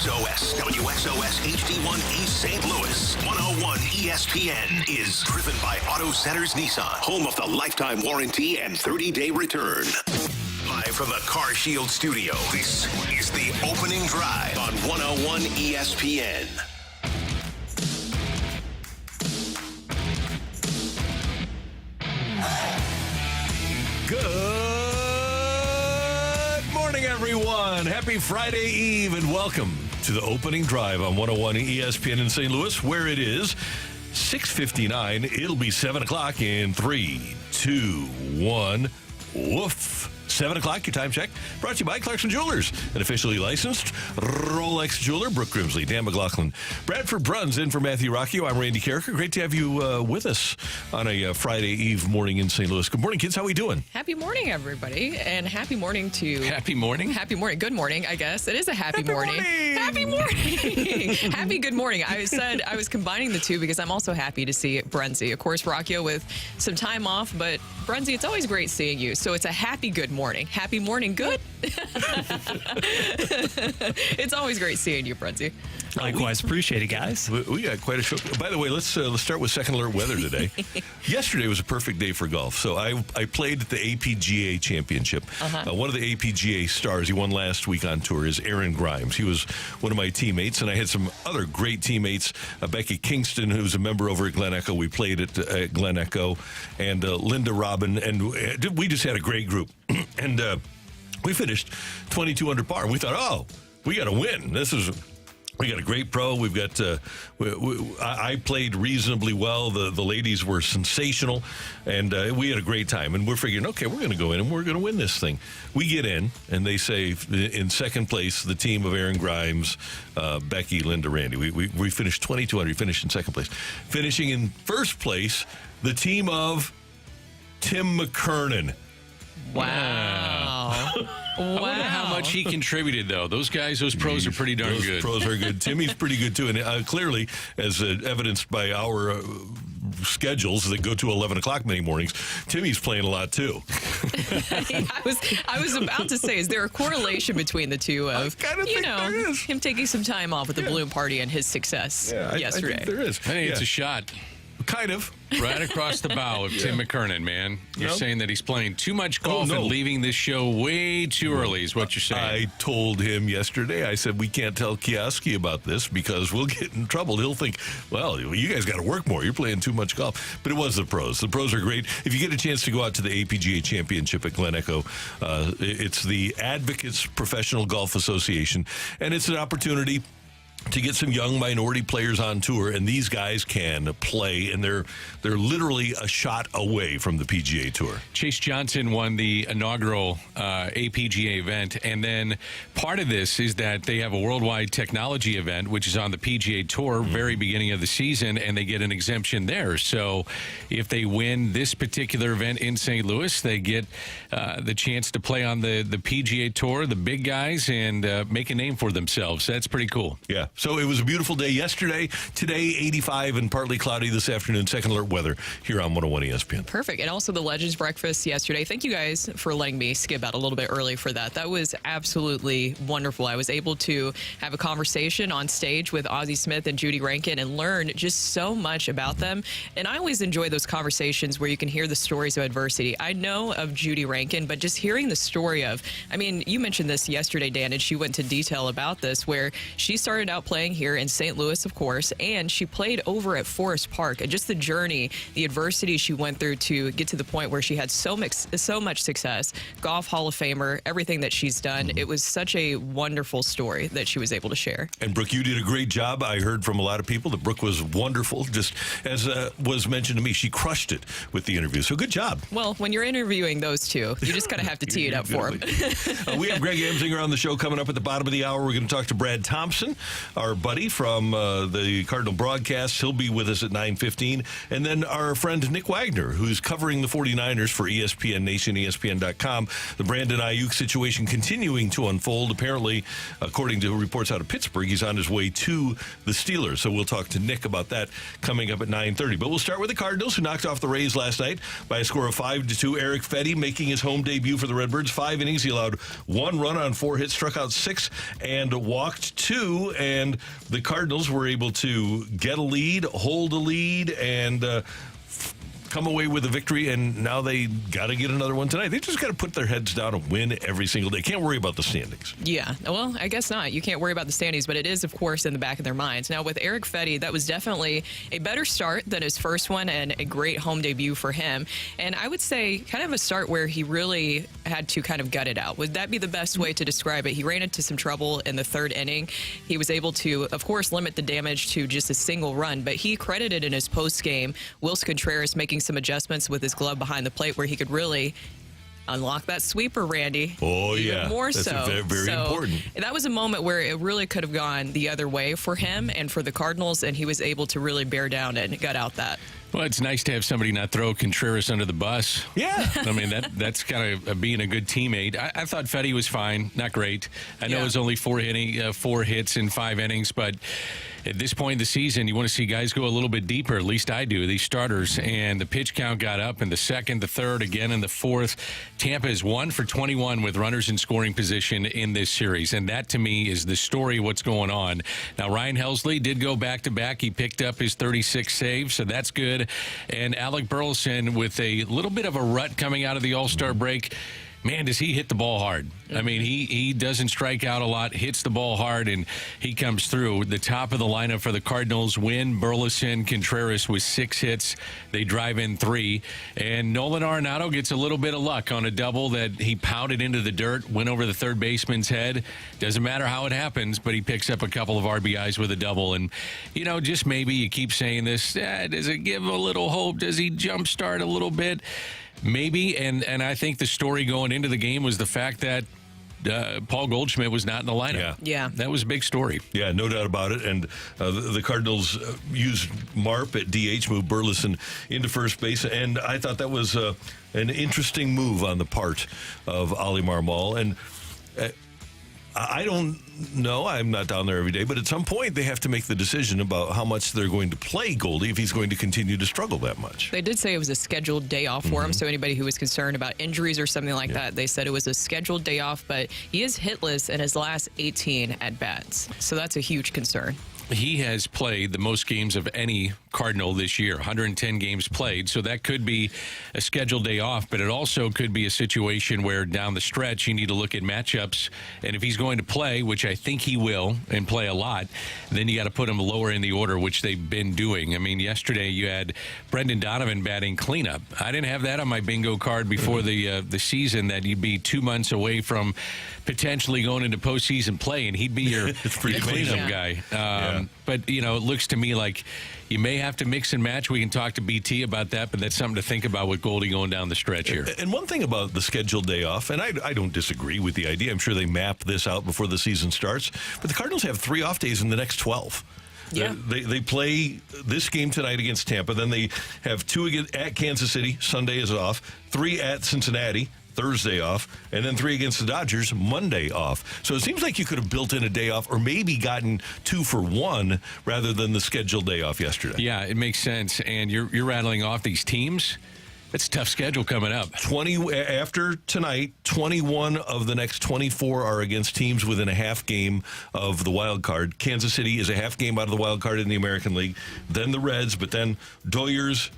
WXOS, HD1 East St. Louis. 101 ESPN is driven by Auto Centers Nissan, home of the lifetime warranty and 30-day return. Live from the Car Shield studio, this is the opening drive on 101 ESPN. Good morning, everyone. Happy Friday Eve, and welcome to the opening drive on 101 ESPN in St. Louis, where it is 6:59. It'll be 7 o'clock in 3, 2, 1. Woof. 7 o'clock, your time check. Brought to you by Clarkson Jewelers, an officially licensed Rolex jeweler. Brooke Grimsley, Dan McLaughlin, Bradford Bruns in for Matthew Rocchio. I'm Randy Karraker. Great to have you with us on a Friday Eve morning in St. Louis. Good morning, kids. How are we doing? Happy morning, everybody. And happy morning to... Happy morning? Happy morning. Good morning, I guess. It is a happy morning. Happy morning. Happy good morning. I said I was combining the two because I'm also happy to see Brunsy. Of course, Rocchio with some time off, but Brunsy, it's always great seeing you. So it's a happy good morning. Happy morning good. It's always great seeing you, Brunsy. Likewise, appreciate it, guys. We got quite a show. By the way, let's start with second alert weather today. Yesterday was a perfect day for golf. So I played at the APGA Championship. One of the APGA stars, he won last week on tour, is Aaron Grimes. He was one of my teammates, and I had some other great teammates. Becky Kingston, who's a member over at Glen Echo. We played at Glen Echo, and Linda Robin, and we just had a great group. And we finished 22 under par, and we thought, oh, we got to win. We got a great pro. We've got. I played reasonably well. The ladies were sensational, and we had a great time. And we're figuring, okay, we're going to go in and we're going to win this thing. We get in, and they say in second place, the team of Aaron Grimes, Becky, Linda, Randy. We finished 22 under. We finished in second place. Finishing in first place, the team of Tim McKernan. Wow. I wonder how much he contributed, though. Those pros are pretty darn good. Those pros are good. Timmy's pretty good, too. And clearly, as evidenced by our schedules that go to 11 o'clock many mornings, Timmy's playing a lot, too. I was about to say, is there a correlation between the two of, there is. him taking some time off at the balloon party and his success yesterday? I think there is. I think it's a shot. Kind of. Right across the bow of Tim McKernan, man. You're saying that he's playing too much golf and leaving this show way too early is what you're saying. I told him yesterday, I said, we can't tell Kioski about this because we'll get in trouble. He'll think, well, you guys got to work more. You're playing too much golf. But it was the pros. The pros are great. If you get a chance to go out to the APGA Championship at Glen Echo, it's the Advocates Professional Golf Association, and it's an opportunity to get some young minority players on tour, and these guys can play, and they're literally a shot away from the PGA Tour. Chase Johnson won the inaugural APGA event, and then part of this is that they have a worldwide technology event, which is on the PGA Tour, very beginning of the season, and they get an exemption there. So if they win this particular event in St. Louis, they get the chance to play on the PGA Tour, the big guys, and make a name for themselves. That's pretty cool. Yeah. So it was a beautiful day yesterday. Today, 85 and partly cloudy this afternoon. Second alert weather here on 101 ESPN. Perfect. And also the Legends Breakfast yesterday. Thank you guys for letting me skip out a little bit early for that. That was absolutely wonderful. I was able to have a conversation on stage with Ozzie Smith and Judy Rankin and learn just so much about them. And I always enjoy those conversations where you can hear the stories of adversity. I know of Judy Rankin, but just hearing the story of, I mean, you mentioned this yesterday, Dan, and she went into detail about this, where she started out playing here in St. Louis, of course, and she played over at Forest Park. And just the journey, the adversity she went through to get to the point where she had so much success, Golf Hall of Famer, everything that she's done. It was such a wonderful story that she was able to share. And Brooke, you did a great job. I heard from a lot of people that Brooke was wonderful. Just as was mentioned to me, she crushed it with the interview. So good job. Well, when you're interviewing those two, you just kind of have to tee it up for them. We have Greg Amsinger on the show coming up at the bottom of the hour. We're going to talk to Brad Thompson our buddy from the Cardinal broadcast. He'll be with us at 9:15. And then our friend Nick Wagner, who's covering the 49ers for ESPN Nation, ESPN.com. The Brandon Ayuk situation continuing to unfold. Apparently, according to reports out of Pittsburgh, he's on his way to the Steelers. So we'll talk to Nick about that coming up at 9:30. But we'll start with the Cardinals, who knocked off the Rays last night by a score of 5-2. Eric Fetty making his home debut for the Redbirds. 5 innings. He allowed 1 run on 4 hits, struck out 6, and walked 2. And the Cardinals were able to get a lead, hold a lead, and come away with a victory, and now they got to get another one tonight. They just got to put their heads down and win every single day. Can't worry about the standings. Yeah, well, I guess not. You can't worry about the standings, but it is, of course, in the back of their minds. Now, with Eric Fetty, that was definitely a better start than his first one and a great home debut for him. And I would say kind of a start where he really had to kind of gut it out. Would that be the best way to describe it? He ran into some trouble in the 3rd inning. He was able to, of course, limit the damage to just a single run, but he credited in his post-game Wilson Contreras making some adjustments with his glove behind the plate where he could really unlock that sweeper, Randy. Oh, yeah. More That's so. Very important. That was a moment where it really could have gone the other way for him and for the Cardinals, and he was able to really bear down and gut out that. Well, it's nice to have somebody not throw Contreras under the bus. Yeah. I mean, that's kind of being a good teammate. I thought Fetty was fine, not great. I know it was only 4 hits in 5 innings, but at this point in the season, you want to see guys go a little bit deeper. At least I do, these starters. And the pitch count got up in the 2nd, the 3rd, again in the 4th. Tampa is 1 for 21 with runners in scoring position in this series. And that, to me, is the story of what's going on. Now, Ryan Helsley did go back-to-back. He picked up his 36th save, so that's good. And Alec Burleson with a little bit of a rut coming out of the All-Star break. Man, does he hit the ball hard. I mean, he doesn't strike out a lot, hits the ball hard, and he comes through. The top of the lineup for the Cardinals win. Burleson, Contreras with 6 hits. They drive in 3. And Nolan Arenado gets a little bit of luck on a double that he pounded into the dirt, went over the third baseman's head. Doesn't matter how it happens, but he picks up a couple of RBIs with a double. And, you know, just maybe you keep saying this, does it give a little hope? Does he jumpstart a little bit? Maybe, and I think the story going into the game was the fact that Paul Goldschmidt was not in the lineup. Yeah. That was a big story. Yeah, no doubt about it. And the Cardinals used Marp at DH, moved Burleson into first base. And I thought that was an interesting move on the part of Oli Marmol. And I don't know. I'm not down there every day. But at some point, they have to make the decision about how much they're going to play Goldie if he's going to continue to struggle that much. They did say it was a scheduled day off for him. So anybody who was concerned about injuries or something like that, they said it was a scheduled day off. But he is hitless in his last 18 at-bats. So that's a huge concern. He has played the most games of any Cardinal this year, 110 games played. So that could be a scheduled day off, but it also could be a situation where down the stretch you need to look at matchups. And if he's going to play, which I think he will, and play a lot, then you got to put him lower in the order, which they've been doing. I mean, yesterday you had Brendan Donovan batting cleanup. I didn't have that on my bingo card before the season, that you'd be 2 months away from potentially going into postseason play, and he'd be your cleanup guy. But, you know, it looks to me like you may have to mix and match. We can talk to BT about that, but that's something to think about with Goldie going down the stretch here. And one thing about the scheduled day off, and I don't disagree with the idea. I'm sure they map this out before the season starts. But the Cardinals have 3 off days in the next 12. Yeah. They play this game tonight against Tampa. Then they have 2 at Kansas City. Sunday is off. 3 at Cincinnati. Thursday off, and then 3 against the Dodgers, Monday off. So it seems like you could have built in a day off or maybe gotten 2 for 1 rather than the scheduled day off yesterday. Yeah, it makes sense. And you're rattling off these teams. It's a tough schedule coming up. 20 after tonight, 21 of the next 24 are against teams within a half game of the wild card. Kansas City is a half game out of the wild card in the American League. Then the Reds, but then Doyers,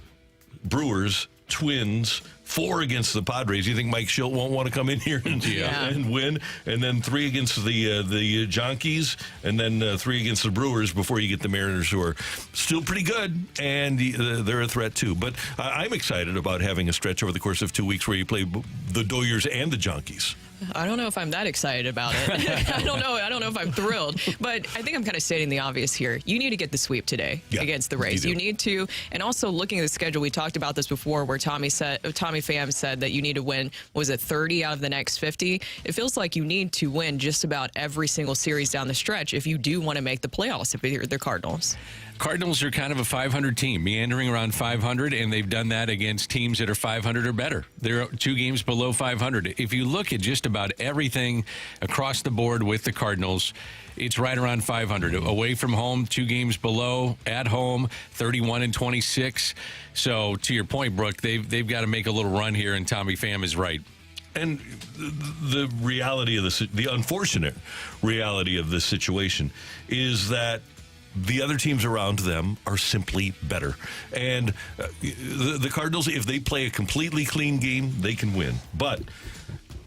Brewers, Twins, 4 against the Padres. You think Mike Schilt won't want to come in here and win? And then 3 against the Jonkeys, and then 3 against the Brewers before you get the Mariners, who are still pretty good, and they're a threat too. But I'm excited about having a stretch over the course of 2 weeks where you play the Doyers and the Jonkeys. I don't know if I'm that excited about it. I don't know if I'm thrilled, but I think I'm kind of stating the obvious here. You need to get the sweep today against the Rays. You need to, and also looking at the schedule, we talked about this before, where Tommy Pham said that you need to win. Was it 30 out of the next 50? It feels like you need to win just about every single series down the stretch if you do want to make the playoffs. If you're the Cardinals. Cardinals are kind of a 500 team, meandering around 500, and they've done that against teams that are 500 or better. They're 2 games below 500. If you look at just about everything across the board with the Cardinals, it's right around 500. Away from home, 2 games below. At home, 31 and 26. So, to your point, Brooke, they've got to make a little run here, and Tommy Pham is right. And the reality of the unfortunate reality of this situation is that the other teams around them are simply better. And the Cardinals, if they play a completely clean game, they can win. But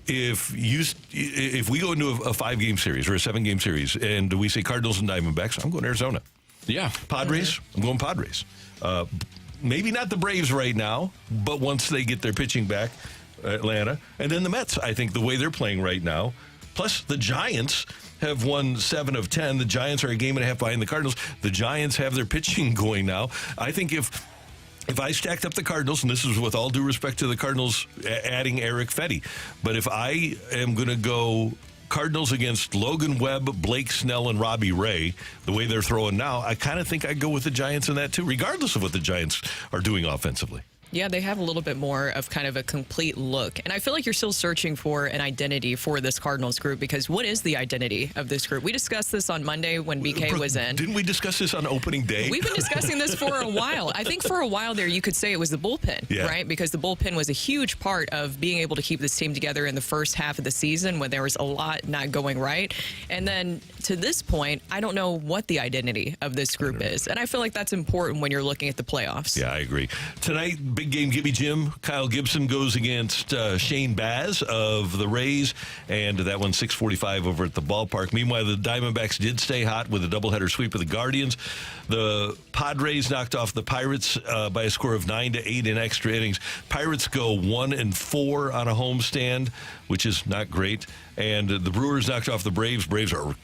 if we go into a 5-game series or a 7-game series and we say Cardinals and Diamondbacks, I'm going Arizona. Yeah. Padres, I'm going Padres. Maybe not the Braves right now, but once they get their pitching back, Atlanta. And then the Mets, I think the way they're playing right now. Plus the Giants have won 7 of 10. The Giants are a game and a half behind the Cardinals. The Giants have their pitching going now. I think if I stacked up the Cardinals, and this is with all due respect to the Cardinals adding Eric Fetty, but if I am going to go Cardinals against Logan Webb, Blake Snell, and Robbie Ray, the way they're throwing now, I kind of think I'd go with the Giants in that too, regardless of what the Giants are doing offensively. Yeah, they have a little bit more of kind of a complete look. And I feel like you're still searching for an identity for this Cardinals group, because what is the identity of this group? We discussed this on Monday when BK was in. Didn't we discuss this on opening day? We've been discussing this for a while. I think for a while there, you could say it was the bullpen, right? Because the bullpen was a huge part of being able to keep this team together in the first half of the season when there was a lot not going right. And then to this point, I don't know what the identity of this group is. And I feel like that's important when you're looking at the playoffs. Yeah, I agree. Tonight, big game, Gibby Jim. Kyle Gibson goes against Shane Baz of the Rays, and that one's 6:45 over at the ballpark. Meanwhile, the Diamondbacks did stay hot with a doubleheader sweep of the Guardians. The Padres knocked off the Pirates by a score of 9-8 in extra innings. Pirates go 1-4 on a homestand, which is not great. And the Brewers knocked off the Braves. Braves are,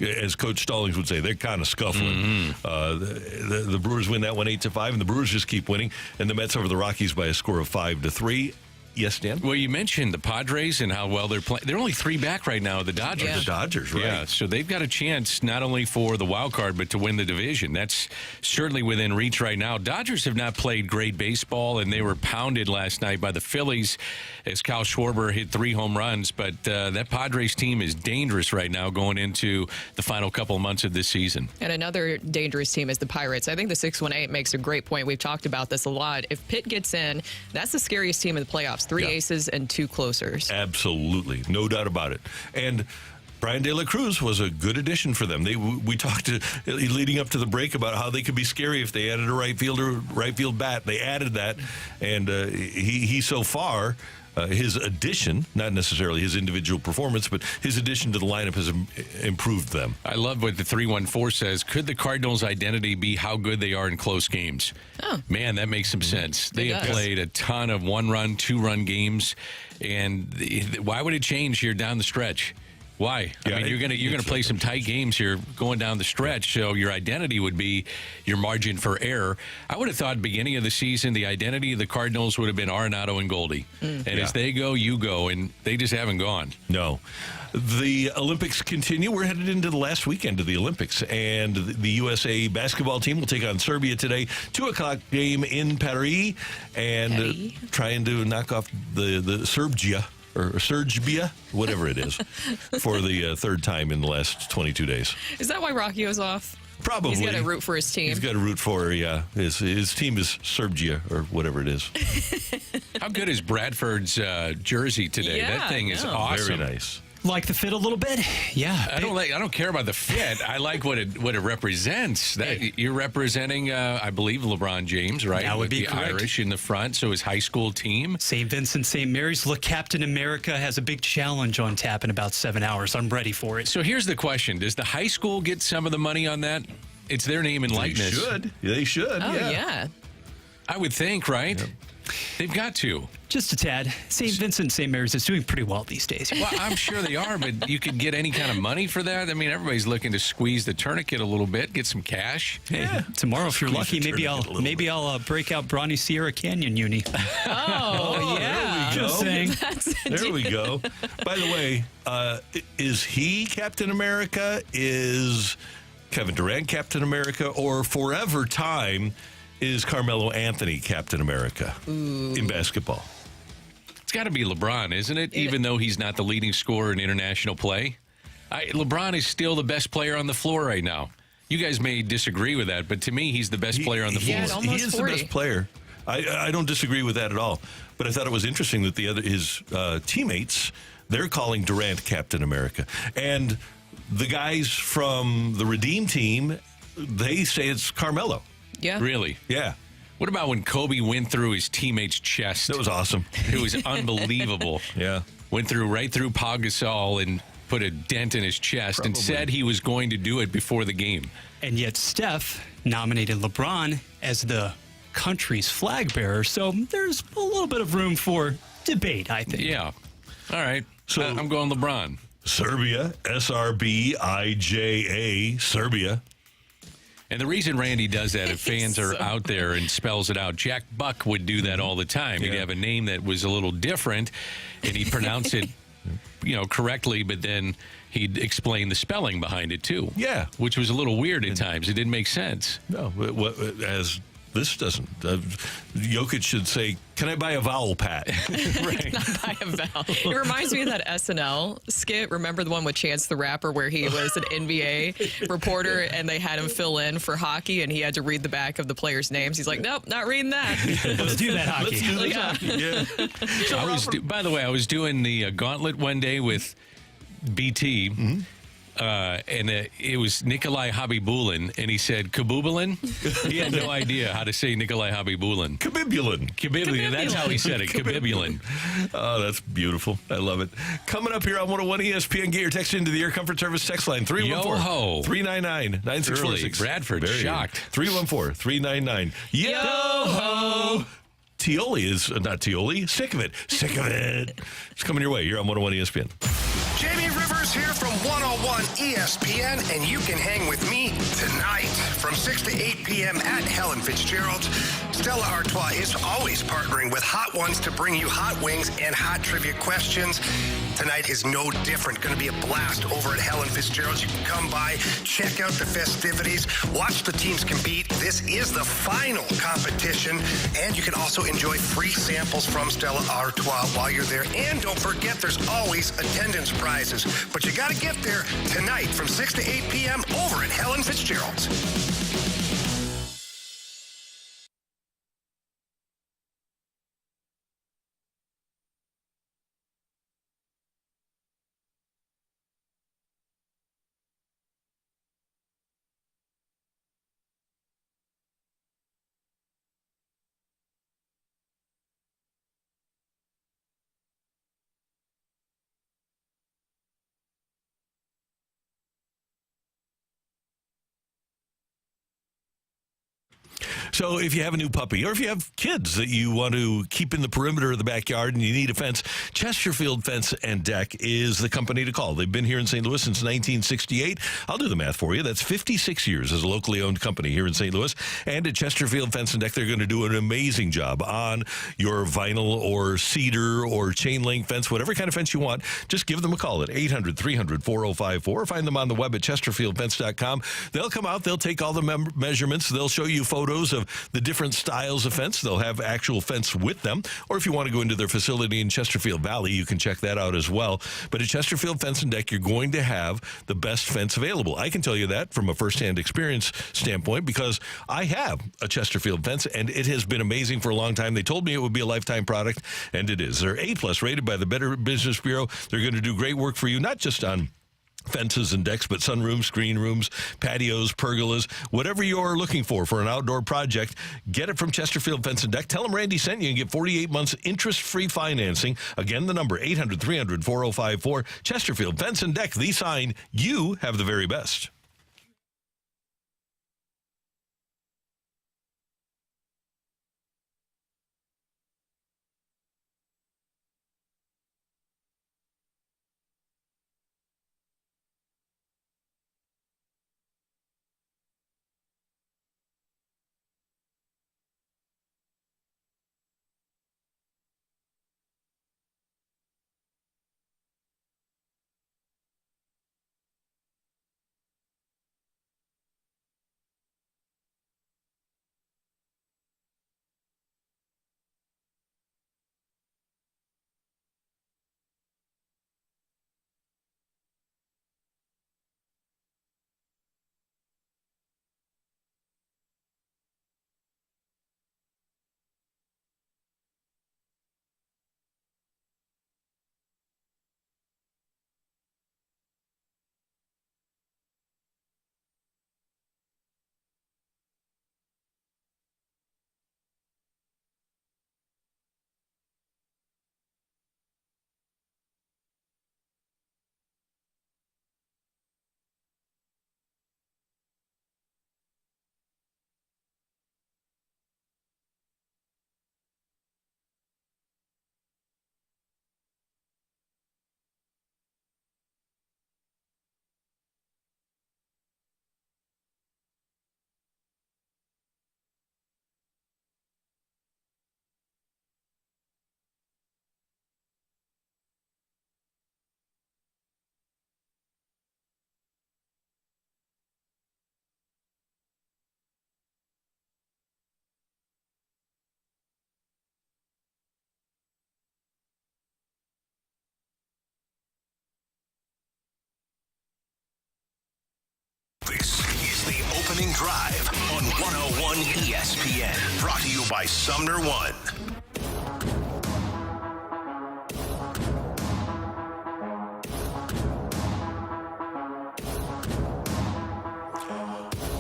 as Coach Stallings would say, they're kind of scuffling. The Brewers win that one 8-5, and the Brewers just keep winning. And the Mets over the Rockies by a score of 5-3. Yes, Dan? Well, you mentioned the Padres and how well they're playing. They're only 3 back right now of the Dodgers. Yeah. The Dodgers, right. Yeah, so they've got a chance not only for the wild card, but to win the division. That's certainly within reach right now. Dodgers have not played great baseball, and they were pounded last night by the Phillies as Kyle Schwarber hit 3 home runs. But that Padres team is dangerous right now going into the final couple of months of this season. And another dangerous team is the Pirates. I think the 618 makes a great point. We've talked about this a lot. If Pitt gets in, that's the scariest team in the playoffs. 3 aces and 2 closers. Absolutely. No doubt about it. And Brian De La Cruz was a good addition for them. We talked leading up to the break about how they could be scary if they added a right field bat. They added that, and he so far, his addition, not necessarily his individual performance, but his addition to the lineup has improved them. I love what the 314 says. Could the Cardinals' identity be how good they are in close games? Oh. Man, that makes some sense. They have played a ton of 1-run, 2-run games, and why would it change here down the stretch? Why? Yeah, I mean, you're gonna play some tight games here going down the stretch, so your identity would be your margin for error. I would have thought beginning of the season, the identity of the Cardinals would have been Arenado and Goldie. And as they go, you go, and they just haven't gone. No. The Olympics continue. We're headed into the last weekend of the Olympics, and the USA basketball team will take on Serbia today. 2:00 game in Paris, and trying to knock off the Serbia. Or Serbia, whatever it is, for the 3rd time in the last 22 days. Is that why Rocky was off? Probably. He's got to root for his team. He's got to root for, his team is Serbia, or whatever it is. How good is Bradford's jersey today? Yeah, that thing is awesome. Very nice. Like the fit a little bit? Yeah. I don't care about the fit. I like what it represents. That you're representing, I believe, LeBron James, right? That would be the correct. Irish in the front, so his high school team. St. Vincent, St. Mary's. Look, Captain America has a big challenge on tap in about 7 hours. I'm ready for it. So here's the question. Does the high school get some of the money on that? It's their name and likeness. They should. Oh, yeah. I would think, right? They've got to. Just a tad. St. Vincent, St. Mary's is doing pretty well these days. Well, I'm sure they are, but you could get any kind of money for that. I mean, everybody's looking to squeeze the tourniquet a little bit, get some cash. Yeah. Tomorrow, if you're Squeeze lucky, the maybe I'll break out Brawny Sierra Canyon uni. Oh, yeah. There we go. Just saying. There we go. By the way, is he Captain America? Is Kevin Durant Captain America? Or forever time is Carmelo Anthony Captain America in basketball? It's got to be LeBron, isn't it? Even though he's not the leading scorer in international play. LeBron is still the best player on the floor right now. You guys may disagree with that, but to me, he's the best player on the floor. He is 40. the best player. I don't disagree with that at all. But I thought it was interesting that his teammates, they're calling Durant Captain America. And the guys from the Redeem team, they say it's Carmelo. Yeah. Really? Yeah. What about when Kobe went through his teammate's chest? That was awesome. It was unbelievable. Yeah. Went right through Pau Gasol and put a dent in his chest and Probably. said he was going to do it before the game. And yet Steph nominated LeBron as the country's flag bearer. So there's a little bit of room for debate, I think. Yeah. All right. So- I'm going LeBron. Serbia, SRBIJA, Serbia. And the reason Randy does that, if fans are out there and spells it out, Jack Buck would do that all the time. He'd Yeah. have a name that was a little different, and he'd pronounce it, correctly, but then he'd explain the spelling behind it too. Yeah. Which was a little weird at times. It didn't make sense. No, as this doesn't. Jokic should say, "Can I buy a vowel, Pat?" Right. Not by a vowel. It reminds me of that SNL skit. Remember the one with Chance the Rapper where he was an NBA reporter and they had him fill in for hockey and he had to read the back of the players' names. He's like, nope, not reading that. Let's do that hockey. Let's do this Yeah. hockey. Yeah. So By the way, I was doing the gauntlet one day with BT, and it was Nikolai Habibulin, and he said Kabubulin. He had no idea how to say Nikolai Habibulin. Kabibulin. Kabibulin, that's how he said it, Kabibulin. Oh, that's beautiful. I love it. Coming up here on 101 ESPN, get your text into the Air Comfort Service text line, 314-399-9646. Bradford, shocked. 314-399. Yo-ho! Tioli is, not Tioli, sick of it. Sick of it. It's coming your way. You're on 101 ESPN. Jamie Rivers here from 101 ESPN, and you can hang with me tonight from 6 to 8 p.m. at Helen Fitzgerald's. Stella Artois is always partnering with Hot Ones to bring you hot wings and hot trivia questions. Tonight is no different. Going to be a blast over at Helen Fitzgerald's. You can come by, check out the festivities, watch the teams compete. This is the final competition, and you can also enjoy free samples from Stella Artois while you're there. And don't forget, there's always attendance prizes. But you got to get there tonight from 6 to 8 p.m. over at Helen Fitzgerald's. So if you have a new puppy or if you have kids that you want to keep in the perimeter of the backyard and you need a fence, Chesterfield Fence and Deck is the company to call. They've been here in St. Louis since 1968. I'll do the math for you. That's 56 years as a locally owned company here in St. Louis. And at Chesterfield Fence and Deck, they're going to do an amazing job on your vinyl or cedar or chain link fence, whatever kind of fence you want. Just give them a call at 800-300-4054 or find them on the web at chesterfieldfence.com. They'll come out. They'll take all the measurements. They'll show you photos of the different styles of fence. They'll have actual fence with them. Or if you want to go into their facility in Chesterfield Valley, you can check that out as well. But at Chesterfield Fence and Deck, you're going to have the best fence available. I can tell you that from a firsthand experience standpoint because I have a Chesterfield fence and it has been amazing for a long time. They told me it would be a lifetime product, and it is. They're A+ rated by the Better Business Bureau. They're going to do great work for you, not just on fences and decks, but sunrooms, screen rooms, patios, pergolas, whatever you're looking for an outdoor project, get it from Chesterfield Fence and Deck. Tell them Randy sent you and get 48 months interest-free financing. Again, the number 800-300-4054. Chesterfield Fence and Deck, the sign you have the very best. Drive on 101 ESPN. Brought to you by Sumner One.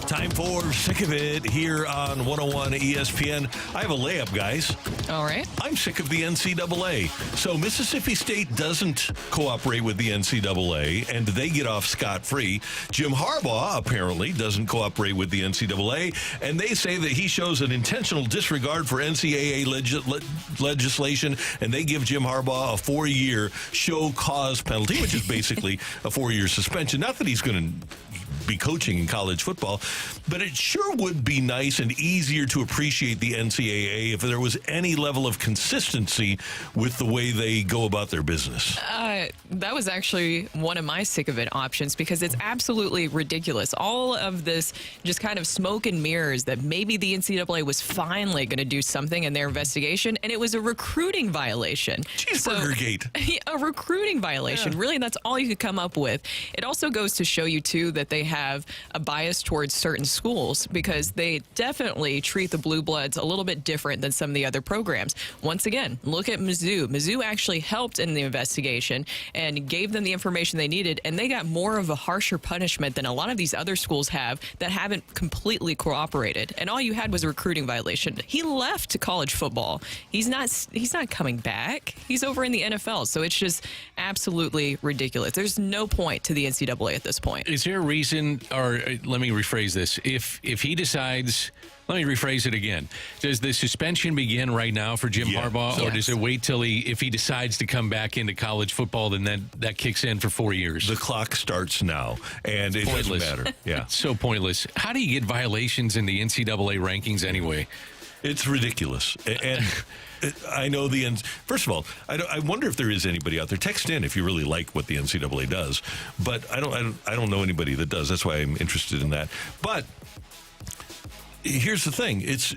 Time for Sick of It here on 101 ESPN. I have a layup, guys. All right. I'm sick of the NCAA. So Mississippi State doesn't cooperate with the NCAA, and they get off scot-free. Jim Harbaugh apparently doesn't cooperate with the NCAA, and they say that he shows an intentional disregard for NCAA legislation, and they give Jim Harbaugh a 4-year show cause penalty, which is basically a 4-year suspension. Not that he's going to be coaching in college football, but it sure would be nice and easier to appreciate the NCAA if there was any level of consistency with the way they go about their business. That was actually one of my sick of it options because it's absolutely ridiculous. All of this just kind of smoke and mirrors that maybe the NCAA was finally going to do something in their investigation, and it was a recruiting violation. Cheeseburger Gate. A recruiting violation. Yeah. Really, that's all you could come up with. It also goes to show you, too, that they have a bias towards certain schools because they definitely treat the Blue Bloods a little bit different than some of the other programs. Once again, look at Mizzou. Mizzou actually helped in the investigation and gave them the information they needed, and they got more of a harsher punishment than a lot of these other schools have that haven't completely cooperated. And all you had was a recruiting violation. He left college football. He's not coming back. He's over in the NFL. So it's just absolutely ridiculous. There's no point to the NCAA at this point. Is there a reason, or let me rephrase this, if he decides, let me rephrase it again. Does the suspension begin right now for Jim Harbaugh, or does it wait till if he decides to come back into college football, then that kicks in for 4 years? The clock starts now, and it doesn't matter. Yeah, it's so pointless. How do you get violations in the NCAA rankings anyway? It's ridiculous, and I know the end. First of all, I wonder if there is anybody out there. Text in if you really like what the NCAA does, but I don't know anybody that does. That's why I'm interested in that. But here's the thing: it's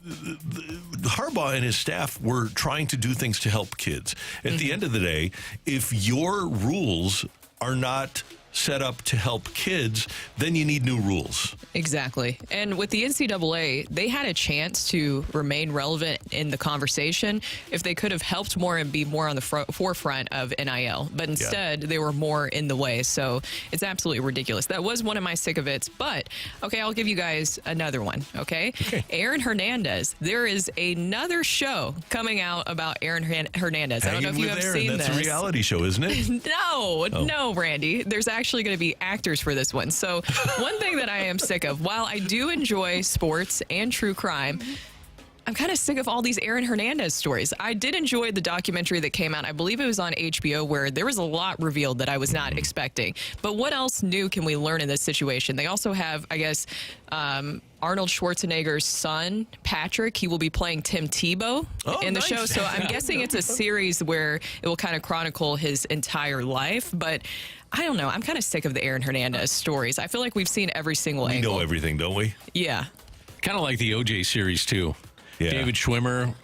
Harbaugh and his staff were trying to do things to help kids. At the end of the day, if your rules are not set up to help kids, then you need new rules. Exactly. And with the NCAA, they had a chance to remain relevant in the conversation if they could have helped more and be more on the forefront of NIL. But instead, they were more in the way. So it's absolutely ridiculous. That was one of my sick of it's. But, okay, I'll give you guys another one, okay? Aaron Hernandez. There is another show coming out about Aaron Hernandez. I don't know if you have seen this. That's a reality show, isn't it? No, Randy. There's actually going to be actors for this one. So one thing that I am sick of, while I do enjoy sports and true crime, I'm kind of sick of all these Aaron Hernandez stories. I did enjoy the documentary that came out. I believe it was on HBO, where there was a lot revealed that I was not expecting. But what else new can we learn in this situation? They also have, I guess, Arnold Schwarzenegger's son, Patrick. He will be playing Tim Tebow in the show. So I'm guessing it's a series where it will kind of chronicle his entire life. But I don't know. I'm kind of sick of the Aaron Hernandez stories. I feel like we've seen every single angle. We know everything, don't we? Yeah. Kind of like the OJ series, too. Yeah. David Schwimmer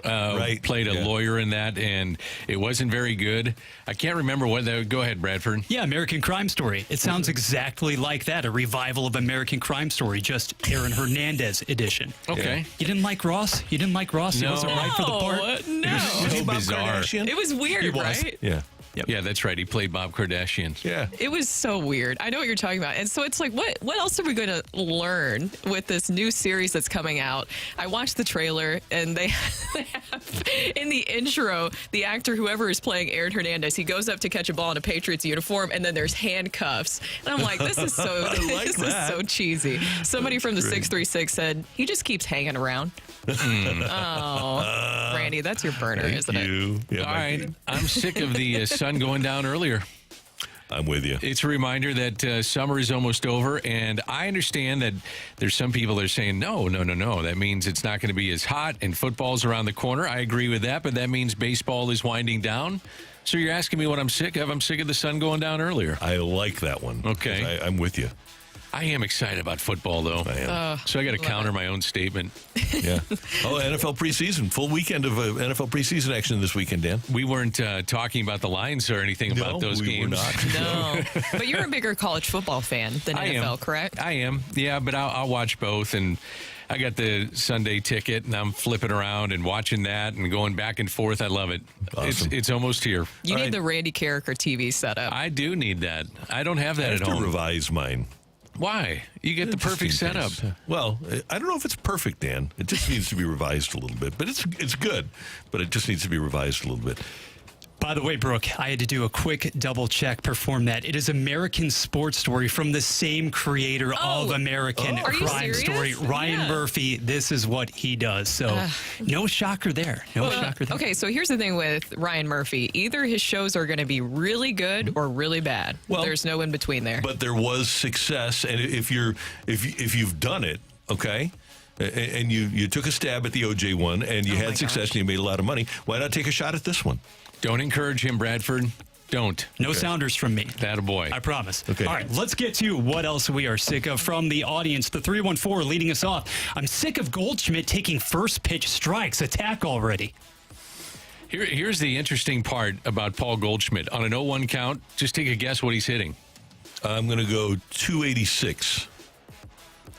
played a lawyer in that, and it wasn't very good. I can't remember what that. Go ahead, Bradford. Yeah, American Crime Story. It sounds exactly like that, a revival of American Crime Story, just Aaron Hernandez edition. Okay. Yeah. You didn't like Ross? You didn't like Ross? No. He wasn't right for the part? No. It was so bizarre. It was weird, right? Yeah. Yep. Yeah, that's right. He played Bob Kardashian. Yeah. It was so weird. I know what you're talking about. And so it's like, what else are we going to learn with this new series that's coming out? I watched the trailer, and they have, in the intro, the actor, whoever is playing Aaron Hernandez, he goes up to catch a ball in a Patriots uniform, and then there's handcuffs. And I'm like, this is so this is so cheesy. Somebody from the 636 said, he just keeps hanging around. Oh, Randy, that's your burner, isn't it? Yeah, all right. I'm sick of the sun going down earlier. I'm with you. It's a reminder that summer is almost over, and I understand that there's some people that are saying, no. That means it's not going to be as hot, and football's around the corner. I agree with that, but that means baseball is winding down. So you're asking me what I'm sick of? I'm sick of the sun going down earlier. I like that one. Okay. I'm with you. I am excited about football, though. I am. So I got to counter my own statement. Yeah. Oh, NFL preseason. Full weekend of NFL preseason action this weekend, Dan. We weren't talking about the lines or anything about those we games. were not. No. But you're a bigger college football fan than NFL, correct? I am. Yeah, but I'll watch both. And I got the Sunday ticket, and I'm flipping around and watching that and going back and forth. I love it. Awesome. It's almost here. You need the Randy Karraker TV setup. I do need that. I don't have that I have at to home. revise mine. Why? You get the perfect Just in setup. case. Well, I don't know if it's perfect, Dan. It just needs to be revised a little bit. But it's good. But it just needs to be revised a little bit. By the way, Brooke, I had to do a quick double check, perform that. It is American Sports Story from the same creator of American Are you Crime serious? Story, Ryan Yeah. Murphy. This is what he does. So no shocker there. No shocker there. Okay, so here's the thing with Ryan Murphy. Either his shows are going to be really good or really bad. Well, there's no in between there. But there was success, and if you've done it, okay, and you took a stab at the OJ one, and you my had success, gosh. and you made a lot of money, why not take a shot at this one? Don't encourage him, Bradford. Don't. No Sounders from me. That a boy. I promise. Okay. All right, let's get to what else we are sick of from the audience. The 314 leading us off. I'm sick of Goldschmidt taking first pitch strikes. Attack already. Here's the interesting part about Paul Goldschmidt. On an 0-1 count, just take a guess what he's hitting. I'm going to go 286.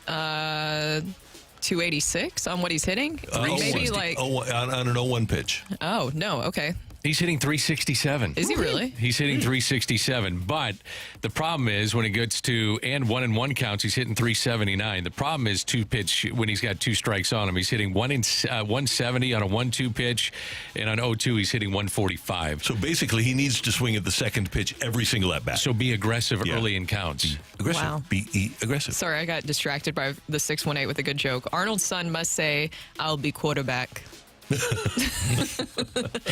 286 on what he's hitting? Maybe like, on an 0-1 pitch. oh, no, okay. He's hitting 367. Is he really? He's hitting 367. But the problem is when it gets to, and 1-1 counts, he's hitting 379. The problem is two pitch, when he's got two strikes on him, he's hitting 170 on a 1-2 pitch, and on 0-2, he's hitting 145. So basically, he needs to swing at the second pitch every single at bat. So be aggressive Yeah. early in counts. Aggressive. Wow. Be aggressive. Sorry, I got distracted by the 618 with a good joke. Arnold's son must say, I'll be quarterback.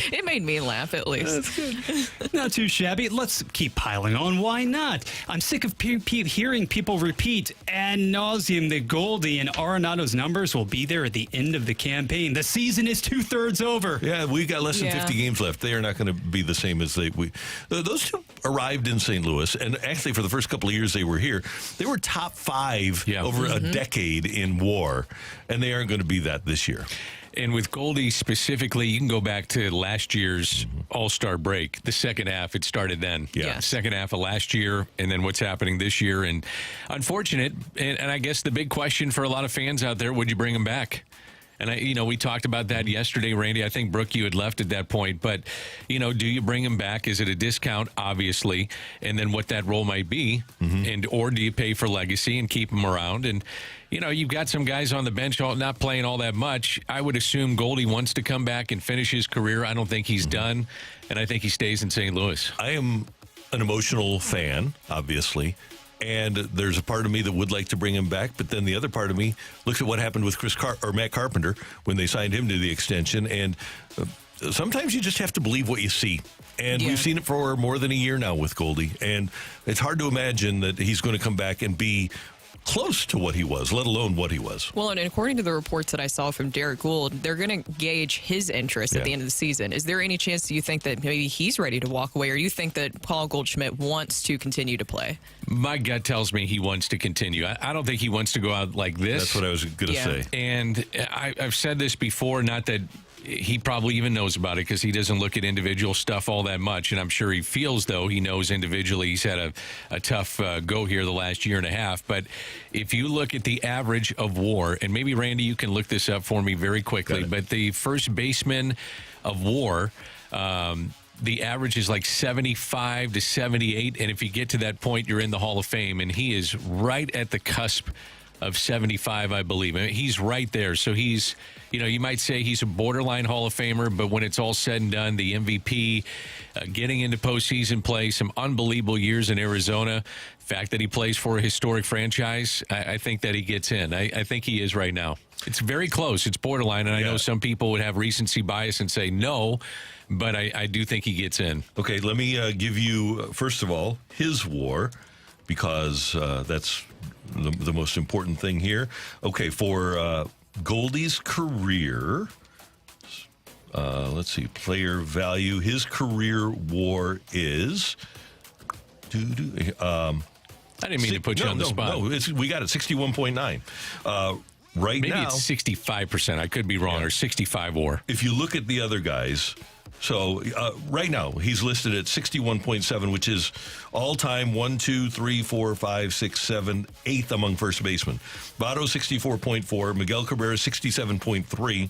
It made me laugh, at least. Not too shabby. Let's keep piling on. Why not? I'm sick of hearing people repeat ad nauseum that Goldie and Arenado's numbers will be there at the end of the campaign. The season is 2/3 over. Yeah, we've got less than Yeah. 50 games left. They are not going to be the same as those two arrived in St. Louis, and actually for the first couple of years they were here, they were top 5 over a decade in WAR, and they aren't going to be that this year. And with Goldie specifically, you can go back to last year's All-Star break. The second half, it started then. Yeah. Second half of last year, and then what's happening this year. And unfortunate, and I guess the big question for a lot of fans out there, would you bring him back? And, we talked about that yesterday, Randy. I think, Brooke, you had left at that point. But, do you bring him back? Is it a discount, obviously? And then what that role might be? Or do you pay for legacy and keep him around? And, you've got some guys on the bench not playing all that much. I would assume Goldie wants to come back and finish his career. I don't think he's done. And I think he stays in St. Louis. I am an emotional fan, obviously. And there's a part of me that would like to bring him back, but then the other part of me looks at what happened with Matt Carpenter when they signed him to the extension. And sometimes you just have to believe what you see. And we've seen it for more than a year now with Goldie. And it's hard to imagine that he's going to come back and be close to what he was, let alone what he was. Well, and according to the reports that I saw from Derek Gould, they're going to gauge his interest at the end of the season. Is there any chance you think that maybe he's ready to walk away, or you think that Paul Goldschmidt wants to continue to play? My gut tells me he wants to continue. I don't think he wants to go out like this. That's what I was going to say. And I've said this before, not that he probably even knows about it because he doesn't look at individual stuff all that much. And I'm sure he feels, though, he knows individually he's had a tough go here the last year and a half. But if you look at the average of WAR, and maybe, Randy, you can look this up for me very quickly, but the first baseman of WAR, the average is like 75 to 78. And if you get to that point, you're in the Hall of Fame. And he is right at the cusp of 75, I believe. I mean, he's right there. So he's, you might say he's a borderline Hall of Famer, but when it's all said and done, the MVP, getting into postseason play, some unbelievable years in Arizona, fact that he plays for a historic franchise, I think that he gets in. I think he is right now. It's very close. It's borderline, and I know some people would have recency bias and say no, but I do think he gets in. Okay, let me give you, first of all, his WAR, because that's the most important thing here. Okay, for Goldie's career, let's see, player value. His career WAR is I didn't mean to put you on the spot. No, we got it, 61.9. Right Maybe now, it's 65%. I could be wrong, or 65 or. if you look at the other guys, so right now he's listed at 61.7, which is all-time 1, 2, 3, 4, 5, 6, 7, 8th among first basemen. Votto 64.4, Miguel Cabrera 67.3.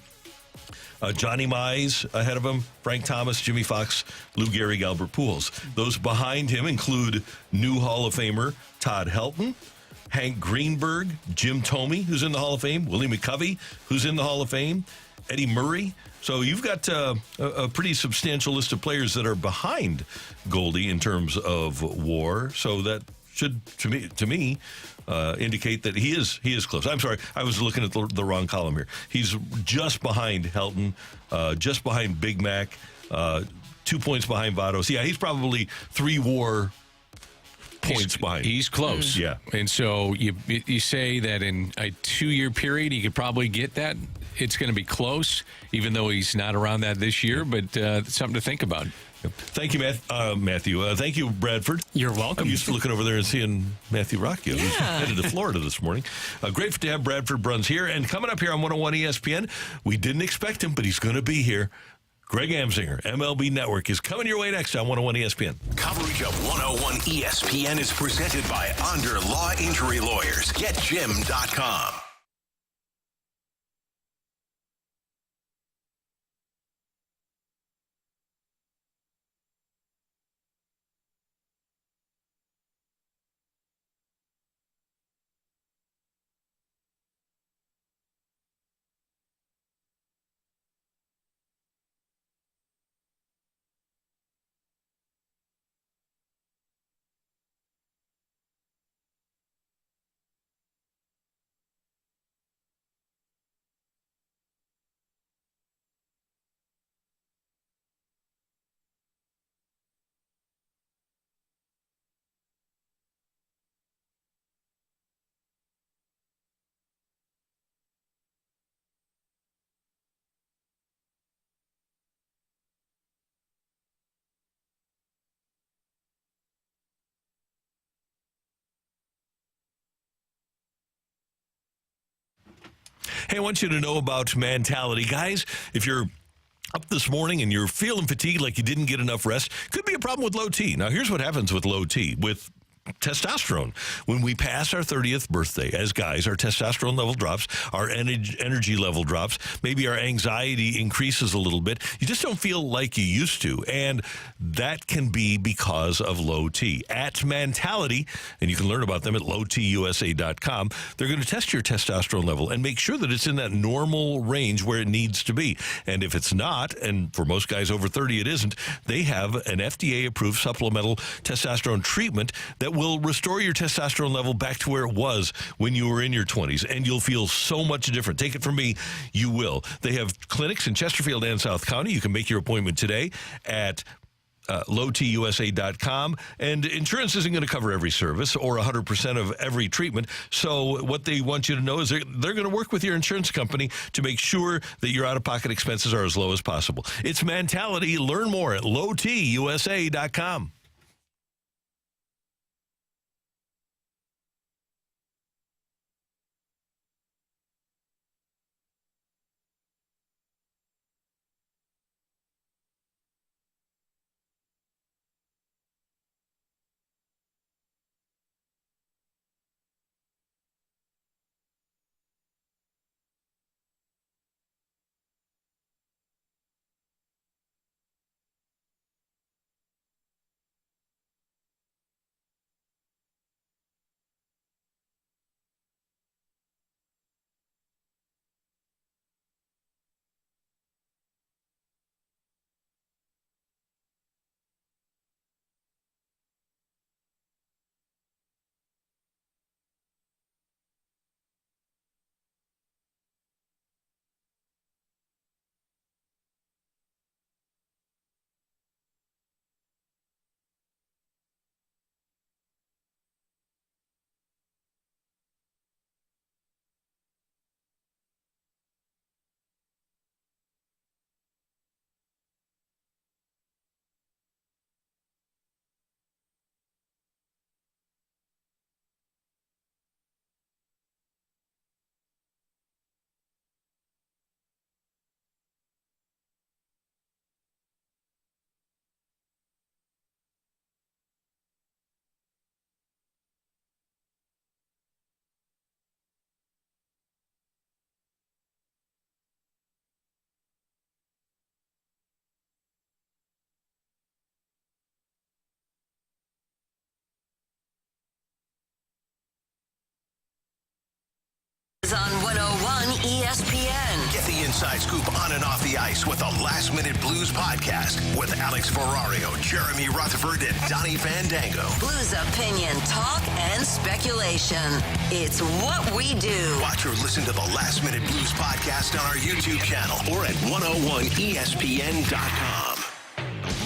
Johnny Mize ahead of him, Frank Thomas, Jimmy Fox, Lou Gehrig, Albert Pujols. Those behind him include new Hall of Famer Todd Helton, Hank Greenberg, Jim Thome, who's in the Hall of Fame, Willie McCovey, who's in the Hall of Fame, Eddie Murray. So you've got a pretty substantial list of players that are behind Goldie in terms of WAR. So that should, to me, indicate that he is close. I'm sorry, I was looking at the wrong column here. He's just behind Helton, just behind Big Mac, 2 points behind Votto. So yeah, he's probably 3 WAR points behind. He's close. Yeah. And so you say that in a 2-year period, he could probably get that. It's going to be close, even though he's not around that this year, but something to think about. Thank you, Matthew. Thank you, Bradford. You're welcome. I'm used to looking over there and seeing Matthew Rocchio, who's headed to Florida this morning. Grateful to have Bradford Bruns here. And coming up here on 101 ESPN, we didn't expect him, but he's going to be here. Greg Amsinger, MLB Network, is coming your way next on 101 ESPN. Coverage of 101 ESPN is presented by Onder Law Injury Lawyers. GetJim.com. Hey, I want you to know about mentality. Guys, if you're up this morning and you're feeling fatigued like you didn't get enough rest, could be a problem with low T. Now, here's what happens with low T. With testosterone, when we pass our 30th birthday as guys, our testosterone level drops, our energy level drops, maybe our anxiety increases a little bit. You just don't feel like you used to, and that can be because of low T. At Mentality, and you can learn about them at lowtusa.com, they're going to test your testosterone level and make sure that it's in that normal range where it needs to be. And if it's not, and for most guys over 30 it isn't, they have an FDA-approved supplemental testosterone treatment that will restore your testosterone level back to where it was when you were in your 20s, and you'll feel so much different. Take it from me, you will. They have clinics in Chesterfield and South County. You can make your appointment today at lowtusa.com, and insurance isn't going to cover every service or 100% of every treatment. So what they want you to know is they're going to work with your insurance company to make sure that your out-of-pocket expenses are as low as possible. It's Mentality. Learn more at lowtusa.com. inside scoop on and off the ice with the Last Minute Blues podcast with Alex Ferrario, Jeremy Rutherford, and Donnie Fandango. Blues opinion, talk, and speculation. It's what we do. Watch or listen to the Last Minute Blues podcast on our YouTube channel or at 101ESPN.com.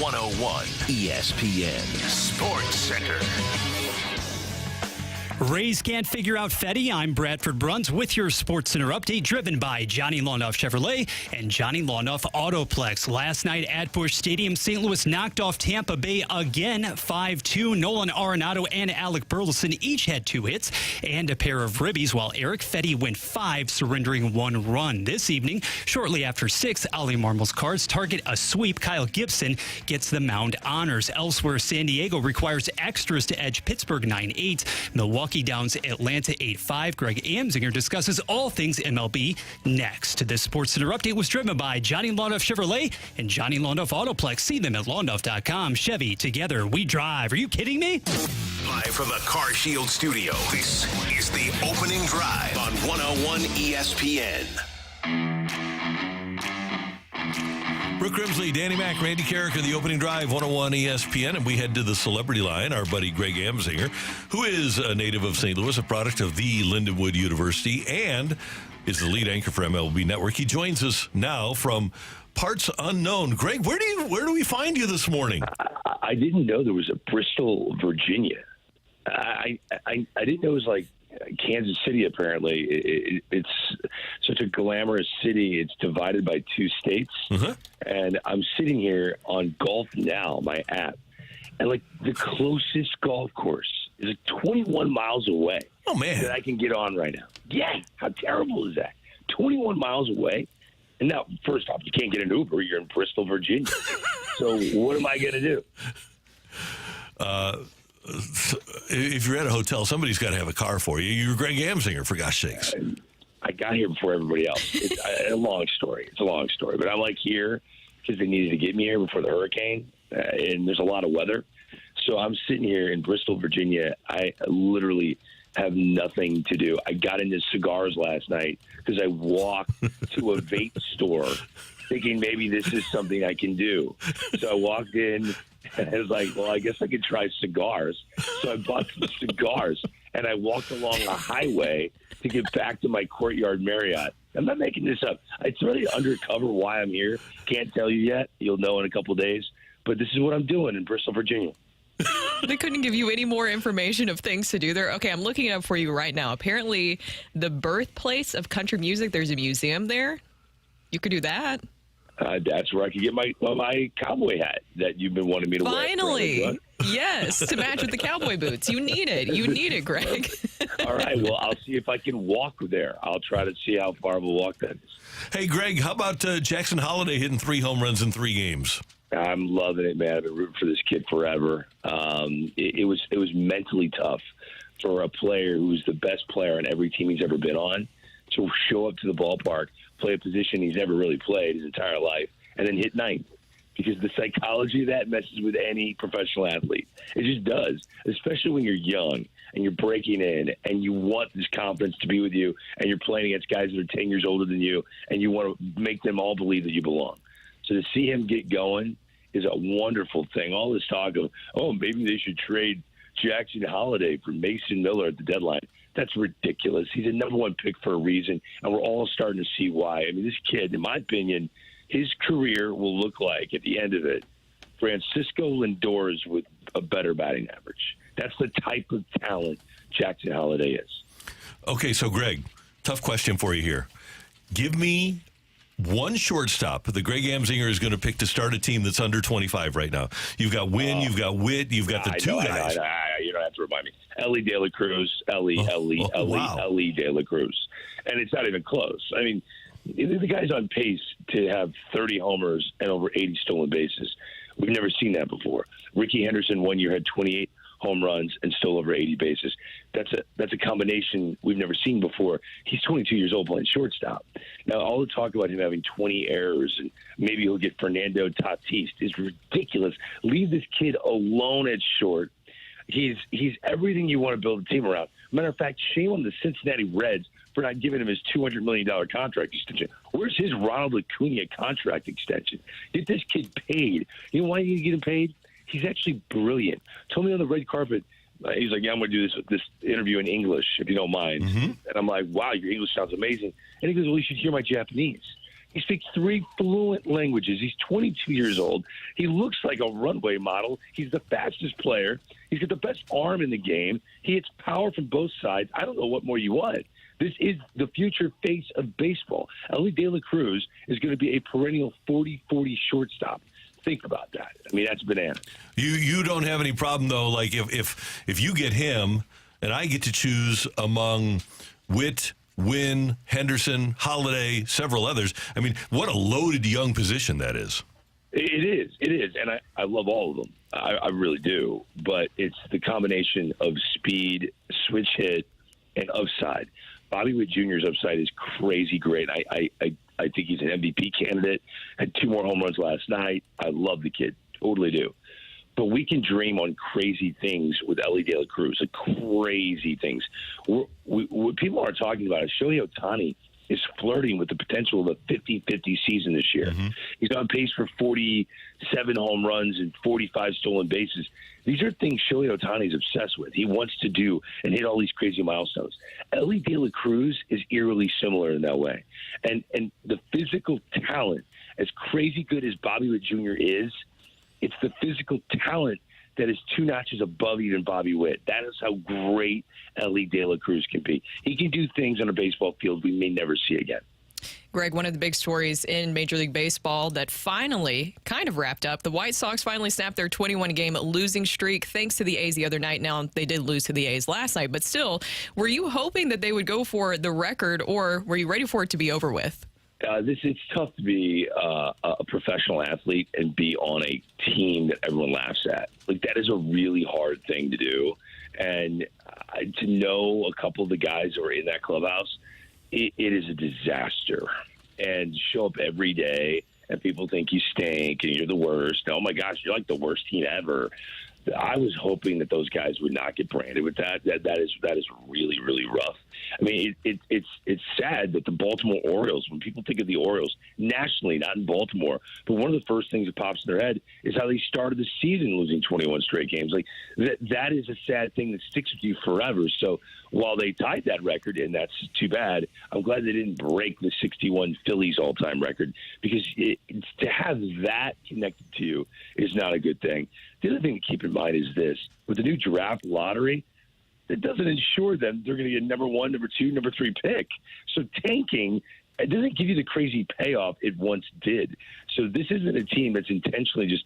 101 ESPN Sports Center. Rays can't figure out Fetty. I'm Bradford Bruns with your Sports Center update, driven by Johnny Londoff Chevrolet and Johnny Londoff Autoplex. Last night at Busch Stadium, St. Louis knocked off Tampa Bay again, 5-2. Nolan Arenado and Alec Burleson each had 2 hits and a pair of ribbies, while Eric Fetty went 5, surrendering 1 run. This evening, shortly after 6, Ollie Marmol's Cards target a sweep. Kyle Gibson gets the mound honors. Elsewhere, San Diego requires extras to edge Pittsburgh 9-8. Milwaukee downs Atlanta 8-5. Greg Amsinger discusses all things MLB next. This Sports Center update was driven by Johnny Londoff Chevrolet and Johnny Londoff Autoplex. See them at londoff.com. Chevy, together we drive. Are you kidding me? Live from the Car Shield studio, this is the opening drive on 101 ESPN. Brooke Grimsley, Danny Mac, Randy Karraker, the opening drive, 101 ESPN, and we head to the celebrity line. Our buddy Greg Amsinger, who is a native of St. Louis, a product of the Lindenwood University, and is the lead anchor for MLB Network. He joins us now from parts unknown. Greg, where do we find you this morning? I didn't know there was a Bristol, Virginia. I didn't know it was like Kansas City. Apparently, it's such a glamorous city. It's divided by 2 states, and I'm sitting here on Golf Now, my app, and like the closest golf course is like 21 miles away. Oh man, that I can get on right now. Yeah, how terrible is that? 21 miles away. And now, first off, you can't get an Uber. You're in Bristol, Virginia. So what am I going to do? If you're at a hotel, somebody's got to have a car for you. You're Greg Amsinger, for gosh sakes. I got here before everybody else. It's a long story. It's a long story. But I'm like here because they needed to get me here before the hurricane, and there's a lot of weather. So I'm sitting here in Bristol, Virginia. I literally have nothing to do. I got into cigars last night because I walked to a vape store thinking maybe this is something I can do. So I walked in and I was like, well, I guess I could try cigars. So I bought some cigars and I walked along a highway to get back to my Courtyard Marriott. I'm not making this up. It's really undercover why I'm here. Can't tell you yet. You'll know in a couple of days. But this is what I'm doing in Bristol, Virginia. They couldn't give you any more information of things to do there. Okay, I'm looking it up for you right now. Apparently, the birthplace of country music, there's a museum there. You could do that. That's where I could get my cowboy hat that you've been wanting me to wear. Finally. Yes, to match with the cowboy boots. You need it. You need it, Greg. All right, well, I'll see if I can walk there. I'll try to see how far of a walk that is. Hey, Greg, how about Jackson Holliday hitting 3 home runs in 3 games? I'm loving it, man. I've been rooting for this kid forever. It was mentally tough for a player who's the best player on every team he's ever been on to show up to the ballpark, play a position he's never really played his entire life, and then hit 9th. Because the psychology of that messes with any professional athlete. It just does, especially when you're young and you're breaking in and you want this confidence to be with you and you're playing against guys that are 10 years older than you and you want to make them all believe that you belong. So to see him get going is a wonderful thing. All this talk of, oh, maybe they should trade Jackson Holliday for Mason Miller at the deadline. That's ridiculous. He's a number 1 pick for a reason, and we're all starting to see why. I mean, this kid, in my opinion, his career will look like, at the end of it, Francisco Lindor's with a better batting average. That's the type of talent Jackson Holliday is. Okay, so, Greg, tough question for you here. Give me one shortstop that Greg Amsinger is going to pick to start a team that's under 25 right now. You've got Wynn, you've got Witt, you've got the 2 guys. You don't have to remind me. Ellie De La Cruz, Ellie De La Cruz. And it's not even close. I mean, the guy's on pace to have 30 homers and over 80 stolen bases. We've never seen that before. Ricky Henderson 1 year had 28 home runs and stole over 80 bases. That's a combination we've never seen before. He's 22 years old playing shortstop. Now, all the talk about him having 20 errors and maybe he'll get Fernando Tatis is ridiculous. Leave this kid alone at short. He's everything you want to build a team around. Matter of fact, shame on the Cincinnati Reds for not giving him his $200 million contract extension. Where's his Ronald Acuna contract extension? Get this kid paid. You know why you get him paid? He's actually brilliant. Told me on the red carpet, he's like, yeah, I'm going to do this interview in English, if you don't mind. Mm-hmm. And I'm like, wow, your English sounds amazing. And he goes, well, you should hear my Japanese. He speaks 3 fluent languages. He's 22 years old. He looks like a runway model. He's the fastest player. He's got the best arm in the game. He hits power from both sides. I don't know what more you want. This is the future face of baseball. Ellie De La Cruz is going to be a perennial 40-40 shortstop. Think about that. I mean, that's banana. You don't have any problem, though, like if you get him and I get to choose among Witt, Wynn, Henderson, Holiday, several others. I mean, what a loaded young position that is. It is. And I love all of them. I really do. But it's the combination of speed, switch hit, and upside. Bobby Witt Jr.'s upside is crazy great. I think he's an MVP candidate. Had 2 more home runs last night. I love the kid. Totally do. But we can dream on crazy things with Ellie De La Cruz, like crazy things. What people aren't talking about is Shohei Ohtani is flirting with the potential of a 50-50 season this year. Mm-hmm. He's on pace for 47 home runs and 45 stolen bases. These are things Shohei Ohtani is obsessed with. He wants to do and hit all these crazy milestones. Ellie De La Cruz is eerily similar in that way. And the physical talent, as crazy good as Bobby Witt Jr. is, it's the physical talent that is 2 notches above even Bobby Witt. That is how great Ellie De La Cruz can be. He can do things on a baseball field we may never see again. Greg, one of the big stories in Major League Baseball that finally kind of wrapped up, the White Sox finally snapped their 21-game losing streak thanks to the A's the other night. Now, they did lose to the A's last night, but still, were you hoping that they would go for the record, or were you ready for it to be over with? It's tough to be a professional athlete and be on a team that everyone laughs at. Like, that is a really hard thing to do. And to know a couple of the guys who are in that clubhouse, it is a disaster. And show up every day and people think you stink and you're the worst. Oh, my gosh, you're like the worst team ever. I was hoping that those guys would not get branded with that. That is really, really rough. I mean, it's sad that the Baltimore Orioles, when people think of the Orioles nationally, not in Baltimore, but one of the first things that pops in their head is how they started the season losing 21 straight games. Like that is a sad thing that sticks with you forever. So while they tied that record, and that's too bad, I'm glad they didn't break the 61 Phillies all-time record, because to have that connected to you is not a good thing. The other thing to keep in mind is this: with the new draft lottery, it doesn't ensure them they're going to get number 1, number 2, number 3 pick. So tanking, it doesn't give you the crazy payoff it once did. So this isn't a team that's intentionally just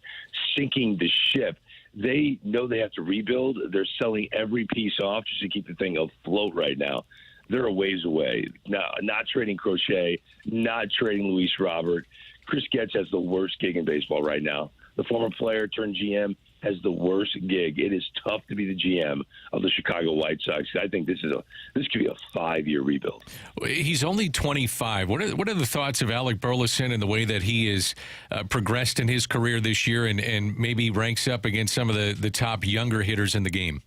sinking the ship. They know they have to rebuild. They're selling every piece off just to keep the thing afloat right now. They're a ways away. Not trading Crochet, not trading Luis Robert. Chris Getz has the worst gig in baseball right now. The former player turned GM has the worst gig. It is tough to be the GM of the Chicago White Sox. I think this could be a 5-year rebuild. He's only 25. What are the thoughts of Alec Burleson and the way that he has progressed in his career this year and maybe ranks up against some of the top younger hitters in the game?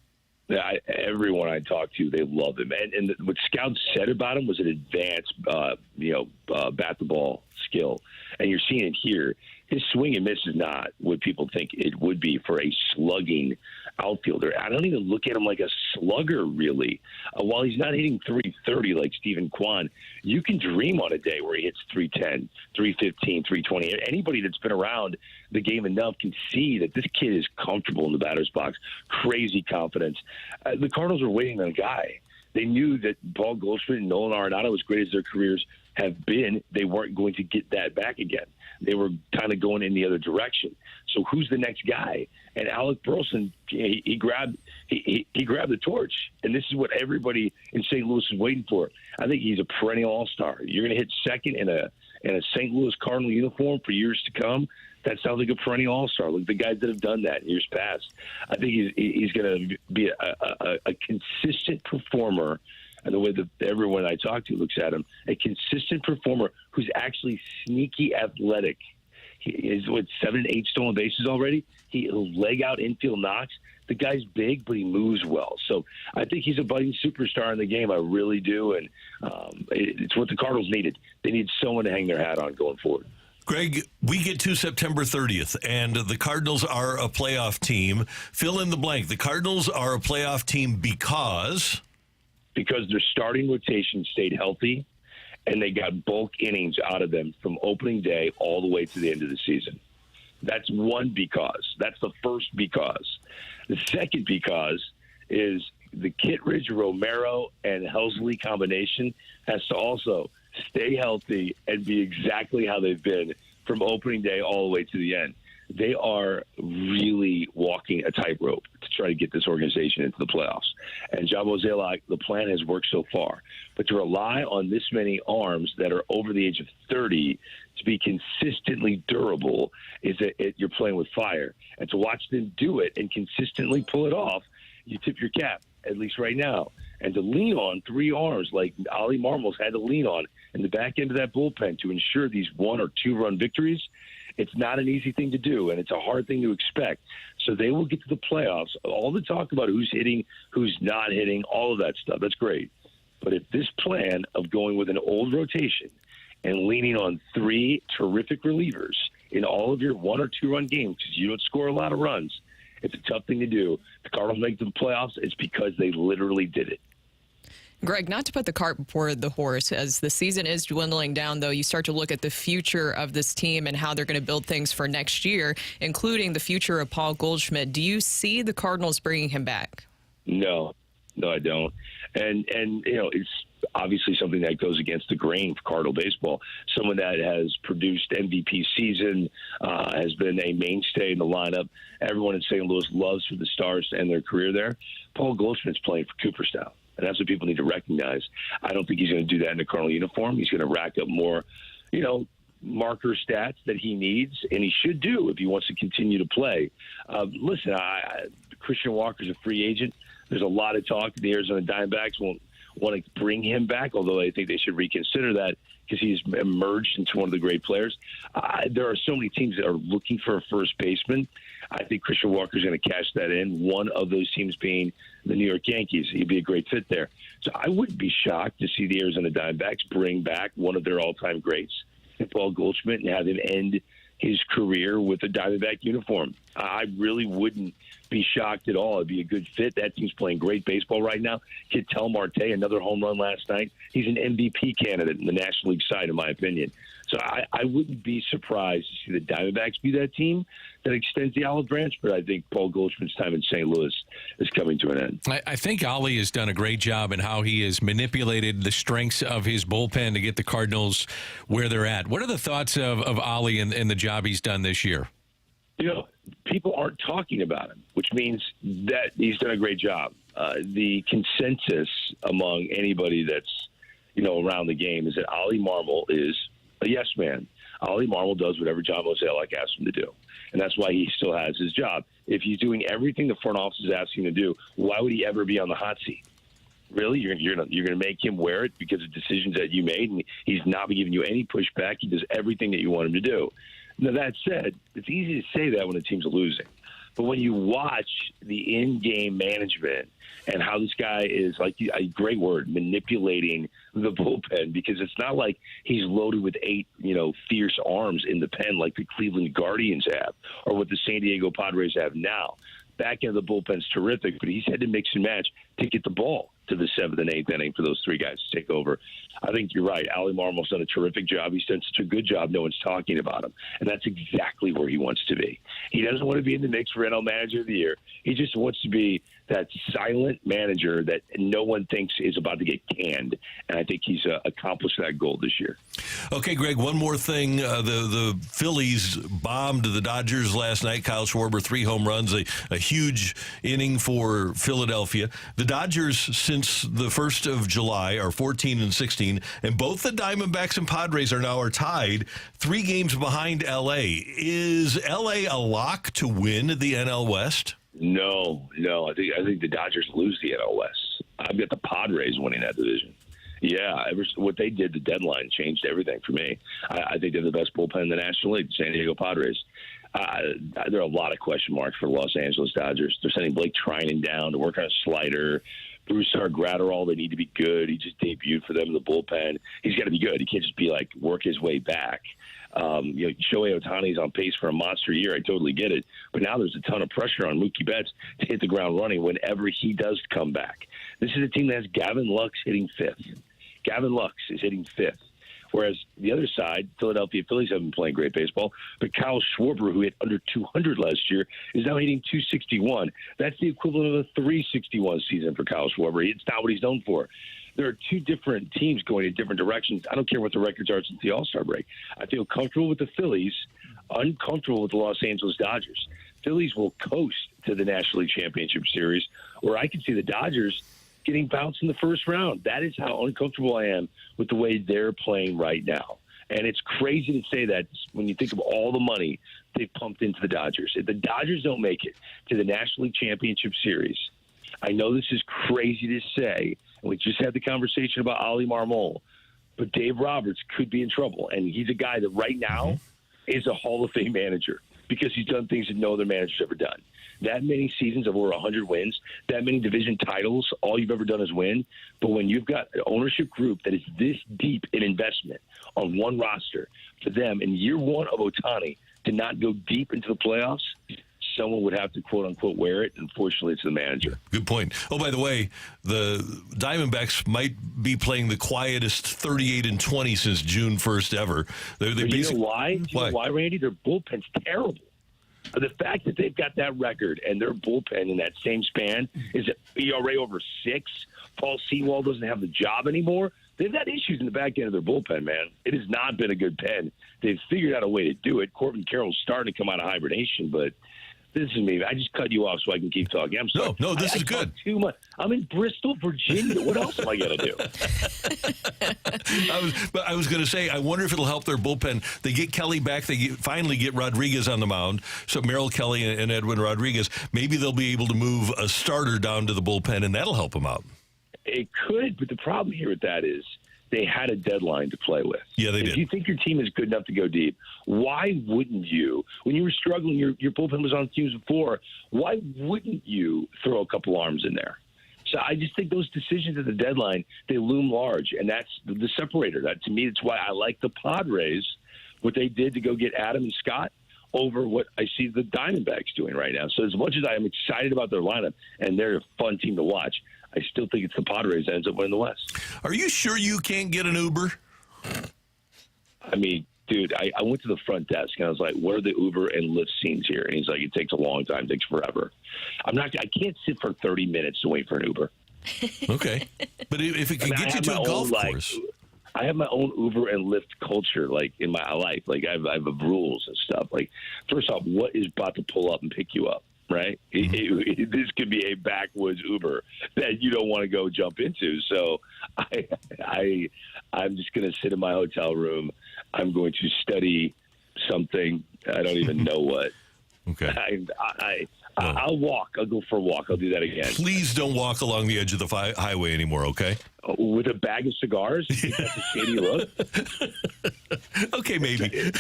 Yeah, everyone I talked to, they love him. And what scouts said about him was an advanced, bat the ball skill. And you're seeing it here. His swing and miss is not what people think it would be for a slugging outfielder. I don't even look at him like a slugger, really. While he's not hitting 330 like Stephen Kwan, you can dream on a day where he hits 310, 315, 320. Anybody that's been around the game enough can see that this kid is comfortable in the batter's box. Crazy confidence. The Cardinals are waiting on a guy. They knew that Paul Goldschmidt and Nolan Arenado, as great as their careers have been, they weren't going to get that back again. They were kind of going in the other direction. So who's the next guy? And Alec Burleson, he grabbed the torch, and this is what everybody in St. Louis is waiting for. I think he's a perennial all-star. You're going to hit second in a St. Louis Cardinal uniform for years to come. That sounds like a perennial all-star. Look, the guys that have done that in years past. I think he's going to be a consistent performer. And the way that everyone I talk to looks at him, a consistent performer who's actually sneaky athletic. He is with 7 and 8 stolen bases already. He'll leg out infield knocks. The guy's big, but he moves well. So I think he's a budding superstar in the game. I really do. And it's what the Cardinals needed. They need someone to hang their hat on going forward. Greg, we get to September 30th, and the Cardinals are a playoff team. Fill in the blank. The Cardinals are a playoff team because their starting rotation stayed healthy, and they got bulk innings out of them from opening day all the way to the end of the season. That's one because. That's the first because. The second because is the Kittredge, Romero, and Helsley combination has to also stay healthy and be exactly how they've been from opening day all the way to the end. They are really walking a tightrope to try to get this organization into the playoffs. And John Mozeliak, the plan has worked so far. But to rely on this many arms that are over the age of 30 to be consistently durable is you're playing with fire. And to watch them do it and consistently pull it off, you tip your cap, at least right now. And to lean on 3 arms like Ali Marmol's had to lean on in the back end of that bullpen to ensure these 1 or 2 run victories, it's not an easy thing to do, and it's a hard thing to expect. So they will get to the playoffs. All the talk about who's hitting, who's not hitting, all of that stuff, that's great. But if this plan of going with an old rotation and leaning on 3 terrific relievers in all of your 1 or 2 run games, because you don't score a lot of runs, it's a tough thing to do. The Cardinals make the playoffs, it's because they literally did it. Greg, not to put the cart before the horse, as the season is dwindling down, though, you start to look at the future of this team and how they're going to build things for next year, including the future of Paul Goldschmidt. Do you see the Cardinals bringing him back? No, I don't. And it's obviously something that goes against the grain for Cardinal baseball. Someone that has produced MVP season, has been a mainstay in the lineup. Everyone in St. Louis loves for the Stars to end their career there. Paul Goldschmidt's playing for Cooperstown. And that's what people need to recognize. I don't think he's going to do that in a Cardinal uniform. He's going to rack up more, marker stats that he needs, and he should do if he wants to continue to play. Listen, Christian Walker's a free agent. There's a lot of talk. The Arizona Diamondbacks won't want to bring him back, although I think they should reconsider that because he's emerged into one of the great players. There are so many teams that are looking for a first baseman. I think Christian Walker's going to cash that in, one of those teams being the New York Yankees. He'd be a great fit there. So I wouldn't be shocked to see the Arizona Diamondbacks bring back one of their all-time greats, Paul Goldschmidt, and have him end his career with a Diamondback uniform. I really wouldn't be shocked at all. It'd be a good fit. That team's playing great baseball right now. Ketel Marte, another home run last night. He's an MVP candidate in the National League side, in my opinion. So I wouldn't be surprised to see the Diamondbacks be that team that extends the olive branch, but I think Paul Goldschmidt's time in St. Louis is coming to an end. I think Ali has done a great job in how he has manipulated the strengths of his bullpen to get the Cardinals where they're at. What are the thoughts of Ali and the job he's done this year? People aren't talking about him, which means that he's done a great job. The consensus among anybody that's, around the game is that Ali Marmol is a yes man. Ali Marmol does whatever John Mozeliak asks him to do, and that's why he still has his job. If he's doing everything the front office is asking him to do, why would he ever be on the hot seat? Really, you're going to make him wear it because of decisions that you made, and he's not giving you any pushback. He does everything that you want him to do. Now, that said, it's easy to say that when a team's losing. But when you watch the in-game management and how this guy is, like a great word, manipulating the bullpen, because it's not like he's loaded with 8, fierce arms in the pen like the Cleveland Guardians have or what the San Diego Padres have now. Back end of the bullpen's terrific, but he's had to mix and match to get the ball to the 7th and 8th inning for those 3 guys to take over. I think you're right. Ali Marmol's done a terrific job. He's done such a good job. No one's talking about him. And that's exactly where he wants to be. He doesn't want to be in the mix for NL Manager of the Year. He just wants to be that silent manager that no one thinks is about to get canned. And I think he's accomplished that goal this year. Okay, Greg, one more thing. The Phillies bombed the Dodgers last night. Kyle Schwarber, 3 home runs, a huge inning for Philadelphia. The Dodgers, since the 1st of July, are 14-16, and both the Diamondbacks and Padres are tied 3 games behind L.A. Is L.A. a lock to win the NL West? No. I think the Dodgers lose the NL West. I've got the Padres winning that division. Yeah, what they did, the deadline changed everything for me. I think they're the best bullpen in the National League, San Diego Padres. There are a lot of question marks for the Los Angeles Dodgers. They're sending Blake Trinan down to work on a slider. Bruce Gratterall, they need to be good. He just debuted for them in the bullpen. He's got to be good. He can't just be like work his way back. Shohei Ohtani's on pace for a monster year. I totally get it. But now there's a ton of pressure on Mookie Betts to hit the ground running whenever he does come back. This is a team that has Gavin Lux hitting fifth. Gavin Lux is hitting fifth. Whereas the other side, Philadelphia Phillies haven't been playing great baseball, but Kyle Schwarber, who hit under 200 last year, is now hitting 261. That's the equivalent of a 361 season for Kyle Schwarber. It's not what he's known for. There are two different teams going in different directions. I don't care what the records are since the All-Star break. I feel comfortable with the Phillies, uncomfortable with the Los Angeles Dodgers. Phillies will coast to the National League Championship Series, where I can see the Dodgers getting bounced in the first round. That is how uncomfortable I am with the way they're playing right now. And it's crazy to say that when you think of all the money they've pumped into the Dodgers. If the Dodgers don't make it to the National League Championship Series, I know this is crazy to say, and we just had the conversation about Ali Marmol, but Dave Roberts could be in trouble. And he's a guy that right now is a Hall of Fame manager because he's done things that no other manager's ever done. That many seasons of over 100 wins, that many division titles, all you've ever done is win. But when you've got an ownership group that is this deep in investment on one roster, for them in year one of Ohtani to not go deep into the playoffs, someone would have to, quote-unquote, wear it. Unfortunately, it's the manager. Good point. Oh, by the way, the Diamondbacks might be playing the quietest 38-20 since June 1st ever. You know why? Do you know why, Randy? Their bullpen's terrible. The fact that they've got that record and their bullpen in that same span is ERA over 6. Paul Sewald doesn't have the job anymore. They've got issues in the back end of their bullpen, man. It has not been a good pen. They've figured out a way to do it. Corbin Carroll's starting to come out of hibernation, but this is me. I just cut you off so I can keep talking. I'm sorry. No, this is good. Too much. I'm in Bristol, Virginia. What else am I going to do? I was going to say, I wonder if it'll help their bullpen. They get Kelly back. They finally get Rodriguez on the mound. So Merrill Kelly and Edwin Rodriguez. Maybe they'll be able to move a starter down to the bullpen, and that'll help them out. It could, but the problem here with that is they had a deadline to play with. Yeah, they did. If you think your team is good enough to go deep, why wouldn't you? When you were struggling, your bullpen was on teams before. Why wouldn't you throw a couple arms in there? So I just think those decisions at the deadline, they loom large, and that's the separator. That to me, that's why I like the Padres, what they did to go get Adam and Scott over what I see the Diamondbacks doing right now. So as much as I am excited about their lineup, and they're a fun team to watch, I still think it's the Padres that ends up winning the West. Are you sure you can't get an Uber? I mean, dude, I went to the front desk and I was like, what are the Uber and Lyft scenes here? And he's like, it takes a long time, it takes forever. I can't sit for 30 minutes to wait for an Uber. Okay. But if it can get you to a golf course. I have my own Uber and Lyft culture, like, in my life. Like, I have rules and stuff. Like, first off, what is about to pull up and pick you up? Right? This could be a backwoods Uber that you don't want to go jump into. So I'm just going to sit in my hotel room. I'm going to study something. I don't even know what. Okay. I'll walk. I'll go for a walk. I'll do that again. Please don't walk along the edge of the highway anymore, okay? With a bag of cigars? That's a shady look. Okay, maybe.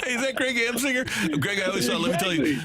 Hey, is that Greg Amsinger? Greg, I always thought, let me tell you.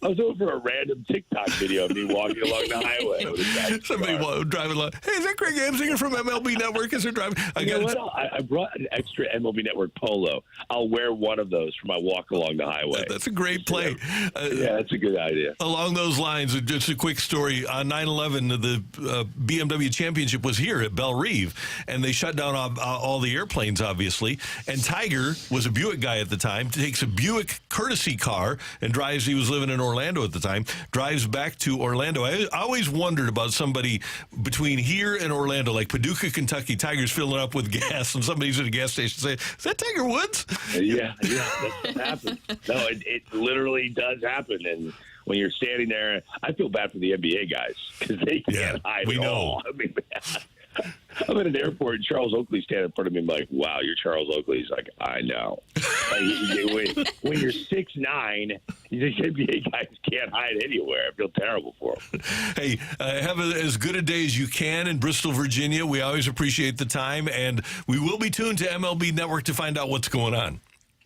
I was over for a random TikTok video of me walking along the highway. Somebody driving along. Hey, is that Greg Amsinger from MLB Network? Is there driving? I brought an extra MLB Network polo. I'll wear one of those for my walk along the highway. That's a great play. Yeah, that's a good idea. Along those lines, just a quick story. On 9/11, the BMW Championship was here at Belle Reve, and they shut down all the airplanes, obviously. And Tiger was a Buick guy at the time, takes a Buick courtesy car and drives. He was living in Orlando at the time, drives back to Orlando. I always wondered about somebody between here and Orlando, like Paducah, Kentucky. Tiger's filling up with gas, and somebody's at a gas station saying, "Is that Tiger Woods?" Yeah, that's what happens. No, it literally does happen. And when you're standing there, I feel bad for the NBA guys because they can't hide at all. I mean, I'm at an airport, and Charles Oakley's standing in front of me. I'm like, wow, you're Charles Oakley. He's like, I know. When you're 6'9", these NBA guys can't hide anywhere. I feel terrible for them. Hey, have as good a day as you can in Bristol, Virginia. We always appreciate the time, and we will be tuned to MLB Network to find out what's going on.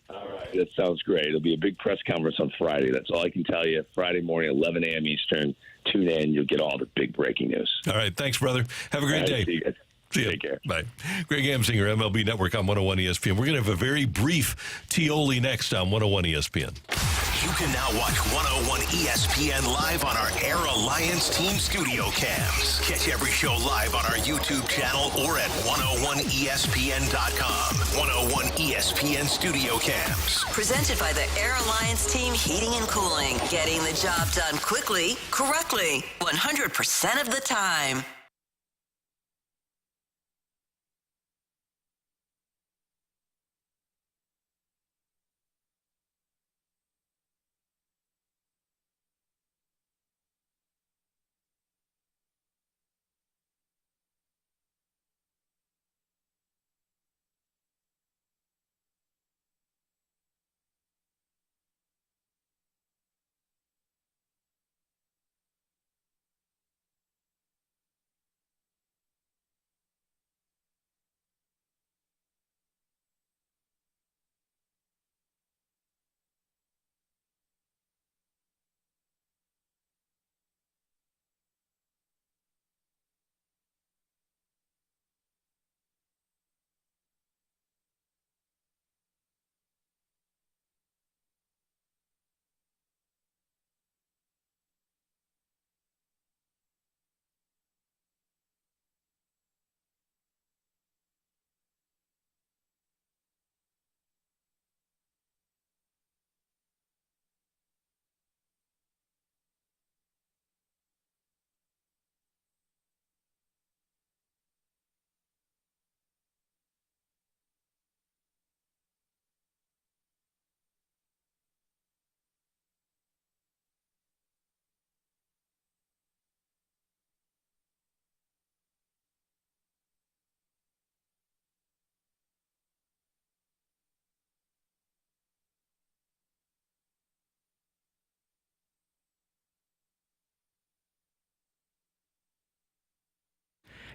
All right, that sounds great. It'll be a big press conference on Friday. That's all I can tell you. Friday morning, 11 a.m. Eastern. Tune in. You'll get all the big breaking news. All right, thanks, brother. Have a great day. See you guys. See you. Take care. Bye. Greg Amsinger, MLB Network on 101 ESPN. We're going to have a very brief Tioli next on 101 ESPN. You can now watch 101 ESPN live on our Air Alliance Team Studio Cams. Catch every show live on our YouTube channel or at 101ESPN.com. 101 ESPN Studio Cams. Presented by the Air Alliance Team Heating and Cooling. Getting the job done quickly, correctly, 100% of the time.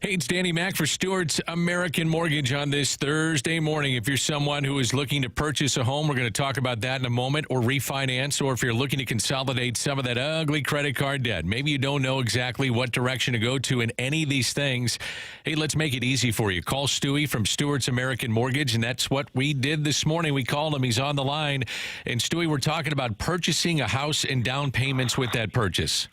Hey, it's Danny Mac for Stewart's American Mortgage on this Thursday morning. If you're someone who is looking to purchase a home, we're going to talk about that in a moment, or refinance, or if you're looking to consolidate some of that ugly credit card debt. Maybe you don't know exactly what direction to go to in any of these things. Hey, let's make it easy for you. Call Stewie from Stewart's American Mortgage, and that's what we did this morning. We called him. He's on the line. And Stewie, we're talking about purchasing a house and down payments with that purchase.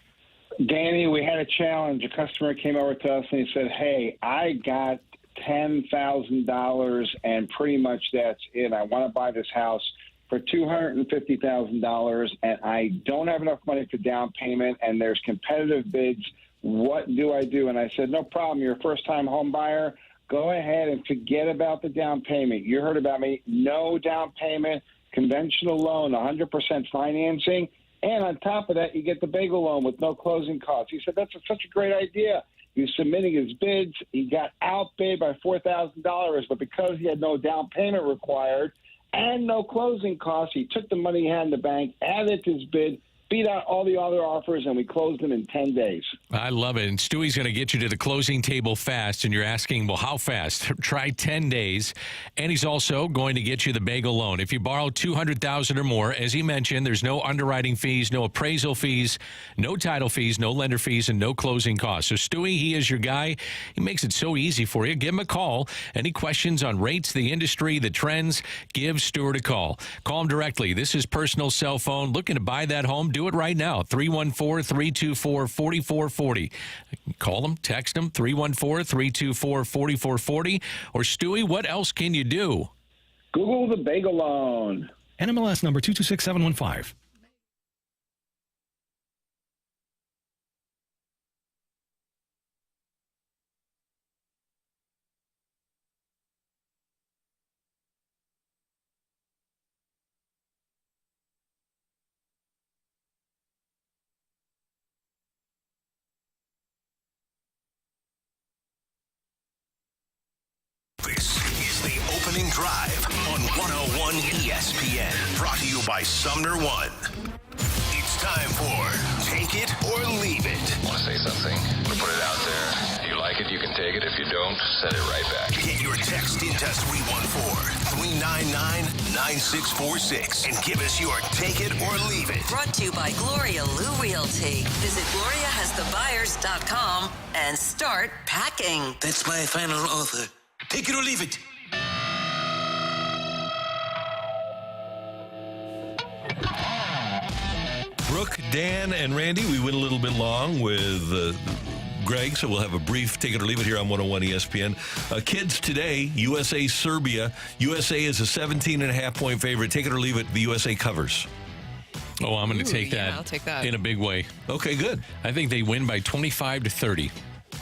Danny, we had a challenge. A customer came over to us and he said, hey, I got $10,000 and pretty much that's it. I want to buy this house for $250,000 and I don't have enough money for down payment and there's competitive bids. What do I do? And I said, no problem. You're a first-time home buyer. Go ahead and forget about the down payment. You heard about me. No down payment, conventional loan, 100% financing. And on top of that, you get the bagel loan with no closing costs. He said, that's such a great idea. He was submitting his bids. He got outbid by $4,000, but because he had no down payment required and no closing costs, he took the money he had in the bank, added to his bid, beat out all the other offers, and we closed them in 10 days. I love it. And Stewie's going to get you to the closing table fast. And you're asking, well, how fast? Try 10 days. And he's also going to get you the bagel loan. If you borrow $200,000 or more, as he mentioned, there's no underwriting fees, no appraisal fees, no title fees, no lender fees, and no closing costs. So Stewie, he is your guy. He makes it so easy for you. Give him a call. Any questions on rates, the industry, the trends, give Stewart a call. Call him directly. This is personal cell phone. Looking to buy that home? Do it right now. 314-324-4440. Call them, text them, 314-324-4440. Or Stewie, what else can you do? Google the bagel loan. NMLS number 226715. Morning Drive on 101 ESPN. Brought to you by Sumner One. It's time for Take It or Leave It. Want to say something? Put it out there. If you like it, you can take it. If you don't, send it right back. Get your text into 314-399-9646 and give us your Take It or Leave It. Brought to you by Gloria Lou Realty. Visit GloriaHasTheBuyers.com and start packing. That's my final offer. Take it or leave it. Brooke, Dan, and Randy, we went a little bit long with Greg, so we'll have a brief Take It or Leave It here on 101 ESPN. Kids today, USA, Serbia. USA is a 17.5-point favorite. Take it or leave it, the USA covers. Oh, I'm going to take that. I'll take that in a big way. Okay, good. I think they win by 25-30.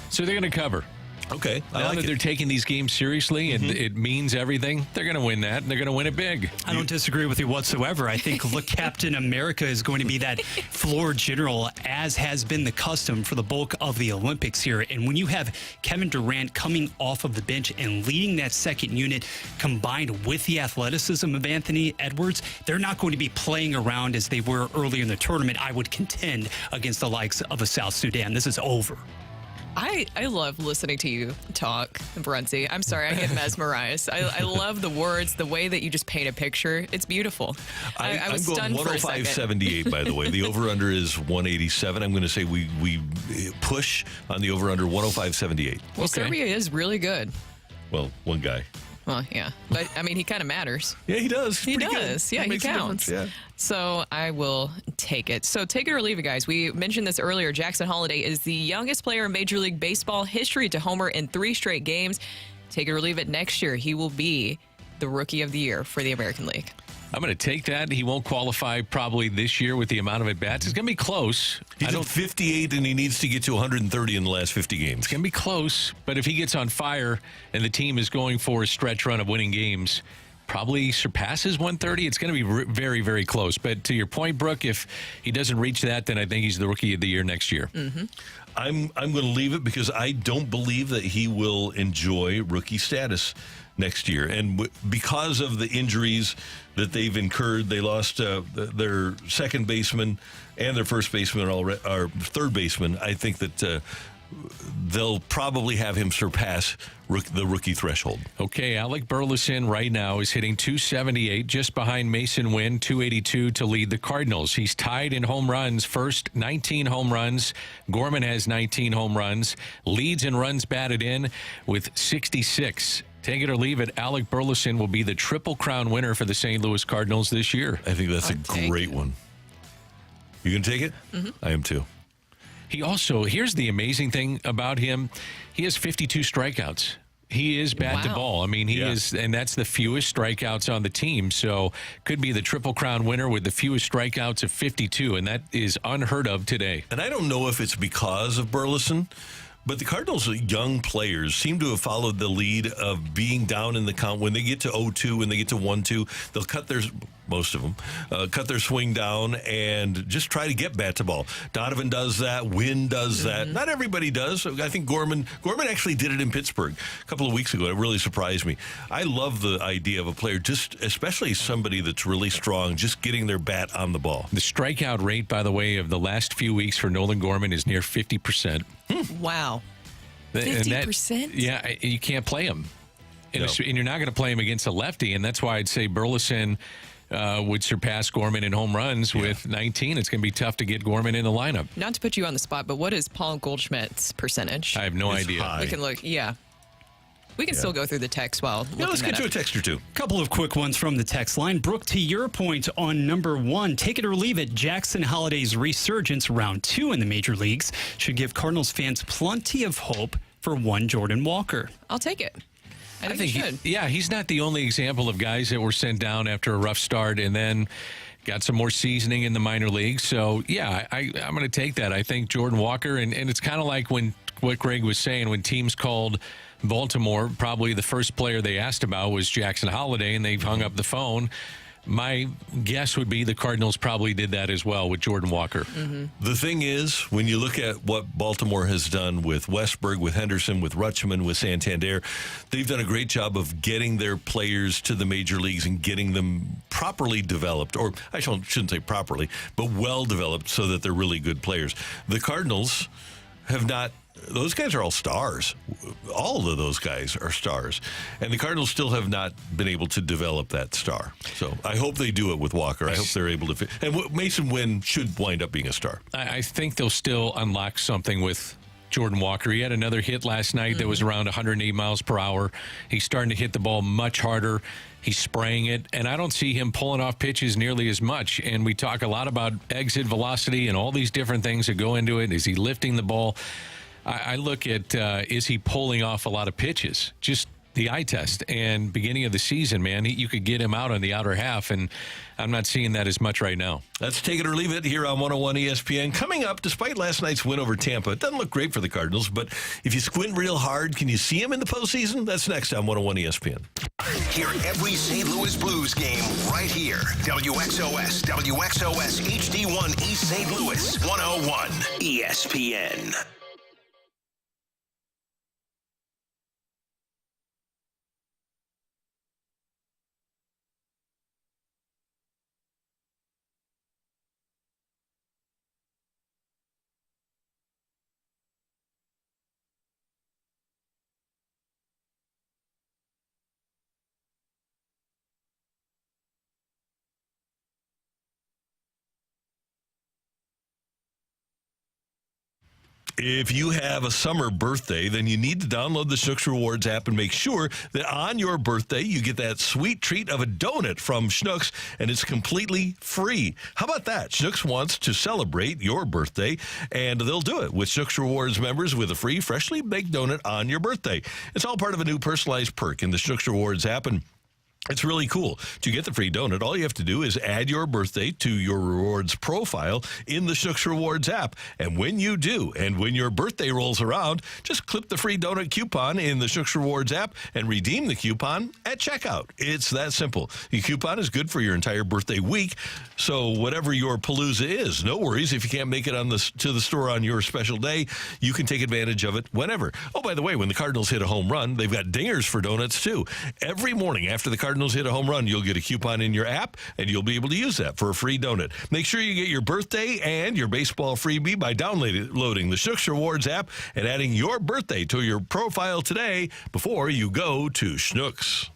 So they're going to cover. Okay. Now that they're taking these games seriously and it means everything, they're going to win that, and they're going to win it big. I don't disagree with you whatsoever. I think Captain America is going to be that floor general, as has been the custom for the bulk of the Olympics here. And when you have Kevin Durant coming off of the bench and leading that second unit, combined with the athleticism of Anthony Edwards, they're not going to be playing around as they were earlier in the tournament, I would contend, against the likes of a South Sudan. This is over. I love listening to you talk, Brunty. I'm sorry, I get mesmerized. I love the words, the way that you just paint a picture. It's beautiful. I was I'm stunned going for a second. 105.78, by the way. The over-under is 187. I'm going to say we push on the over-under 105.78. Well, Serbia is really good. Well, one guy. Well, yeah. But, I mean, he kind of matters. Yeah, he does. He does. Good. Yeah, he counts. Yeah. So I will take it. So take it or leave it, guys. We mentioned this earlier. Jackson Holliday is the youngest player in Major League Baseball history to homer in 3 straight games. Take it or leave it, next year he will be the Rookie of the Year for the American League. I'm going to take that. He won't qualify probably this year with the amount of at-bats. It's going to be close. He's at 58, and he needs to get to 130 in the last 50 games. It's going to be close, but if he gets on fire and the team is going for a stretch run of winning games, probably surpasses 130. It's going to be very, very close. But to your point, Brooke, if he doesn't reach that, then I think he's the Rookie of the Year next year. Mm-hmm. I'm going to leave it because I don't believe that he will enjoy rookie status next year. And because of the injuries that they've incurred, they lost their second baseman and their first baseman, or third baseman. I think that they'll probably have him surpass the rookie threshold. Okay, Alec Burleson right now is hitting .278, just behind Mason Wynn, .282 to lead the Cardinals. He's tied in home runs, first 19 home runs. Gorman has 19 home runs, leads in runs batted in with 66. Take it or leave it, Alec Burleson will be the Triple Crown winner for the St. Louis Cardinals this year. I think that's a great one. You going to take it? Mm-hmm. I am too. He also, here's the amazing thing about him. He has 52 strikeouts. He is bat to ball. I mean, he is, and that's the fewest strikeouts on the team. So could be the Triple Crown winner with the fewest strikeouts of 52, and that is unheard of today. And I don't know if it's because of Burleson, but the Cardinals' young players seem to have followed the lead of being down in the count. When they get to 0-2, when they get to 1-2, they'll cut most of them, cut their swing down and just try to get bat to ball. Donovan does that. Wynn does that. Not everybody does. I think Gorman actually did it in Pittsburgh a couple of weeks ago. It really surprised me. I love the idea of a player, just especially somebody that's really strong, just getting their bat on the ball. The strikeout rate, by the way, of the last few weeks for Nolan Gorman is near 50%. Wow. 50%? Yeah, you can't play him. No. And you're not going to play him against a lefty, and that's why I'd say Burleson would surpass Gorman in home runs with 19. It's going to be tough to get Gorman in the lineup. Not to put you on the spot, but what is Paul Goldschmidt's percentage? I have no idea. High. We can look, We can still go through the text while Let's get to a text or two. Couple of quick ones from the text line. Brooke, to your point on number 1, take it or leave it, Jackson Holliday's resurgence round 2 in the major leagues should give Cardinals fans plenty of hope for one Jordan Walker. I'll take it. I think he should. He's not the only example of guys that were sent down after a rough start and then got some more seasoning in the minor leagues. So, I'm going to take that. I think Jordan Walker, and it's kind of like what Greg was saying, when teams called Baltimore, probably the first player they asked about was Jackson Holliday, and they hung up the phone. My guess would be the Cardinals probably did that as well with Jordan Walker. The thing is, when you look at what Baltimore has done with Westberg, with Henderson, with Rutschman, with Santander, they've done a great job of getting their players to the major leagues and getting them properly developed, or I shouldn't say properly, but well developed so that they're really good players. The Cardinals have not. Those guys are all stars. All of those guys are stars. And the Cardinals still have not been able to develop that star. So I hope they do it with Walker. I hope they're able to. And Mason Wynn should wind up being a star. I think they'll still unlock something with Jordan Walker. He had another hit last night that was around 108 miles per hour. He's starting to hit the ball much harder. He's spraying it, and I don't see him pulling off pitches nearly as much. And we talk a lot about exit velocity and all these different things that go into it. Is he lifting the ball? I look at, is he pulling off a lot of pitches? Just the eye test. And beginning of the season, man, you could get him out on the outer half, and I'm not seeing that as much right now. Let's take it or leave it here on 101 ESPN. Coming up, despite last night's win over Tampa, it doesn't look great for the Cardinals, but if you squint real hard, can you see him in the postseason? That's next on 101 ESPN. Hear every St. Louis Blues game right here. WXOS, WXOS HD1 East St. Louis, 101 ESPN. If you have a summer birthday, then you need to download the Schnucks Rewards app and make sure that on your birthday you get that sweet treat of a donut from Schnucks, and it's completely free. How about that? Schnucks wants to celebrate your birthday, and they'll do it with Schnucks Rewards members with a free, freshly baked donut on your birthday. It's all part of a new personalized perk in the Schnucks Rewards app, and it's really cool. To get the free donut, all you have to do is add your birthday to your rewards profile in the Schnucks Rewards app. And when you do, and when your birthday rolls around, just clip the free donut coupon in the Schnucks Rewards app and redeem the coupon at checkout. It's that simple. The coupon is good for your entire birthday week, so whatever your palooza is, no worries. If you can't make it to the store on your special day, you can take advantage of it whenever. Oh, by the way, when the Cardinals hit a home run, they've got dingers for donuts, too. Every morning after the Cardinals hit a home run, you'll get a coupon in your app, and you'll be able to use that for a free donut. Make sure you get your birthday and your baseball freebie by downloading the Schnucks Rewards app and adding your birthday to your profile today before you go to Schnucks.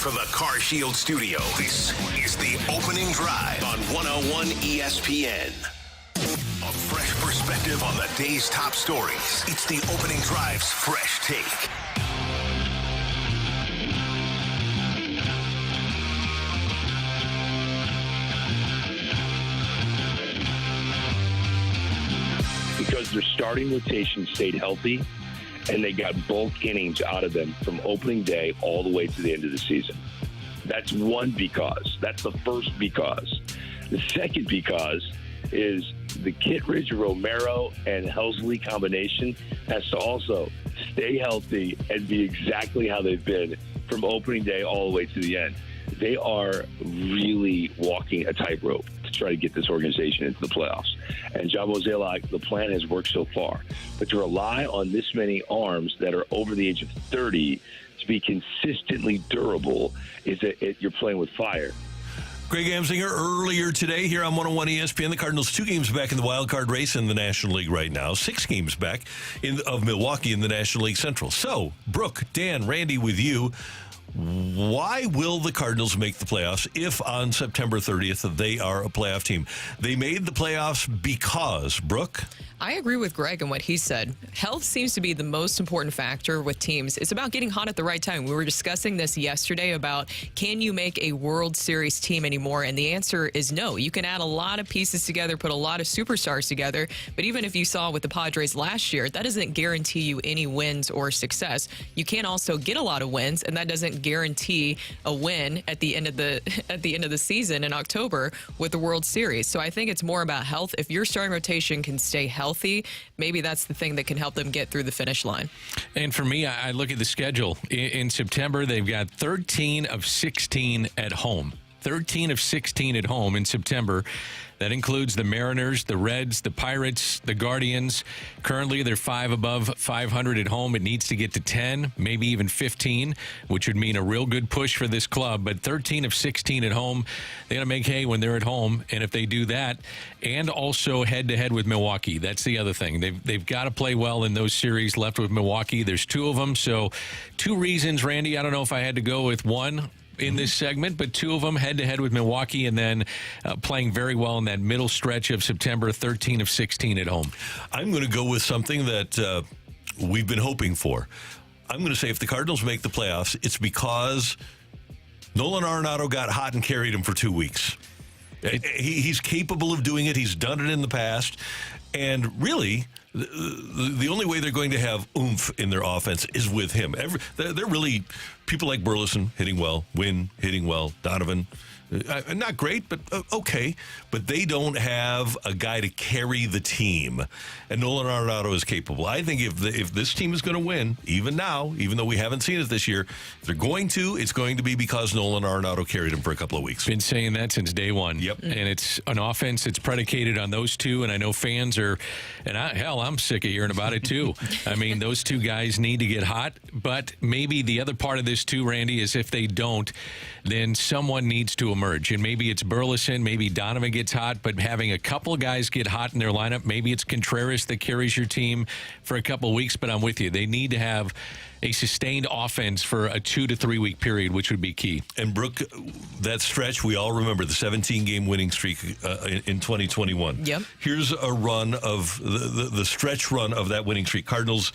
from the Car Shield studio, this is the opening drive on 101 ESPN. A fresh perspective on the day's top stories. It's the opening drive's fresh take. Because their starting rotation stayed healthy, and they got both innings out of them from opening day all the way to the end of the season. That's one because. That's the first because. The second because is the Kittredge, Romero, and Helsley combination has to also stay healthy and be exactly how they've been from opening day all the way to the end. They are really walking a tightrope to try to get this organization into the playoffs. And John Mozeliak, the plan has worked so far. But to rely on this many arms that are over the age of 30 to be consistently durable, you're playing with fire. Greg Amsinger earlier today here on 101 ESPN. The Cardinals 2 games back in the wild card race in the National League right now. 6 games back of Milwaukee in the National League Central. So, Brooke, Dan, Randy with you. Why will the Cardinals make the playoffs if on September 30th they are a playoff team? They made the playoffs because, Brooke? I agree with Greg and what he said. Health seems to be the most important factor with teams. It's about getting hot at the right time. We were discussing this yesterday about, can you make a World Series team anymore? And the answer is no. You can add a lot of pieces together, put a lot of superstars together, but even if you saw with the Padres last year, that doesn't guarantee you any wins or success. You can also get a lot of wins, and that doesn't guarantee a win at the end of the season in October with the World Series. So I think it's more about health. If your starting rotation can stay healthy, maybe that's the thing that can help them get through the finish line. And for me, I look at the schedule. In September, they've got 13 of 16 at home. 13 of 16 at home in September. That includes the Mariners, the Reds, the Pirates, the Guardians. Currently, they're 5 above 500 at home. It needs to get to 10, maybe even 15, which would mean a real good push for this club. But 13 of 16 at home, they got to make hay when they're at home. And if they do that, and also head-to-head with Milwaukee, that's the other thing. They've got to play well in those series left with Milwaukee. There's 2 of them. So 2 reasons, Randy. I don't know if I had to go with one in this segment, but 2 of them head-to-head with Milwaukee, and then playing very well in that middle stretch of September, 13 of 16 at home. I'm going to go with something that we've been hoping for. I'm going to say if the Cardinals make the playoffs, it's because Nolan Arenado got hot and carried him for 2 weeks. He's capable of doing it. He's done it in the past. And really, the only way they're going to have oomph in their offense is with him. They're really people like Burleson hitting well, Wynn hitting well, Donovan. Not great, but okay. But they don't have a guy to carry the team. And Nolan Arenado is capable. I think if this team is going to win, even now, even though we haven't seen it this year, if they're going to, it's going to be because Nolan Arenado carried him for a couple of weeks. Been saying that since day one. Yep. And it's an offense that's predicated on those 2, and I know fans are, and I'm sick of hearing about it too. I mean, those 2 guys need to get hot, but maybe the other part of this too, Randy, is if they don't, then someone needs to emerge. And maybe it's Burleson, maybe Donovan gets hot, but having a couple of guys get hot in their lineup, maybe it's Contreras that carries your team for a couple of weeks, but I'm with you. They need to have a sustained offense for a 2 to 3 week period, which would be key. And Brooke, that stretch, we all remember the 17-game winning streak in 2021. Yep. Here's a run of the stretch run of that winning streak. Cardinals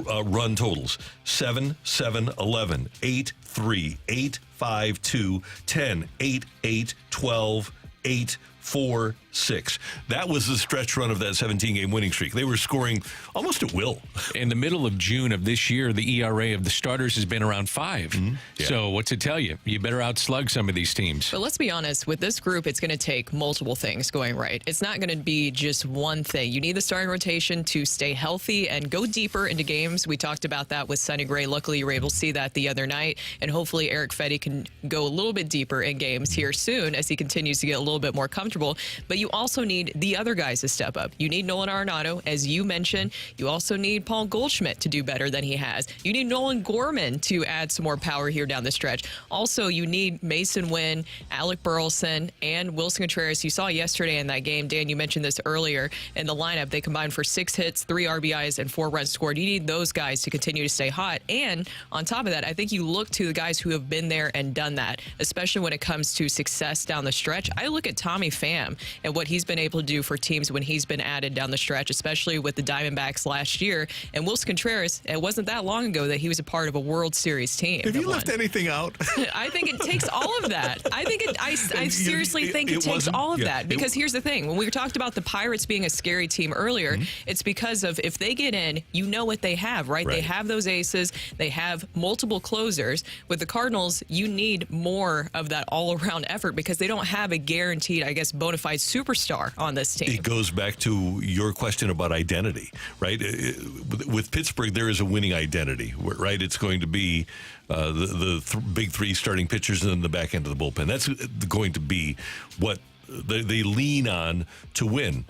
run totals: 7, 7, 11, 8, 3, 8, 5, 2, 10, 8, 8, 12, 8, 4, 6. That was the stretch run of that 17-game winning streak. They were scoring almost at will. In the middle of June of this year, the ERA of the starters has been around 5. Mm-hmm. Yeah. So what's it tell you? You better outslug some of these teams. But let's be honest, with this group, it's going to take multiple things going right. It's not going to be just one thing. You need the starting rotation to stay healthy and go deeper into games. We talked about that with Sonny Gray. Luckily, you were able to see that the other night. And hopefully Eric Fedde can go a little bit deeper in games here soon as he continues to get a little bit more comfortable. But you also need the other guys to step up. You need Nolan Arenado, as you mentioned. You also need Paul Goldschmidt to do better than he has. You need Nolan Gorman to add some more power here down the stretch. Also, you need Mason Wynn, Alec Burleson, and Wilson Contreras. You saw yesterday in that game, Dan, you mentioned this earlier, in the lineup, they combined for 6 hits, 3 RBIs, and 4 runs scored. You need those guys to continue to stay hot. And on top of that, I think you look to the guys who have been there and done that, especially when it comes to success down the stretch. I look at Tommy Pham and what he's been able to do for teams when he's been added down the stretch, especially with the Diamondbacks last year. And Wilson Contreras, it wasn't that long ago that he was a part of a World Series team. Have you left anything out? I think it takes all of that. I seriously think it takes all of that. Because here's the thing. When we talked about the Pirates being a scary team earlier, it's because of if they get in, you know what they have, right? They have those aces. They have multiple closers. With the Cardinals, you need more of that all-around effort because they don't have a guaranteed, I guess, bona fide superstar on this team. It goes back to your question about identity, right? With Pittsburgh, there is a winning identity, right? It's going to be the big 3 starting pitchers and then the back end of the bullpen. That's going to be what they lean on to win.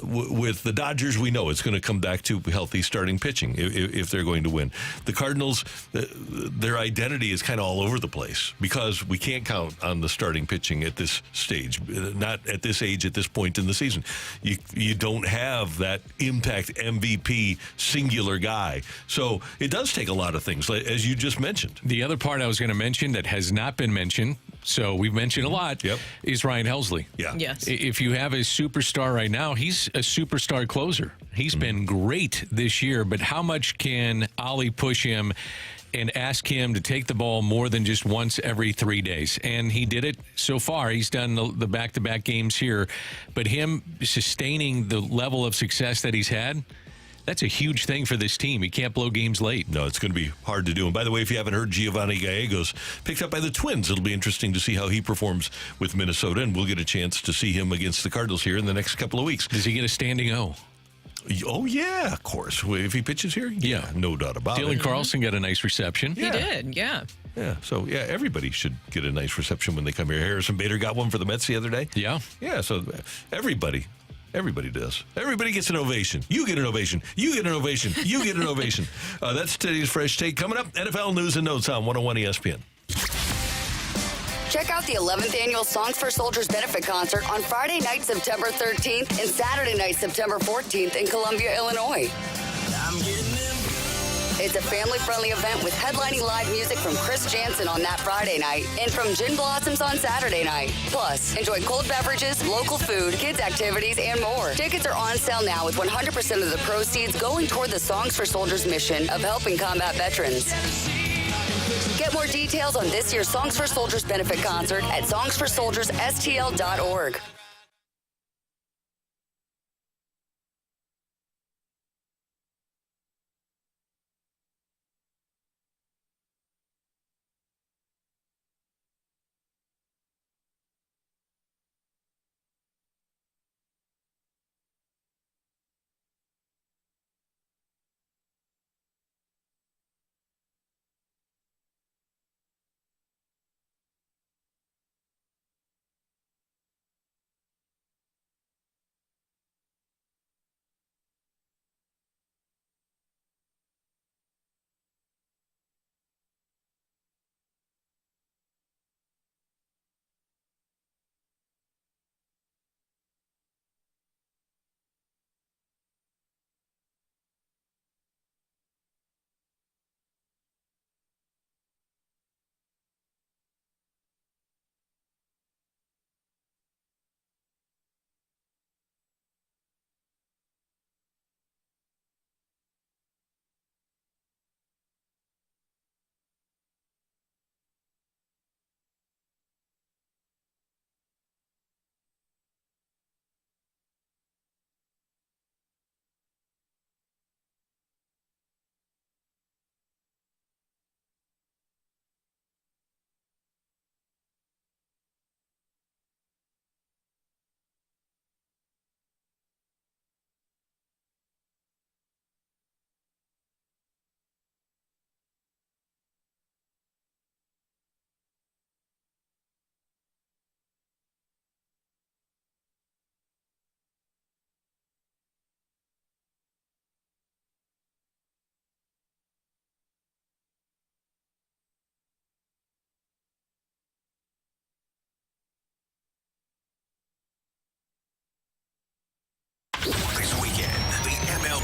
With the Dodgers, we know it's going to come back to healthy starting pitching if they're going to win. The Cardinals, their identity is kind of all over the place because we can't count on the starting pitching at this stage, not at this age, at this point in the season. You don't have that impact MVP singular guy. So it does take a lot of things, as you just mentioned. The other part I was going to mention that has not been mentioned, so we've mentioned a lot, is Ryan Helsley. Yeah. Yes. If you have a superstar right now, he's a superstar closer. He's been great this year, but how much can Ollie push him and ask him to take the ball more than just once every 3 days? And he did it so far. He's done the back-to-back games here. But him sustaining the level of success that he's had, that's a huge thing for this team. He can't blow games late. No, it's going to be hard to do. And by the way, if you haven't heard, Giovanni Gallegos picked up by the Twins. It'll be interesting to see how he performs with Minnesota, and we'll get a chance to see him against the Cardinals here in the next couple of weeks. Does he get a standing O? Oh, yeah, of course. If he pitches here, yeah, no doubt about Dylan it. Carlson got a nice reception. He did, yeah. Yeah, so, yeah, everybody should get a nice reception when they come here. Harrison Bader got one for the Mets the other day. Yeah. Yeah, so everybody does. Everybody gets an ovation. You get an ovation. You get an ovation. You get an ovation. That's today's Fresh Take. Coming up, NFL News and Notes on 101 ESPN. Check out the 11th annual Songs for Soldiers benefit concert on Friday night, September 13th and Saturday night, September 14th in Columbia, Illinois. It's a family-friendly event with headlining live music from Chris Jansen on that Friday night and from Gin Blossoms on Saturday night. Plus, enjoy cold beverages, local food, kids' activities, and more. Tickets are on sale now with 100% of the proceeds going toward the Songs for Soldiers mission of helping combat veterans. Get more details on this year's Songs for Soldiers benefit concert at songsforsoldiersstl.org.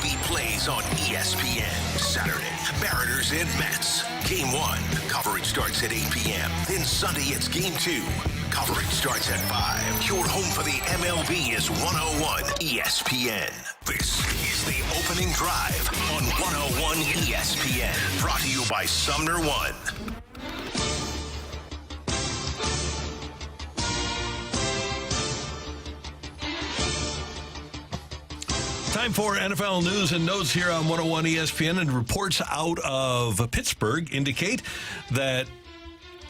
MLB plays on ESPN. Saturday, Mariners and Mets. Game 1. Coverage starts at 8 p.m. Then Sunday, it's Game 2. Coverage starts at 5. Your home for the MLB is 101 ESPN. This is the opening drive on 101 ESPN. Brought to you by Sumner One. Time for NFL news and notes here on 101 ESPN, and reports out of Pittsburgh indicate that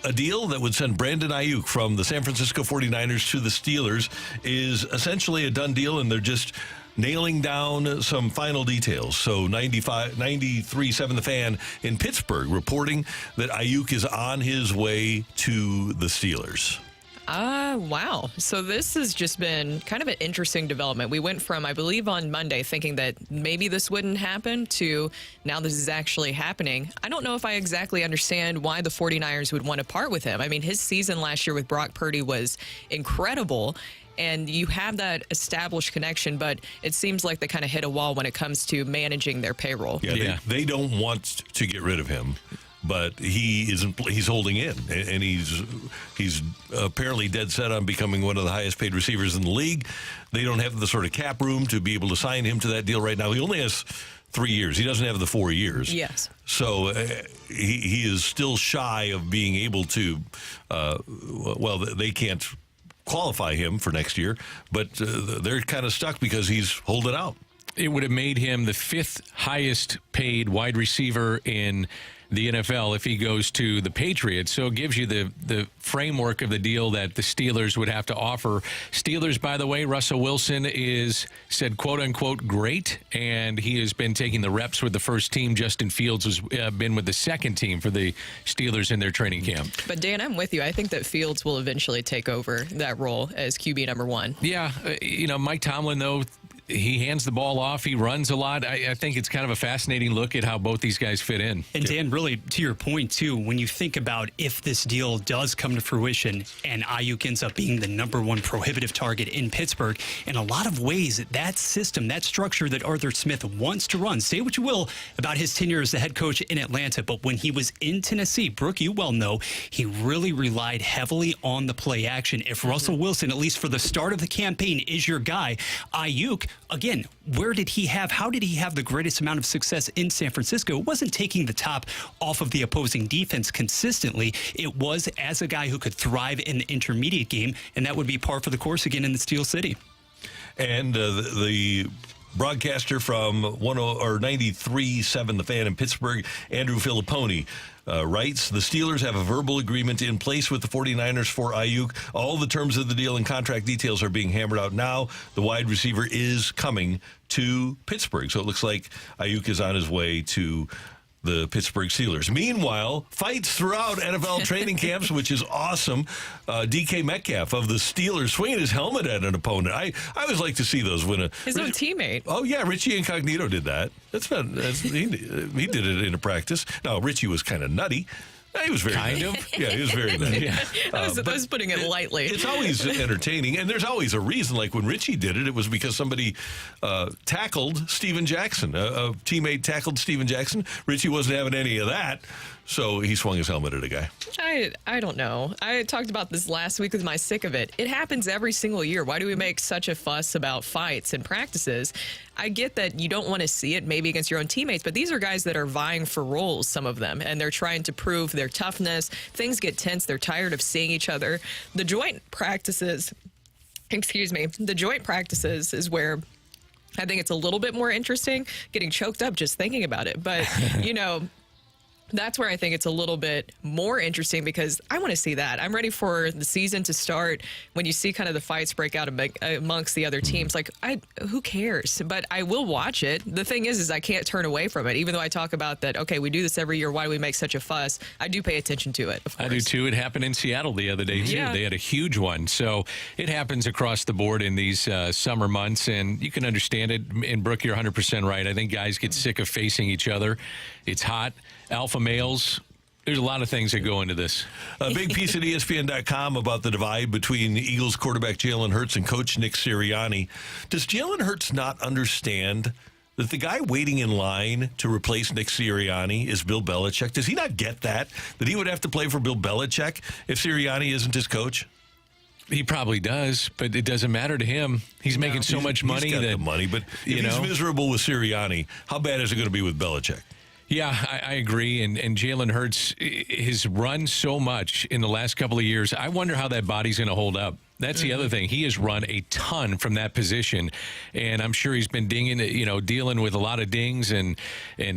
a deal that would send Brandon Ayuk from the San Francisco 49ers to the Steelers is essentially a done deal, and they're just nailing down some final details. So 93.7 The Fan in Pittsburgh reporting that Ayuk is on his way to the Steelers. Wow. So this has just been kind of an interesting development. We went from, I believe, on Monday thinking that maybe this wouldn't happen to now this is actually happening. I don't know if I exactly understand why the 49ers would want to part with him. I mean, his season last year with Brock Purdy was incredible, and you have that established connection, but it seems like they kind of hit a wall when it comes to managing their payroll. Yeah. They don't want to get rid of him, but he's holding in, and he's apparently dead set on becoming one of the highest paid receivers in the league. They don't have the sort of cap room to be able to sign him to that deal right now. He only has 3 years. He doesn't have the 4 years. Yes. So he is still shy of being able to, they can't qualify him for next year, but they're kind of stuck because he's holding out. It would have made him the 5th highest paid wide receiver in the NFL if he goes to the Patriots. So it gives you the framework of the deal that the Steelers would have to offer. Steelers, by the way, Russell Wilson is said, quote unquote, great, and he has been taking the reps with the first team. Justin Fields has been with the second team for the Steelers in their training camp. But Dan, I'm with you. I think that Fields will eventually take over that role as QB number 1. Yeah. Mike Tomlin, though, he hands the ball off. He runs a lot. I think it's kind of a fascinating look at how both these guys fit in. And Dan, really, to your point, too, when you think about if this deal does come to fruition and Ayuk ends up being the number 1 prohibitive target in Pittsburgh, in a lot of ways, that system, that structure that Arthur Smith wants to run, say what you will about his tenure as the head coach in Atlanta, but when he was in Tennessee, Brooke, you well know, he really relied heavily on the play action. If Russell Wilson, at least for the start of the campaign, is your guy, Ayuk, again, how did he have the greatest amount of success in San Francisco? It wasn't taking the top off of the opposing defense consistently. It was as a guy who could thrive in the intermediate game, and that would be par for the course again in the Steel City. And the broadcaster from 93.7 The Fan in Pittsburgh, Andrew Filipponi, writes, the Steelers have a verbal agreement in place with the 49ers for Ayuk. All the terms of the deal and contract details are being hammered out now. The wide receiver is coming to Pittsburgh. So it looks like Ayuk is on his way to the Pittsburgh Steelers. Meanwhile, fights throughout NFL training camps, which is awesome. DK Metcalf of the Steelers swinging his helmet at an opponent. I always like to see those when his own teammate. Oh yeah, Richie Incognito did that. He did it in a practice. Now Richie was kind of nutty. He was very kind nutty. of. Yeah, he was very nutty. I was putting it lightly. It's always entertaining, and there's always a reason. Like when Richie did it, it was because somebody tackled Steven Jackson. A teammate tackled Steven Jackson. Richie wasn't having any of that, so he swung his helmet at a guy. I don't know. I talked about this last week with my sick of it. It happens every single year. Why do we make such a fuss about fights and practices? I get that you don't want to see it maybe against your own teammates, but these are guys that are vying for roles, some of them, and they're trying to prove their toughness. Things get tense. They're tired of seeing each other. The joint practices is where I think it's a little bit more interesting, getting choked up just thinking about it. But, that's where I think it's a little bit more interesting because I want to see that. I'm ready for the season to start when you see kind of the fights break out amongst the other teams. Like, who cares? But I will watch it. The thing is I can't turn away from it. Even though I talk about that, okay, we do this every year. Why do we make such a fuss? I do pay attention to it, of course. I do, too. It happened in Seattle the other day, too. Yeah. They had a huge one. So it happens across the board in these summer months, and you can understand it. And, Brooke, you're 100% right. I think guys get sick of facing each other. It's hot. Alpha males, there's a lot of things that go into this. A big piece at ESPN.com about the divide between Eagles quarterback Jalen Hurts and coach Nick Sirianni. Does Jalen Hurts not understand that the guy waiting in line to replace Nick Sirianni is Bill Belichick? Does he not get that he would have to play for Bill Belichick if Sirianni isn't his coach? He probably does, but it doesn't matter to him. He's making so much money. He's got the money, but if he's miserable with Sirianni, how bad is it going to be with Belichick? Yeah, I agree. And Jalen Hurts has run so much in the last couple of years. I wonder how that body's going to hold up. That's the other thing. He has run a ton from that position, and I'm sure he's been dealing with a lot of dings and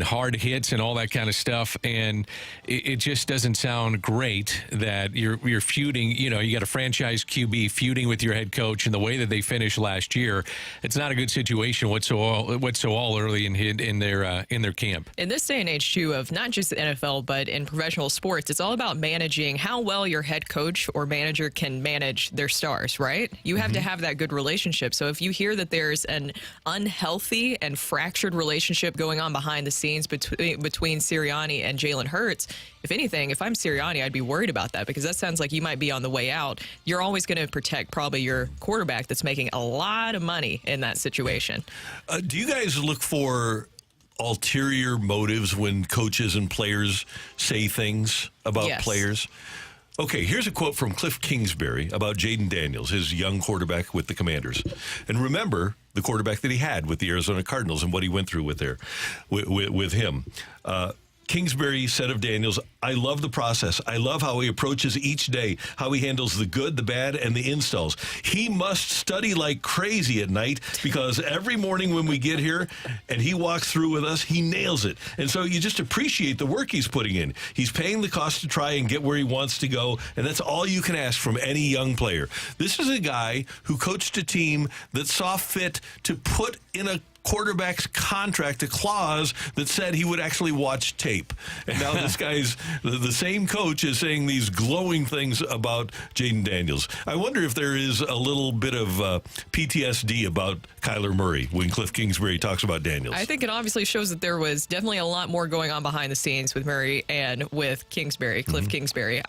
hard hits and all that kind of stuff. And it just doesn't sound great that you're feuding. You got a franchise QB feuding with your head coach, and the way that they finished last year, it's not a good situation whatsoever early in their camp. In this day and age, too, of not just the NFL but in professional sports, it's all about managing how well your head coach or manager can manage their stars. Right? You have to have that good relationship. So if you hear that there's an unhealthy and fractured relationship going on behind the scenes between Sirianni and Jalen Hurts, if anything, if I'm Sirianni, I'd be worried about that because that sounds like you might be on the way out. You're always going to protect probably your quarterback that's making a lot of money in that situation. Do you guys look for ulterior motives when coaches and players say things about players? Okay, here's a quote from Cliff Kingsbury about Jaden Daniels, his young quarterback with the Commanders. And remember the quarterback that he had with the Arizona Cardinals and what he went through with him. Kingsbury said of Daniels, "I love the process. I love how he approaches each day, how he handles the good, the bad, and the installs. He must study like crazy at night because every morning when we get here and he walks through with us, he nails it. And so you just appreciate the work he's putting in. He's paying the cost to try and get where he wants to go, and that's all you can ask from any young player." This is a guy who coached a team that saw fit to put in a quarterback's contract a clause that said he would actually watch tape. And now this guy's, the same coach is saying these glowing things about Jaden Daniels. I wonder if there is a little bit of PTSD about Kyler Murray when Cliff Kingsbury talks about Daniels. I think it obviously shows that there was definitely a lot more going on behind the scenes with Murray and with Kingsbury, Cliff Kingsbury.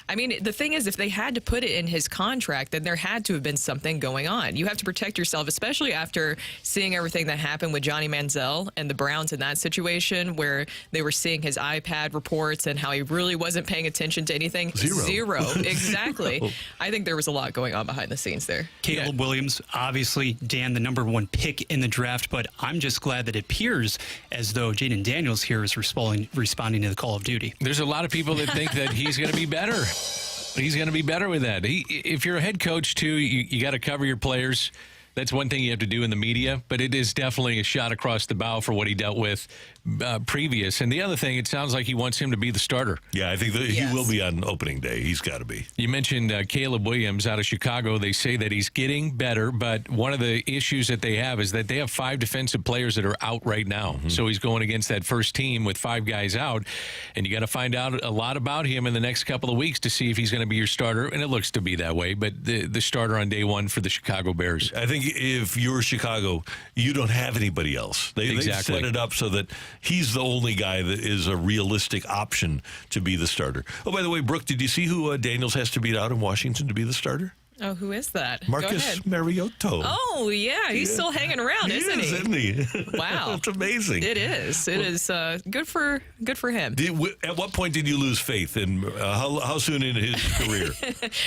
I mean, the thing is, if they had to put it in his contract, then there had to have been something going on. You have to protect yourself, especially after seeing everything that happened with Johnny Manziel and the Browns in that situation where they were seeing his iPad reports and how he really wasn't paying attention to anything. Zero. Exactly. Zero. I think there was a lot going on behind the scenes there. Caleb Williams, obviously, Dan, the number one pick in the draft, but I'm just glad that it appears as though Jaden Daniels here is responding to the Call of Duty. There's a lot of people that think that he's going to be better. He's going to be better with that. If you're a head coach, too, you got to cover your players. That's one thing you have to do in the media, but it is definitely a shot across the bow for what he dealt with previous. And the other thing, it sounds like he wants him to be the starter. Yeah, I think that he will be on opening day. He's got to be. You mentioned Caleb Williams out of Chicago. They say that he's getting better, but one of the issues that they have is that they have 5 defensive players that are out right now. So he's going against that first team with 5 guys out, and you got to find out a lot about him in the next couple of weeks to see if he's going to be your starter, and it looks to be that way, but the starter on day one for the Chicago Bears. I think if you're Chicago, you don't have anybody else. They set it up so that he's the only guy that is a realistic option to be the starter. Oh, by the way, Brooke, did you see who Daniels has to beat out in Washington to be the starter? Oh, who is that? Marcus Mariota. Oh, yeah. He's still hanging around, isn't he? Isn't he? Wow. It's amazing. It is. It is good for him. At what point did you lose faith? And how soon in his career?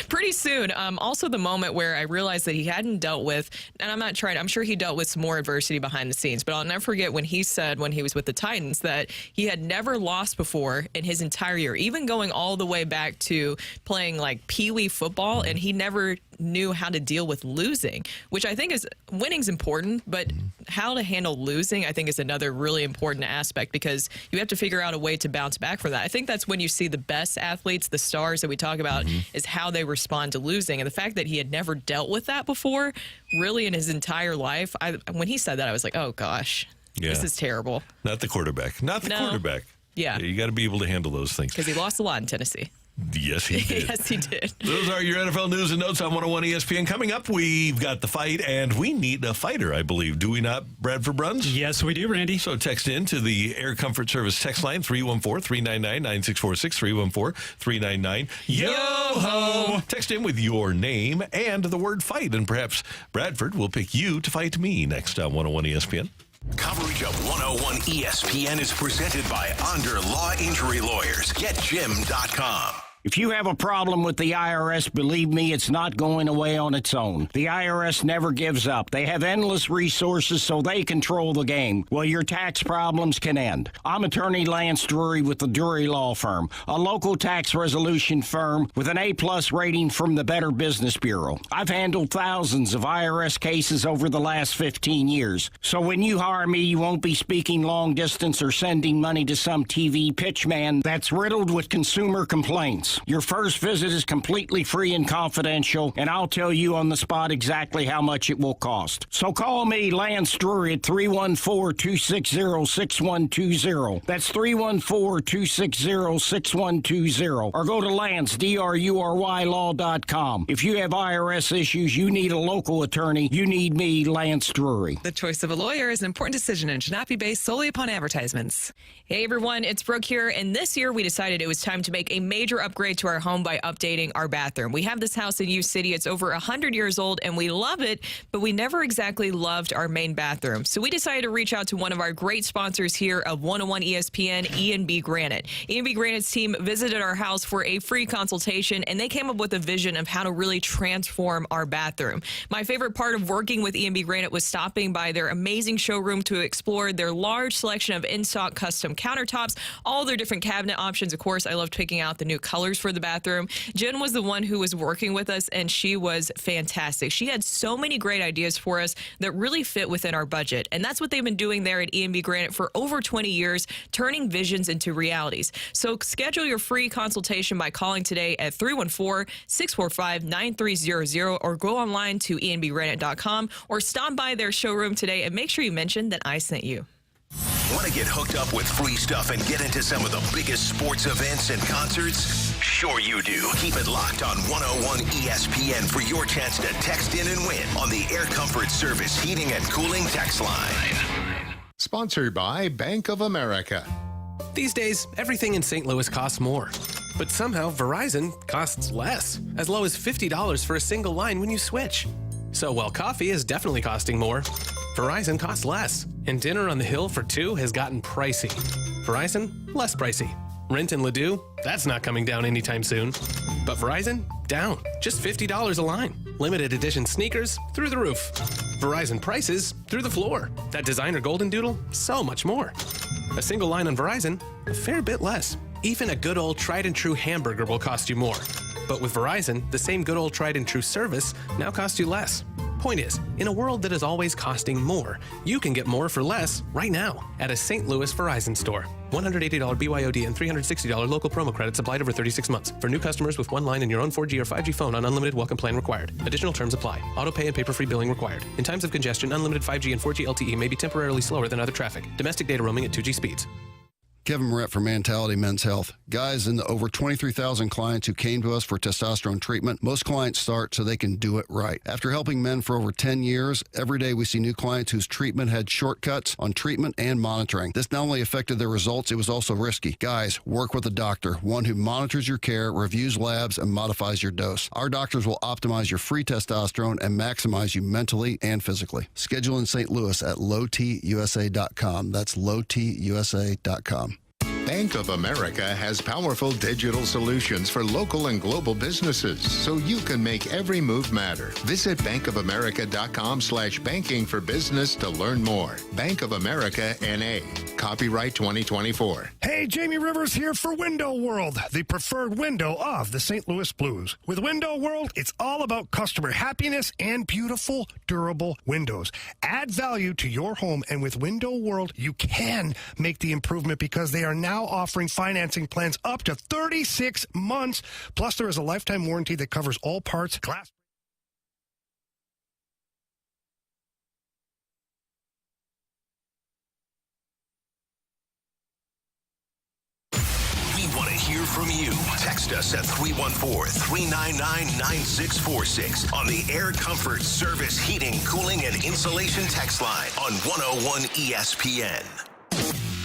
Pretty soon. Also, the moment where I realized that he hadn't dealt with, and I'm sure he dealt with some more adversity behind the scenes, but I'll never forget when he said when he was with the Titans that he had never lost before in his entire year, even going all the way back to playing like Pee-wee football, and he never knew how to deal with losing, which I think is winning's important, but how to handle losing I think is another really important aspect because you have to figure out a way to bounce back from that. I think that's when you see the best athletes, the stars that we talk about, is how they respond to losing. And the fact that he had never dealt with that before, really in his entire life, when he said that, I was like, oh gosh, this is terrible. Not the quarterback. Quarterback. Yeah. You got to be able to handle those things. Because he lost a lot in Tennessee. Yes, he did. Yes, he did. Those are your NFL news and notes on 101 ESPN. Coming up, we've got the fight, and we need a fighter, I believe. Do we not, Bradford Bruns? Yes, we do, Randy. So text in to the Air Comfort Service text line, 314-399-9646, 314-399-YO-HO. Text in with your name and the word fight, and perhaps Bradford will pick you to fight me next on 101 ESPN. Coverage of 101 ESPN is presented by Onder Law Injury Lawyers. GetJim.com. If you have a problem with the IRS, believe me, it's not going away on its own. The IRS never gives up. They have endless resources, so they control the game. Well, your tax problems can end. I'm attorney Lance Drury with the Drury Law Firm, a local tax resolution firm with an A-plus rating from the Better Business Bureau. I've handled thousands of IRS cases over the last 15 years. So when you hire me, you won't be speaking long distance or sending money to some TV pitchman that's riddled with consumer complaints. Your first visit is completely free and confidential, and I'll tell you on the spot exactly how much it will cost. So call me, Lance Drury, at 314-260-6120. That's 314-260-6120. Or go to Lance, D-R-U-R-Y, law.com. If you have IRS issues, you need a local attorney. You need me, Lance Drury. The choice of a lawyer is an important decision and should not be based solely upon advertisements. Hey everyone, it's Brooke here, and this year we decided it was time to make a major upgrade to our home by updating our bathroom. We have this house in U City. It's over 100 years old, and we love it, but we never exactly loved our main bathroom. So we decided to reach out to one of our great sponsors here of 101 ESPN, E&B Granite. E&B Granite's team visited our house for a free consultation, and they came up with a vision of how to really transform our bathroom. My favorite part of working with E&B Granite was stopping by their amazing showroom to explore their large selection of in-stock custom countertops, all their different cabinet options. Of course, I loved picking out the new colors for the bathroom. Jen was the one who was working with us, and she was fantastic. She had so many great ideas for us that really fit within our budget, and that's what they've been doing there at E&B Granite for over 20 years, turning visions into realities. So schedule your free consultation by calling today at 314-645-9300 or go online to enbgranite.com or stop by their showroom today and make sure you mention that I sent you. Want to get hooked up with free stuff and get into some of the biggest sports events and concerts? Sure you do. Keep it locked on 101 ESPN for your chance to text in and win on the Air Comfort Service Heating and Cooling text line. Sponsored by Bank of America. These days, everything in St. Louis costs more. But somehow, Verizon costs less, as low as $50 for a single line when you switch. So while coffee is definitely costing more, Verizon costs less, and dinner on the hill for two has gotten pricey. Verizon, less pricey. Rent in Ladue, that's not coming down anytime soon. But Verizon, down, just $50 a line. Limited edition sneakers, through the roof. Verizon prices, through the floor. That designer golden doodle, so much more. A single line on Verizon, a fair bit less. Even a good old tried and true hamburger will cost you more. But with Verizon, the same good old tried and true service now costs you less. Point is, in a world that is always costing more, you can get more for less right now at a St. Louis Verizon store. $180 BYOD and $360 local promo credits applied over 36 months. For new customers with one line and your own 4G or 5G phone on unlimited welcome plan required. Additional terms apply. Auto pay and paper-free billing required. In times of congestion, unlimited 5G and 4G LTE may be temporarily slower than other traffic. Domestic data roaming at 2G speeds. Kevin Moret for Mentality Men's Health. Guys, in the over 23,000 clients who came to us for testosterone treatment, most clients start so they can do it right. After helping men for over 10 years, every day we see new clients whose treatment had shortcuts on treatment and monitoring. This not only affected their results, it was also risky. Guys, work with a doctor, one who monitors your care, reviews labs, and modifies your dose. Our doctors will optimize your free testosterone and maximize you mentally and physically. Schedule in St. Louis at lowtusa.com. That's lowtusa.com. Bank of America has powerful digital solutions for local and global businesses, so you can make every move matter. Visit bankofamerica.com/banking for business to learn more. Bank of America N.A. Copyright 2024. Hey, Jamie Rivers here for Window World, the preferred window of the St. Louis Blues. With Window World, it's all about customer happiness and beautiful, durable windows. Add value to your home, and with Window World, you can make the improvement because they are now offering financing plans up to 36 months. Plus, there is a lifetime warranty that covers all parts, glass. We want to hear from you. Text us at 314-399-9646 on the Air Comfort Service Heating, Cooling, and Insulation text line on 101 ESPN.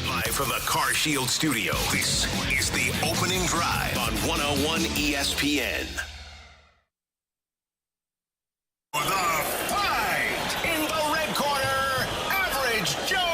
Live from the Car Shield studio, this is the opening drive on 101 ESPN. The fight in the red corner, Average Joe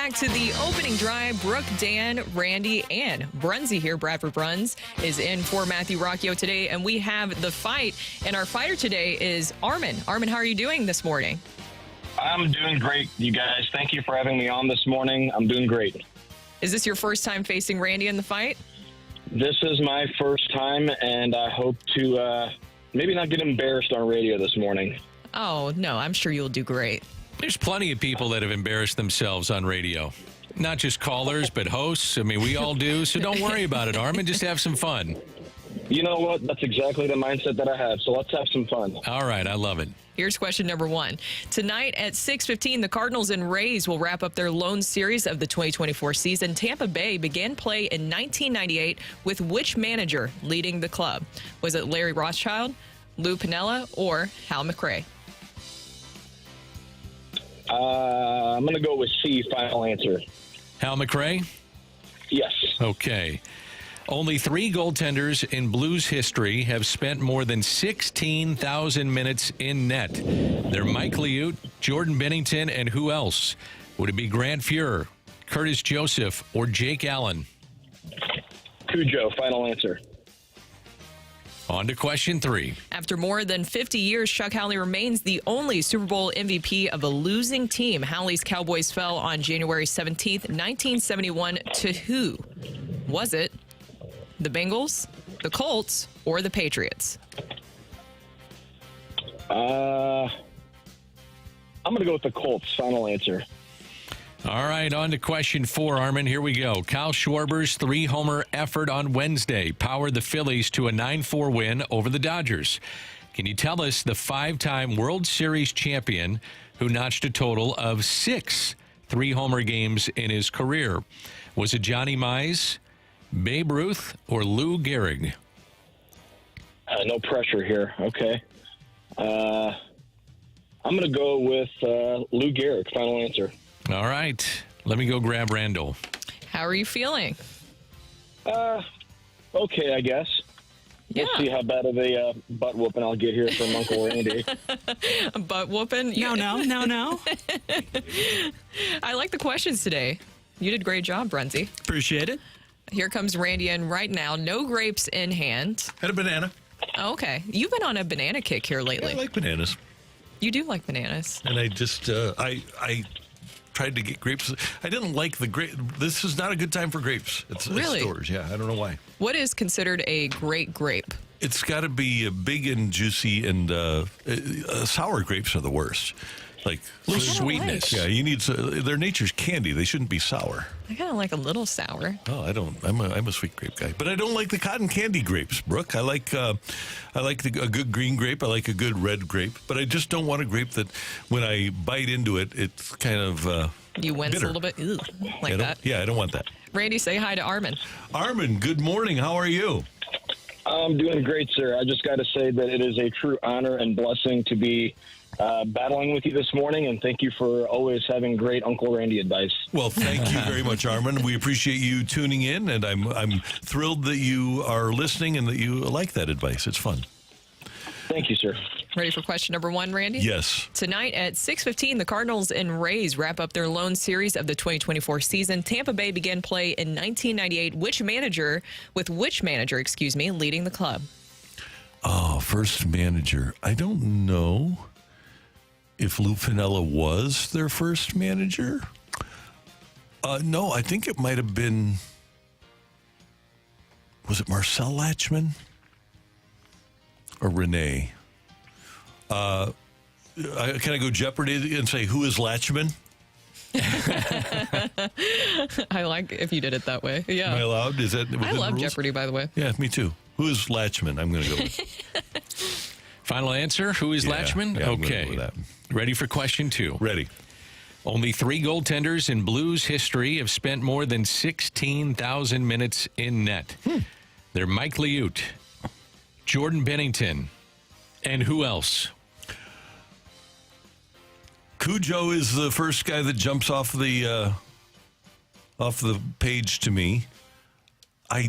back to the opening drive. Brooke, Dan, Randy, and Brunsy here. Bradford Bruns is in for Matthew Rocchio today, and we have the fight. And our fighter today is Armin. Armin, how are you doing this morning? I'm doing great, you guys. Thank you for having me on this morning. I'm doing great. Is this your first time facing Randy in the fight? This is my first time, and I hope to maybe not get embarrassed on radio this morning. Oh, no, I'm sure you'll do great. There's plenty of people that have embarrassed themselves on radio. Not just callers, but hosts. I mean, we all do, so don't worry about it, Armin. Just have some fun. You know what? That's exactly the mindset that I have, so let's have some fun. All right, I love it. Here's question number 1. Tonight at 6:15, the Cardinals and Rays will wrap up their lone series of the 2024 season. Tampa Bay began play in 1998 with which manager leading the club? Was it Larry Rothschild, Lou Piniella, or Hal McRae? I'm going to go with C, final answer. Hal McRae? Yes. Okay. Only 3 goaltenders in Blues history have spent more than 16,000 minutes in net. They're Mike Liut, Jordan Bennington, and who else? Would it be Grant Fuhrer, Curtis Joseph, or Jake Allen? Cujo, final answer. On to question 3. After more than 50 years, Chuck Howley remains the only Super Bowl MVP of a losing team. Howley's Cowboys fell on January 17th, 1971 to who? Was it the Bengals, the Colts, or the Patriots? I'm going to go with the Colts, final answer. All right, on to question 4, Armin. Here we go. Kyle Schwarber's 3-homer effort on Wednesday powered the Phillies to a 9-4 win over the Dodgers. Can you tell us the 5-time World Series champion who notched a total of 6 3-homer games in his career? Was it Johnny Mize, Babe Ruth, or Lou Gehrig? No pressure here. Okay. I'm going to go with Lou Gehrig, final answer. All right. Let me go grab Randall. How are you feeling? Okay, I guess. Yeah. Let's see how bad of a butt whooping I'll get here from Uncle Randy. A butt whooping? No. I like the questions today. You did a great job, Brunsy. Appreciate it. Here comes Randy in right now. No grapes in hand. Had a banana. Oh, okay. You've been on a banana kick here lately. I like bananas. You do like bananas. And I just, I tried to get grapes. I didn't like the grape. This is not a good time for grapes. It's Really? stores. Yeah, I don't know why. What is considered a great grape? It's got to be big and juicy, and sour grapes are the worst. Like little sweetness. Yeah, you need. They're nature's candy. They shouldn't be sour. I kind of like a little sour. Oh, I don't. I'm a sweet grape guy, but I don't like the cotton candy grapes, Brooke. I like a good green grape. I like a good red grape, but I just don't want a grape that when I bite into it, it's kind of you wince bitter. a little bit, ew, like that. Yeah, I don't want that. Randy, say hi to Armin. Armin, good morning. How are you? I'm doing great, sir. I just got to say that it is a true honor and blessing to be battling with you this morning, and thank you for always having great Uncle Randy advice. Well, thank you very much, Armin. We appreciate you tuning in, and I'm thrilled that you are listening and that you like that advice. It's fun. Thank you, sir. Ready for question number 1, Randy? Yes. Tonight at 6:15, the Cardinals and Rays wrap up their lone series of the 2024 season. Tampa Bay began play in 1998. Which manager leading the club? Oh, first manager. I don't know if Lou Piniella was their first manager. No, I think it might have been. Was it Marcel Latchman or Renee? Can I go Jeopardy and say who is Latchman? I like if you did it that way. Yeah. Am I allowed? Is that? I love Jeopardy, by the way. Yeah, me too. Who is Latchman? I'm going to go with. Final answer, who is Latchman? Yeah, okay. Ready for question 2? Ready. Only 3 goaltenders in Blues history have spent more than 16,000 minutes in net. They're Mike Liut, Jordan Bennington, and who else? Cujo is the first guy that jumps off the page to me. I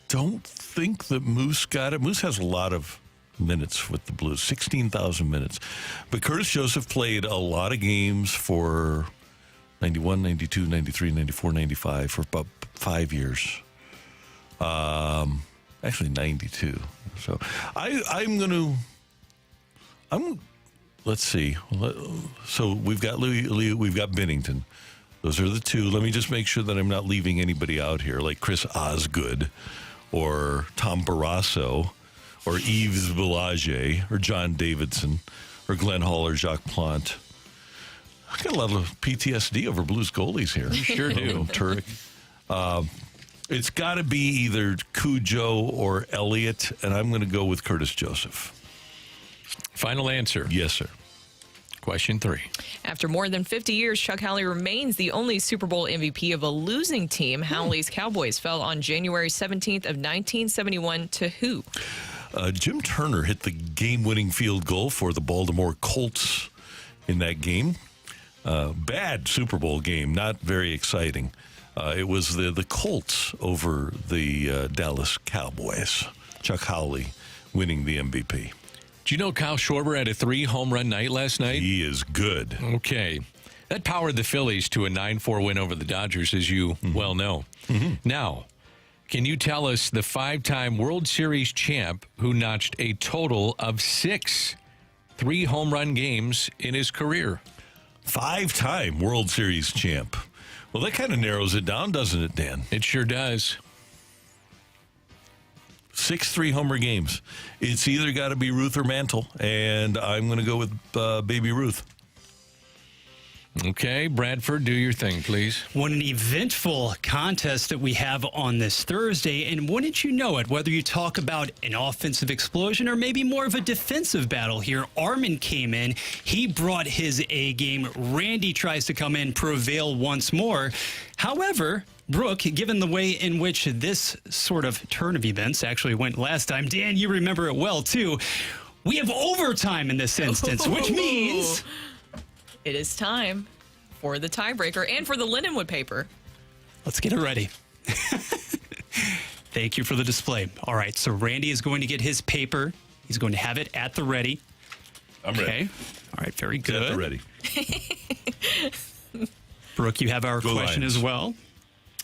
don't think that Moose got it. Moose has a lot of minutes with the Blues, 16,000 minutes. But Curtis Joseph played a lot of games for 91, 92, 93, 94, 95 for about 5 years. Actually 92. So let's see. So we've got Louis, we've got Bennington. Those are the two. Let me just make sure that I'm not leaving anybody out here, like Chris Osgood or Tom Barrasso or Yves Village or John Davidson or Glenn Hall or Jacques Plante. I got a lot of PTSD over Blues goalies here. You sure do. Turek. It's got to be either Cujo or Elliott, and I'm going to go with Curtis Joseph. Final answer. Yes, sir. Question 3. After more than 50 years, Chuck Howley remains the only Super Bowl MVP of a losing team. Howley's Cowboys fell on January 17th of 1971 to who? Jim Turner hit the game-winning field goal for the Baltimore Colts in that game. Bad Super Bowl game, not very exciting. It was the Colts over the Dallas Cowboys. Chuck Howley winning the MVP. Do you know Kyle Schwarber had a 3-home-run night last night? He is good. Okay. That powered the Phillies to a 9-4 win over the Dodgers, as you well know. Now, can you tell us the 5-time World Series champ who notched a total of 6 3-home-run games in his career? 5-time World Series champ. Well, that kind of narrows it down, doesn't it, Dan? It sure does. 6 3-homer games. It's either got to be Ruth or Mantle, and I'm going to go with Baby Ruth. Okay, Bradford, do your thing, please. What an eventful contest that we have on this Thursday. And wouldn't you know it, whether you talk about an offensive explosion or maybe more of a defensive battle here, Armin came in. He brought his A game. Randy tries to come in, prevail once more. However, Brooke, given the way in which this sort of turn of events actually went last time, Dan, you remember it well, too. We have overtime in this instance, which means it is time for the tiebreaker and for the Lindenwood paper. Let's get it ready. Thank you for the display. All right, so Randy is going to get his paper. He's going to have it at the ready. I'm ready. Okay. All right, very good. At the ready. Brooke, you have our question Lions. as well.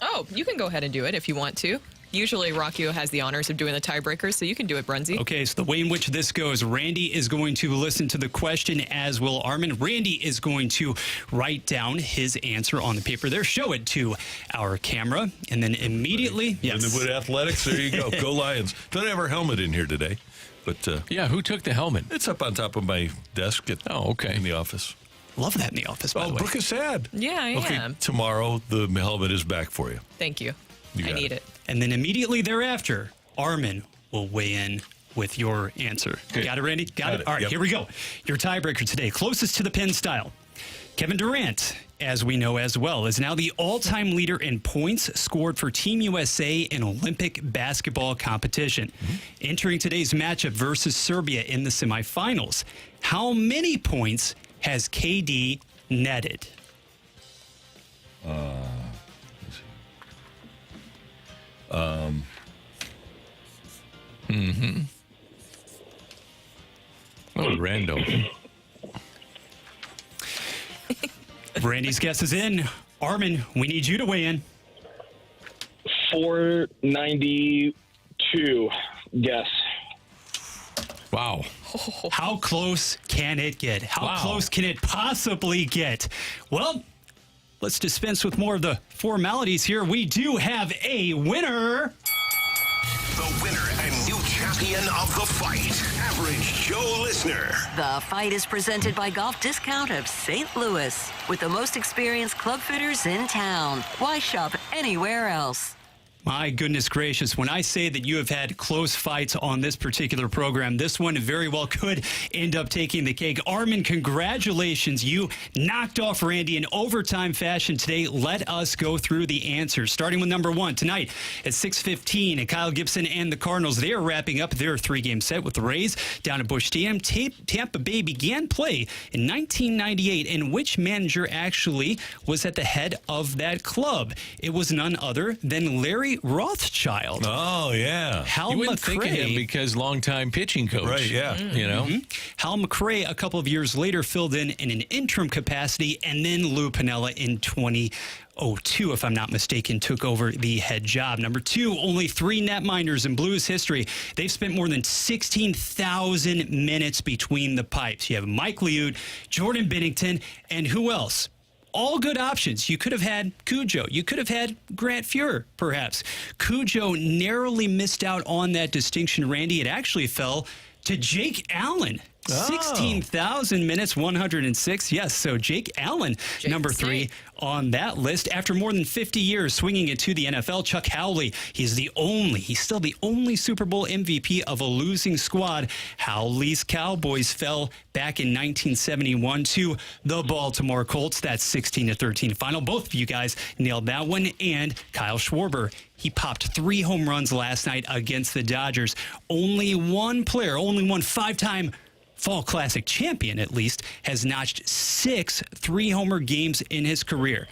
Oh, you can go ahead and do it if you want to. Usually, Rockio has the honors of doing the tiebreaker, so you can do it, Brunsey. Okay, so the way in which this goes, Randy is going to listen to the question, as will Armin. Randy is going to write down his answer on the paper there, show it to our camera, and then immediately, yes. Lindenwood Athletics, there you go. Go Lions. Don't have our helmet in here today. But yeah, who took the helmet? It's up on top of my desk in the office. Love that in the office, by the way. Brooke is sad. Yeah, I am. Tomorrow, the helmet is back for you. Thank you. I need it. And then immediately thereafter, Armin will weigh in with your answer. Okay. Got it, Randy? Got it? All right, Yep. Here we go. Your tiebreaker today, closest to the pin style. Kevin Durant, as we know as well, is now the all-time leader in points scored for Team USA in Olympic basketball competition. Entering today's matchup versus Serbia in the semifinals, how many points has KD netted? Oh, Rando. Randy's guess is in. Armin, we need you to weigh in. 492 guess. Wow. How close can it get? How close can it possibly get? Well, let's dispense with more of the formalities here. We do have a winner. The winner and new champion of the fight, Average Joe Listener. The fight is presented by Golf Discount of St. Louis. With the most experienced club fitters in town. Why shop anywhere else? My goodness gracious, when I say that you have had close fights on this particular program, this one very well could end up taking the cake. Armin, congratulations. You knocked off Randy in overtime fashion today. Let us go through the answers. Starting with number one, tonight at 6:15, Kyle Gibson and the Cardinals, they are wrapping up their 3-game set with the Rays down at Busch Stadium. Tampa Bay began play in 1998, and which manager actually was at the head of that club? It was none other than Larry Larry Rothschild. Oh, yeah. Hal You wouldn't think of him McRae. because longtime pitching coach. Right, yeah. You know? Hal McRae, a couple of years later, filled in an interim capacity, and then Lou Piniella in 2002, if I'm not mistaken, took over the head job. Number 2, only 3 netminders in Blues history. They've spent more than 16,000 minutes between the pipes. You have Mike Liut, Jordan Binnington, and who else? All good options. You could have had Cujo. You could have had Grant Fuhr, perhaps. Cujo narrowly missed out on that distinction, Randy. It actually fell to Jake Allen. 16,000 minutes, 106. Yes, so Jake Allen, number 3 on that list. After more than 50 years swinging into the NFL, Chuck Howley, he's still the only Super Bowl MVP of a losing squad. Howley's Cowboys fell back in 1971 to the Baltimore Colts. That 16-13 final. Both of you guys nailed that one. And Kyle Schwarber, he popped 3 home runs last night against the Dodgers. Only one 5-time Fall Classic champion, at least, has notched 6 3-homer games in his career.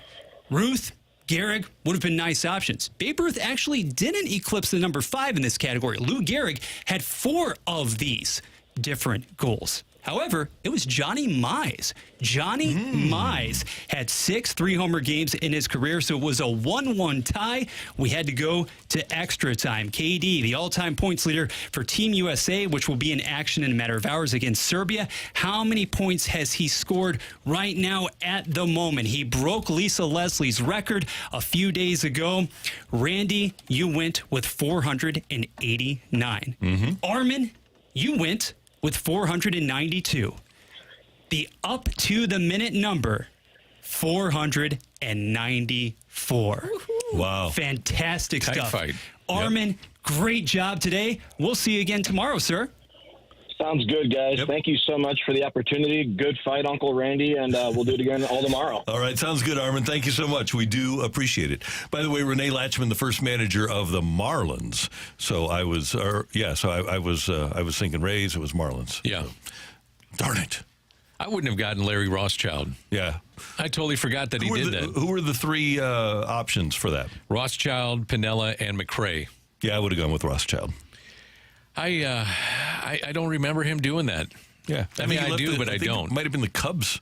Ruth, Gehrig would have been nice options. Babe Ruth actually didn't eclipse the number 5 in this category. Lou Gehrig had 4 of these different goals. However, it was Johnny Mize. Johnny Mize had 6 3-homer games in his career, so it was a 1-1 tie. We had to go to extra time. KD, the all-time points leader for Team USA, which will be in action in a matter of hours against Serbia. How many points has he scored right now at the moment? He broke Lisa Leslie's record a few days ago. Randy, you went with 489. Armin, you went with 492. The up to the minute number, 494. Wow. Fantastic Tight stuff. fight. Armin, great job today. We'll see you again tomorrow, sir. Sounds good, guys. Thank you so much for the opportunity. Good fight, Uncle Randy, and we'll do it again all tomorrow. All right, sounds good, Armin. Thank you so much. We do appreciate it. By the way, Renee Latchman, the first manager of the Marlins. So I was, I was thinking Rays. It was Marlins. Yeah. So, darn it. I wouldn't have gotten Larry Rothschild. Yeah. I totally forgot that he did that. Who were the 3 options for that? Rothschild, Piniella, and McRae. Yeah, I would have gone with Rothschild. I don't remember him doing that. Yeah. I mean, I do, but I don't. It might have been the Cubs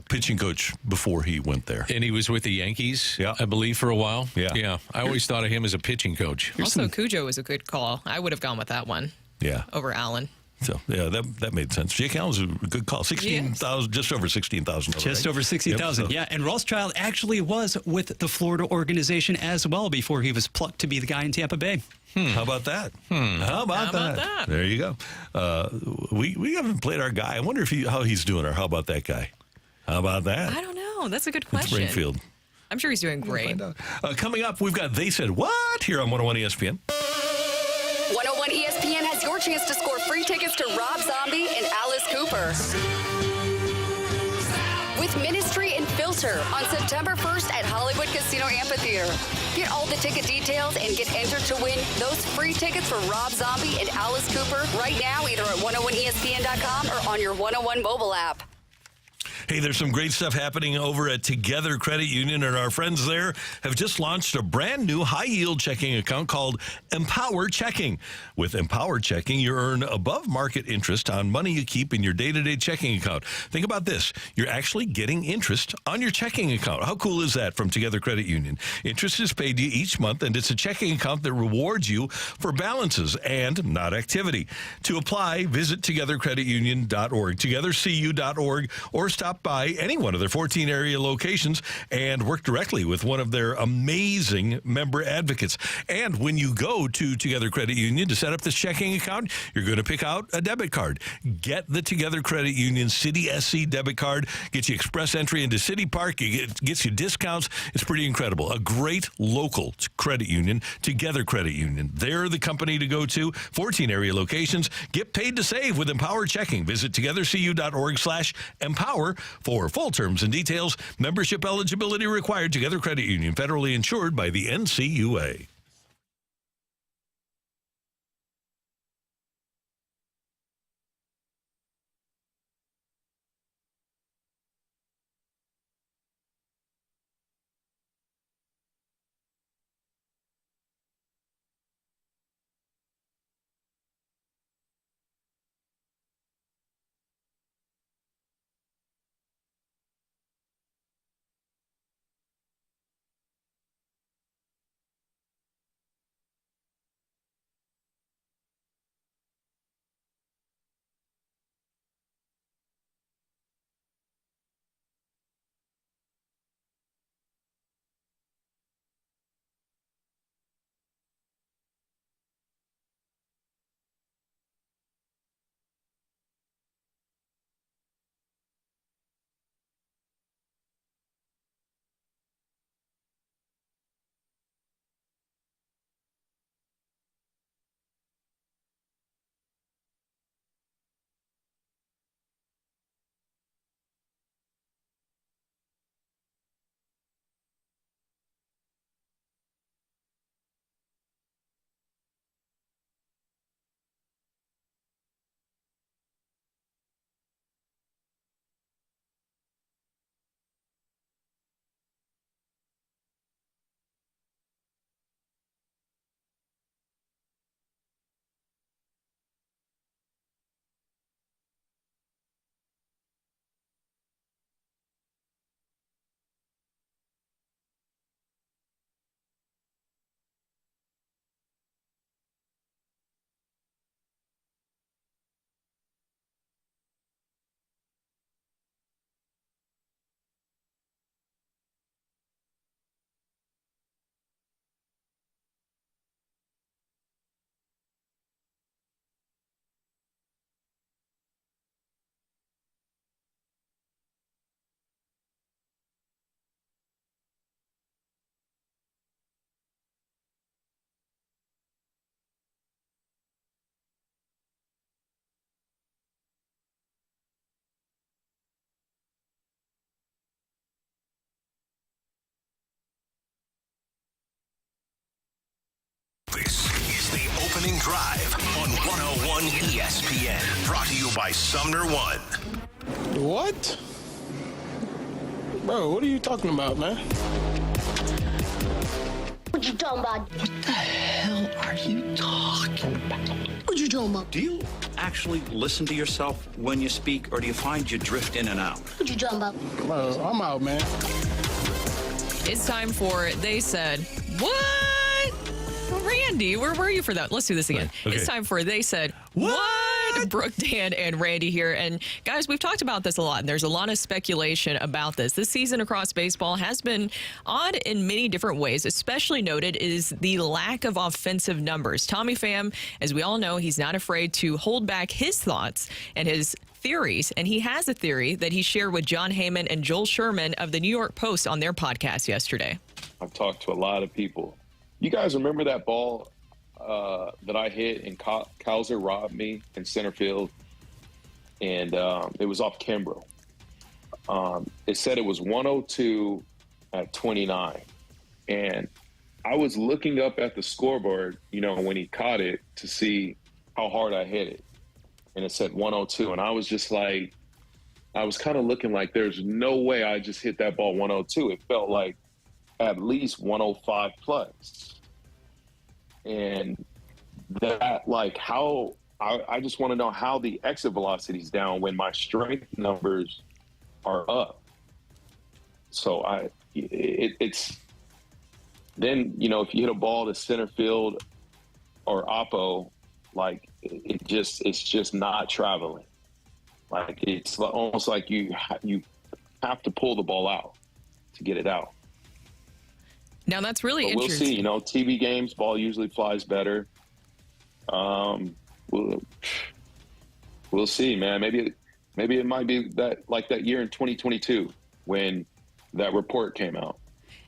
pitching coach before he went there. And he was with the Yankees, I believe, for a while. Yeah. I always thought of him as a pitching coach. Also, Cujo was a good call. I would have gone with that one. Yeah. Over Allen. So, yeah, that made sense. Jake Allen's a good call. 16,000, just over 16,000. Just over 16,000, yeah. And Rothschild actually was with the Florida organization as well before he was plucked to be the guy in Tampa Bay. How about that? How about that? There you go. We haven't played our guy. I wonder how he's doing, or how about that guy? How about that? I don't know. That's a good question. Rainfield. I'm sure he's doing great. Coming up, we've got They Said What here on 101 ESPN. 101 ESPN has your chance to score free tickets to Rob Zombie and Alice Cooper with Ministry and Filter on September 1st at Hollywood Casino Amphitheater. Get all the ticket details and get entered to win those free tickets for Rob Zombie and Alice Cooper right now, either at 101ESPN.com or on your 101 mobile app. Hey, there's some great stuff happening over at Together Credit Union, and our friends there have just launched a brand new high-yield checking account called Empower Checking. With Empower Checking, you earn above-market interest on money you keep in your day-to-day checking account. Think about this. You're actually getting interest on your checking account. How cool is that from Together Credit Union? Interest is paid to you each month, and it's a checking account that rewards you for balances and not activity. To apply, visit togethercreditunion.org, togethercu.org, or stop by any one of their 14 area locations and work directly with one of their amazing member advocates. And when you go to Together Credit Union to set up this checking account, you're going to pick out a debit card. Get the Together Credit Union City SC debit card. Gets you express entry into City Park. It gets you discounts. It's pretty incredible. A great local credit union, Together Credit Union. They're the company to go to. 14 area locations. Get paid to save with Empower Checking. Visit togethercu.org/empower for full terms and details. Membership eligibility required. Together Credit Union, federally insured by the NCUA. Morning Drive on 101 ESPN. Brought to you by Sumner One. What? Bro, what are you talking about, man? What you talking about? What the hell are you talking about? What you talking about? Do you actually listen to yourself when you speak, or do you find you drift in and out? What you talking about? Bro, I'm out, man. It's time for They Said What? Randy, where were you for that? Let's do this again. Okay. It's time for They Said What? Brooke, Dan, and Randy here. And guys, we've talked about this a lot, and there's a lot of speculation about this. This season across baseball has been odd in many different ways. Especially noted is the lack of offensive numbers. Tommy Pham, as we all know, he's not afraid to hold back his thoughts and his theories, and he has a theory that he shared with John Heyman and Joel Sherman of the New York Post on their podcast yesterday. I've talked to a lot of people. You guys remember that ball that I hit and Kowser robbed me in center field, and it was off Kimbrough. It said it was 102 at 29, and I was looking up at the scoreboard, when he caught it to see how hard I hit it, and it said 102, and I was just like, I was kind of looking like there's no way I just hit that ball 102. It felt like at least 105 plus. And that, like, how I just want to know how the exit velocity is down when my strength numbers are up. So it's then, if you hit a ball to center field or oppo, like it's just not traveling. Like it's almost like you have to pull the ball out to get it out. Now that's really interesting. We'll see. TV games, ball usually flies better. We'll see, man. Maybe it might be that year in 2022 when that report came out.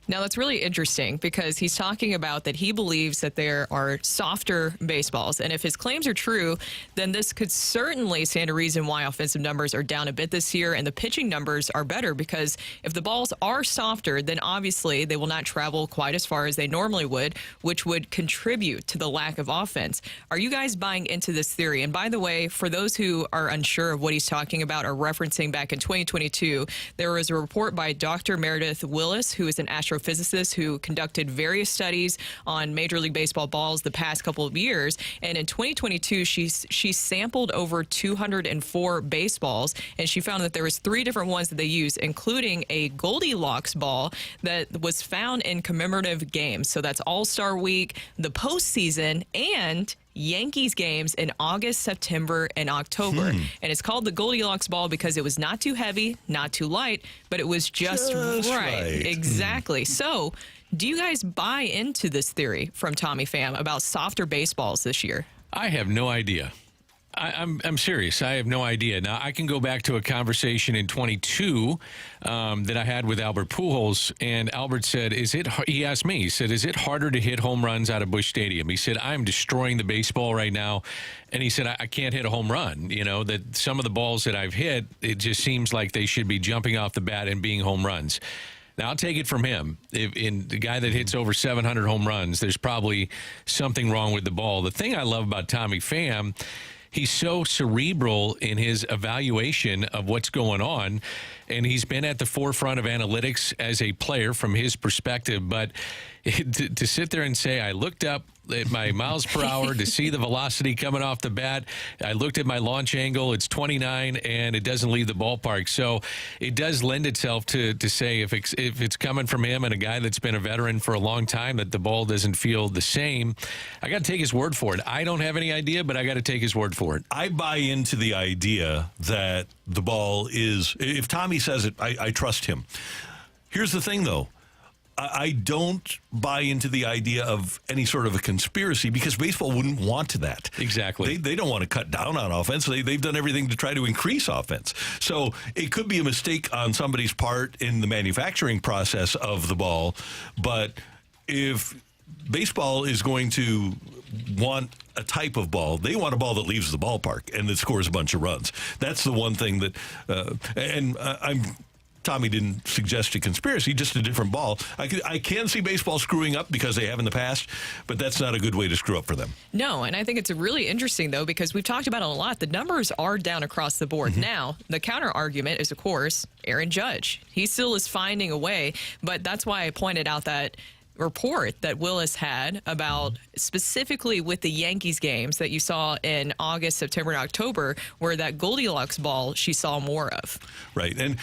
Now, that's really interesting because he's talking about that he believes that there are softer baseballs. And if his claims are true, then this could certainly stand a reason why offensive numbers are down a bit this year and the pitching numbers are better, because if the balls are softer, then obviously they will not travel quite as far as they normally would, which would contribute to the lack of offense. Are you guys buying into this theory? And by the way, for those who are unsure of what he's talking about or referencing, back in 2022, there was a report by Dr. Meredith Willis, who is an astrophysicist who conducted various studies on Major League Baseball balls the past couple of years. And in 2022, she sampled over 204 baseballs, and she found that there was 3 different ones that they used, including a Goldilocks ball that was found in commemorative games. So that's All-Star Week, the postseason, and Yankees games in August, September, and October. And it's called the Goldilocks ball because it was not too heavy, not too light, but it was just right. Exactly. So do you guys buy into this theory from Tommy Pham about softer baseballs this year? I have no idea. I'm serious. I have no idea. Now, I can go back to a conversation in 22 that I had with Albert Pujols, and Albert said, he asked me, he said, is it harder to hit home runs out of Busch Stadium? He said, I'm destroying the baseball right now. And he said, I can't hit a home run. That some of the balls that I've hit, it just seems like they should be jumping off the bat and being home runs. Now, I'll take it from him. In the guy that hits over 700 home runs, there's probably something wrong with the ball. The thing I love about Tommy Pham, he's so cerebral in his evaluation of what's going on, and he's been at the forefront of analytics as a player from his perspective. But to sit there and say, I looked up at my miles per hour to see the velocity coming off the bat, I looked at my launch angle, it's 29, and it doesn't leave the ballpark. So it does lend itself to say if it's coming from him and a guy that's been a veteran for a long time, that the ball doesn't feel the same. I got to take his word for it. I don't have any idea, but I got to take his word for it. I buy into the idea that the ball is, if Tommy says it, I trust him. Here's the thing, though. I don't buy into the idea of any sort of a conspiracy, because baseball wouldn't want that. Exactly. They don't want to cut down on offense. They've done everything to try to increase offense. So it could be a mistake on somebody's part in the manufacturing process of the ball. But if baseball is going to want a type of ball, they want a ball that leaves the ballpark and that scores a bunch of runs. That's the one thing that, Tommy didn't suggest a conspiracy, just a different ball. I can see baseball screwing up because they have in the past, but that's not a good way to screw up for them. No, and I think it's really interesting, though, because we've talked about it a lot. The numbers are down across the board. Now, the counter argument is, of course, Aaron Judge. He still is finding a way, but that's why I pointed out that report that Willis had about specifically with the Yankees games that you saw in August, September, and October, where that Goldilocks ball she saw more of. Right. And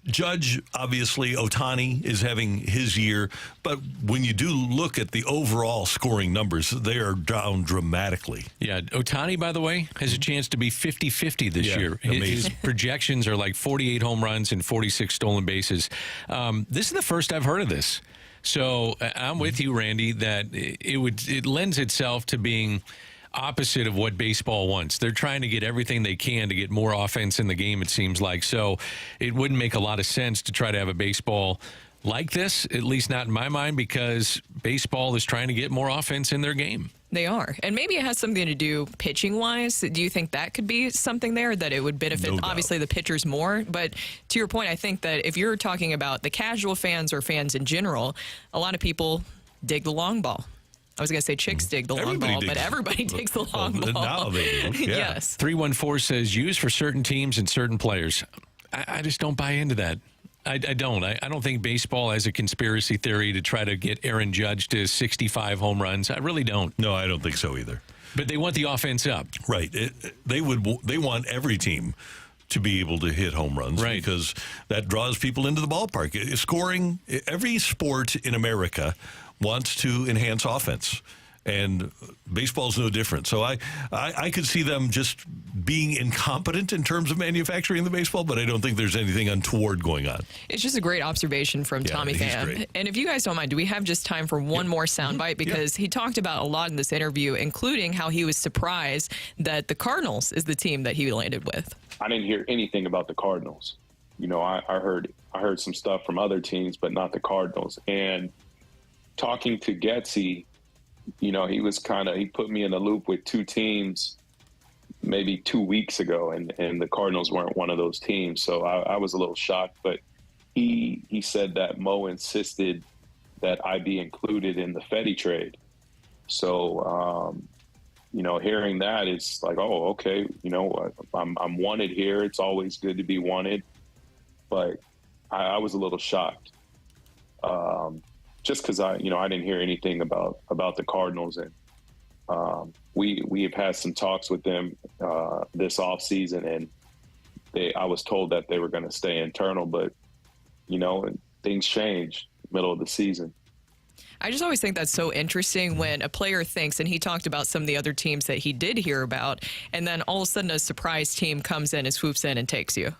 Judge, obviously, Ohtani is having his year, but when you do look at the overall scoring numbers, they are down dramatically. Yeah, Ohtani, by the way, has a chance to be 50-50 this year. Amazing. His projections are like 48 home runs and 46 stolen bases. This is the first I've heard of this. So I'm with you, Randy, that it lends itself to being opposite of what baseball wants. They're trying to get everything they can to get more offense in the game, it seems like. So it wouldn't make a lot of sense to try to have a baseball like this, at least not in my mind, because baseball is trying to get more offense in their game. They are. And maybe it has something to do pitching-wise. Do you think that could be something there that it would benefit, obviously, the pitchers more? But to your point, I think that if you're talking about the casual fans or fans in general, a lot of people dig the long ball. I was going to say chicks dig the long ball, but everybody digs the long ball. Now they do. Yeah. Yes. 314 says, used for certain teams and certain players. I just don't buy into that. I don't. I don't think baseball has a conspiracy theory to try to get Aaron Judge to 65 home runs. I really don't. No, I don't think so either. But they want the offense up. Right. They want every team to be able to hit home runs, right? Because that draws people into the ballpark. Scoring, every sport in America wants to enhance offense. And baseball's no different. So I could see them just being incompetent in terms of manufacturing the baseball, but I don't think there's anything untoward going on. It's just a great observation from Tommy Pham. And if you guys don't mind, do we have just time for one more soundbite? Because he talked about a lot in this interview, including how he was surprised that the Cardinals is the team that he landed with. I didn't hear anything about the Cardinals. You know, I heard some stuff from other teams, but not the Cardinals. And talking to Getsy, you know, he put me in the loop with two teams maybe 2 weeks ago, and the Cardinals weren't one of those teams. So I was a little shocked, but he said that Mo insisted that I be included in the Fetty trade. So, you know, hearing that, it's like, oh, okay, you know, I'm wanted here. It's always good to be wanted. But I was a little shocked. Just because I didn't hear anything about the Cardinals, and we have had some talks with them this offseason, and I was told that they were going to stay internal, but you know, things change middle of the season. I just always think that's so interesting when a player thinks, and he talked about some of the other teams that he did hear about, and then all of a sudden a surprise team comes in and swoops in and takes you.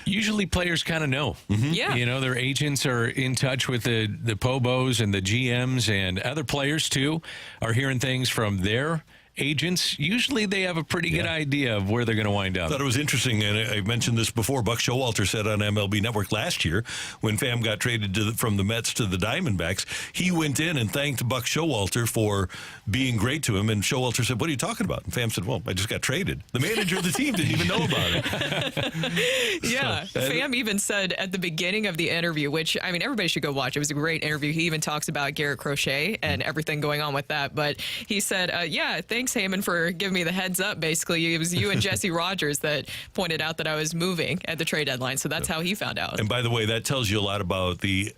Usually players kind of know. Yeah. You know, their agents are in touch with the Pobos and the GMs, and other players, too, are hearing things from their agents. Usually they have a pretty good idea of where they're going to wind up. I thought it was interesting, and I mentioned this before. Buck Showalter said on MLB Network last year when Pham got traded from the Mets to the Diamondbacks, he went in and thanked Buck Showalter for being great to him, and Showalter said, "What are you talking about?" And Pham said, "Well, I just got traded." The manager of the team didn't even know about it. Yeah. Pham even said at the beginning of the interview, which, I mean, everybody should go watch. It was a great interview. He even talks about Garrett Crochet and everything going on with that. But he said, thanks, Heyman, for giving me the heads up. Basically, it was you and Jesse Rogers that pointed out that I was moving at the trade deadline. So that's how he found out. And by the way, that tells you a lot about the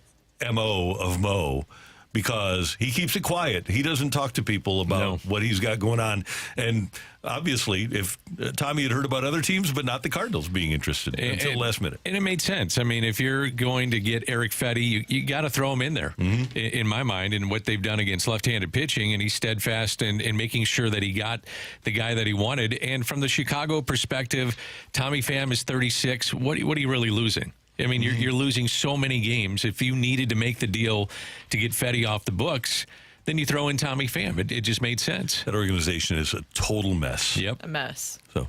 MO of Mo, because he keeps it quiet. He doesn't talk to people about what he's got going on. And obviously, if Tommy had heard about other teams, but not the Cardinals being interested until the last minute. And it made sense. I mean, if you're going to get Eric Fetty, you got to throw him in there, in my mind, and what they've done against left-handed pitching. And he's steadfast in making sure that he got the guy that he wanted. And from the Chicago perspective, Tommy Pham is 36. What are you really losing? I mean, you're losing so many games. If you needed to make the deal to get Fetty off the books, then you throw in Tommy Pham. It just made sense. That organization is a total mess. Yep. A mess. So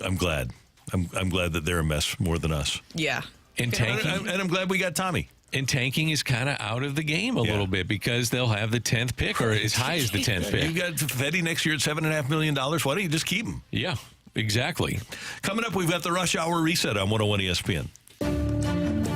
I'm glad. I'm glad that they're a mess more than us. Yeah. And tanking. And I'm glad we got Tommy. And tanking is kind of out of the game a little bit because they'll have the 10th pick or as high as the 10th pick. You got Fetty next year at $7.5 million. Why don't you just keep him? Yeah, exactly. Coming up, we've got the Rush Hour Reset on 101 ESPN.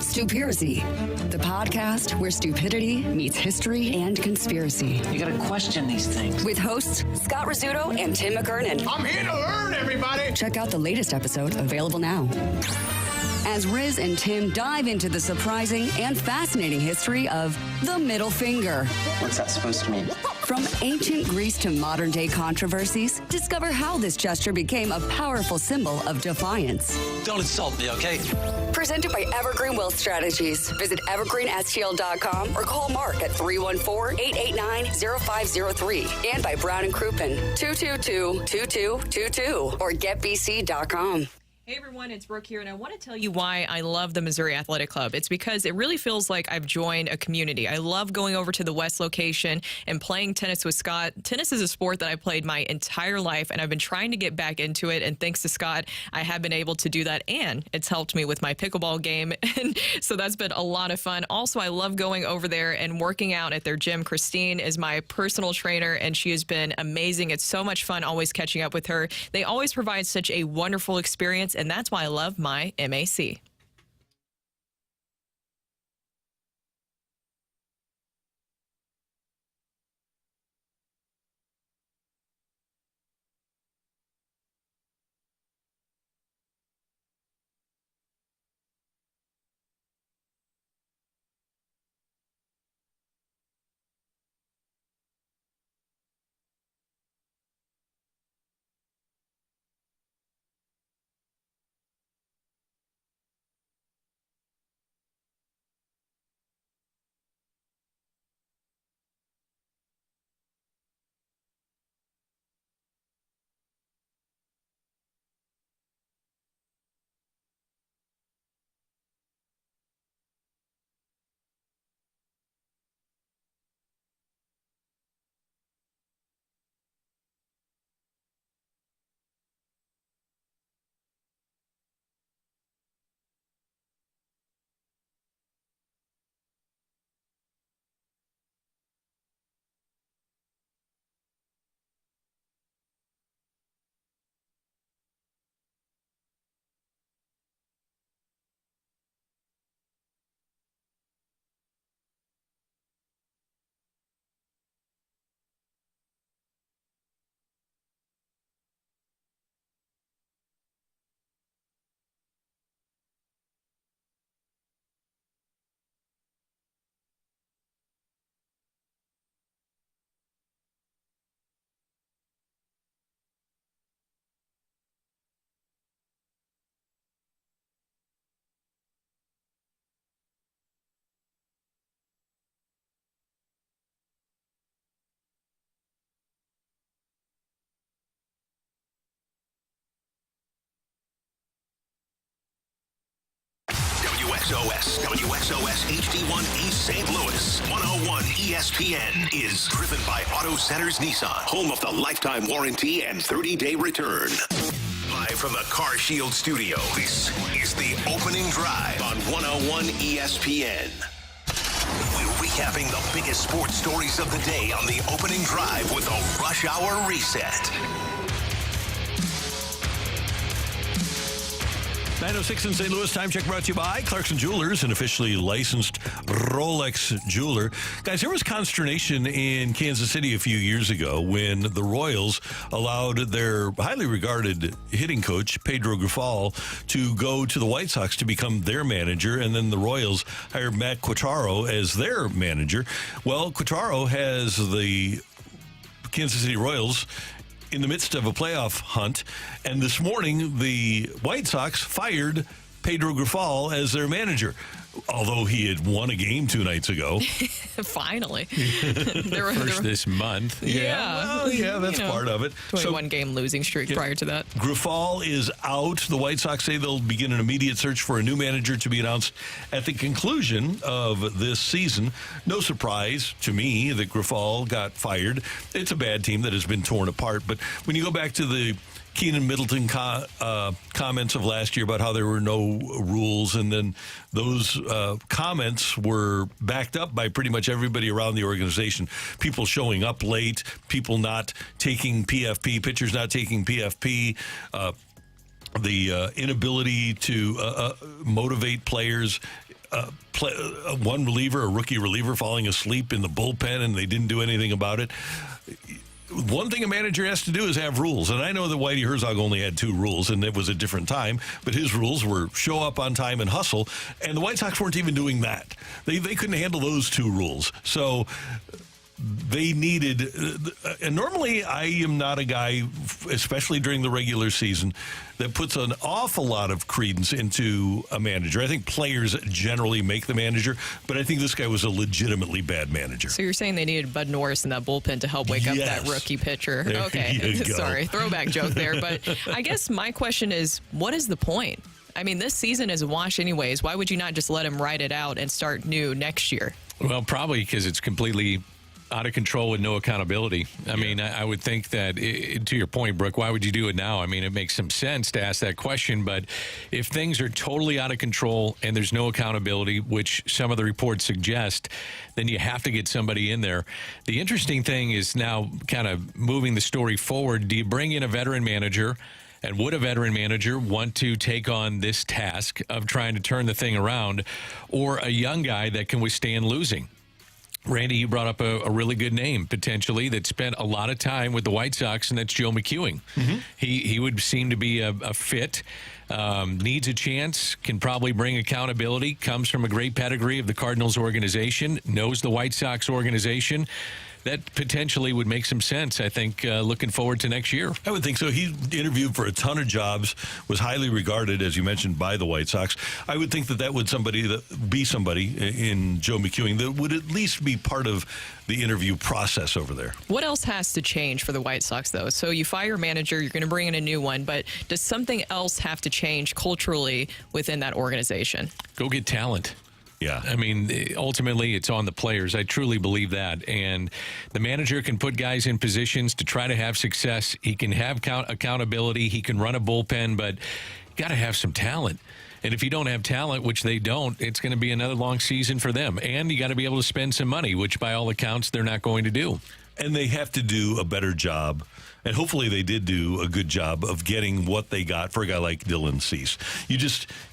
Stupiracy, the podcast where stupidity meets history and conspiracy. You gotta question these things. With hosts Scott Rizzuto and Tim McKernan. I'm here to learn, everybody. Check out the latest episode, available now. As Riz and Tim dive into the surprising and fascinating history of the middle finger. What's that supposed to mean? From ancient Greece to modern day controversies, discover how this gesture became a powerful symbol of defiance. Don't insult me, okay? Presented by Evergreen Wealth Strategies. Visit evergreenstl.com or call Mark at 314-889-0503. And by Brown and Crouppen, 222-2222 or getbc.com. Hey everyone, it's Brooke here, and I want to tell you why I love the Missouri Athletic Club. It's because it really feels like I've joined a community. I love going over to the West location and playing tennis with Scott. Tennis is a sport that I played my entire life, and I've been trying to get back into it, and thanks to Scott, I have been able to do that, and it's helped me with my pickleball game, and so that's been a lot of fun. Also, I love going over there and working out at their gym. Christine is my personal trainer, and she has been amazing. It's so much fun always catching up with her. They always provide such a wonderful experience, and that's why I love my MAC. WXOS HD1 East St. Louis. 101 ESPN is driven by Auto Centers Nissan, home of the lifetime warranty and 30-day return. Live from the Car Shield studio, this is the opening drive on 101 ESPN. We're recapping the biggest sports stories of the day on the opening drive with a rush hour reset. 9:06 in St. Louis. Time check brought to you by Clarkson Jewelers, an officially licensed Rolex jeweler. Guys, there was consternation in Kansas City a few years ago when the Royals allowed their highly regarded hitting coach, Pedro Grifol, to go to the White Sox to become their manager, and then the Royals hired Matt Quatraro as their manager. Well, Quatraro has the Kansas City Royals in the midst of a playoff hunt, and this morning the White Sox fired Pedro Grifol as their manager, although he had won a game 2 nights ago. Finally. First this month. Yeah, that's part of it. 21-game losing streak prior to that. Grifol is out. The White Sox say they'll begin an immediate search for a new manager to be announced at the conclusion of this season. No surprise to me that Grifol got fired. It's a bad team that has been torn apart. But when you go back to the Keenan Middleton comments of last year about how there were no rules, and then those comments were backed up by pretty much everybody around the organization. People showing up late, people not taking PFP, pitchers not taking PFP, the inability to motivate players one reliever, a rookie reliever, falling asleep in the bullpen, and they didn't do anything about it. One thing a manager has to do is have rules. And I know that Whitey Herzog only had 2 rules, and it was a different time. But his rules were show up on time and hustle. And the White Sox weren't even doing that. They couldn't handle those 2 rules. So they needed, and normally I am not a guy, especially during the regular season, that puts an awful lot of credence into a manager. I think players generally make the manager, but I think this guy was a legitimately bad manager. So you're saying they needed Bud Norris in that bullpen to help wake up that rookie pitcher. There Okay. you go. Sorry, throwback joke there. But I guess my question is, what is the point? I mean, this season is a wash anyways. Why would you not just let him ride it out and start new next year? Well, probably because it's completely out of control with no accountability. I mean, I would think that, to your point, Brooke, why would you do it now? I mean, it makes some sense to ask that question, but if things are totally out of control and there's no accountability, which some of the reports suggest, then you have to get somebody in there. The interesting thing is now kind of moving the story forward. Do you bring in a veteran manager? And would a veteran manager want to take on this task of trying to turn the thing around, or a young guy that can withstand losing? Randy, you brought up a really good name, potentially, that spent a lot of time with the White Sox, and that's Joe McEwing. Mm-hmm. He would seem to be a fit, needs a chance, can probably bring accountability, comes from a great pedigree of the Cardinals organization, knows the White Sox organization. That potentially would make some sense, I think, looking forward to next year. I would think so. He interviewed for a ton of jobs, was highly regarded, as you mentioned, by the White Sox. I would think that would be somebody in Joe McEwing that would at least be part of the interview process over there. What else has to change for the White Sox, though? So you fire a manager, you're going to bring in a new one, but does something else have to change culturally within that organization? Go get talent. Yeah. I mean, ultimately, it's on the players. I truly believe that. And the manager can put guys in positions to try to have success. He can have accountability. He can run a bullpen, but you got to have some talent. And if you don't have talent, which they don't, it's going to be another long season for them. And you got to be able to spend some money, which by all accounts, they're not going to do. And they have to do a better job. And hopefully they did do a good job of getting what they got for a guy like Dylan Cease.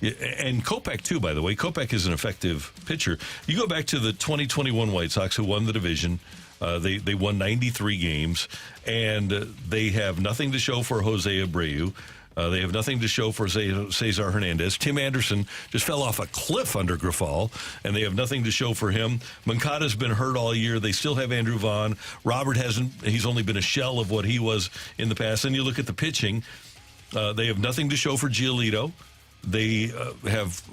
And Kopech, too, by the way. Kopech is an effective pitcher. You go back to the 2021 White Sox who won the division. They won 93 games, and they have nothing to show for Jose Abreu. They have nothing to show for Cesar Hernandez. Tim Anderson just fell off a cliff under Grifol, and they have nothing to show for him. Moncada's been hurt all year. They still have Andrew Vaughn. Robert hasn't. He's only been a shell of what he was in the past. And you look at the pitching. They have nothing to show for Giolito. They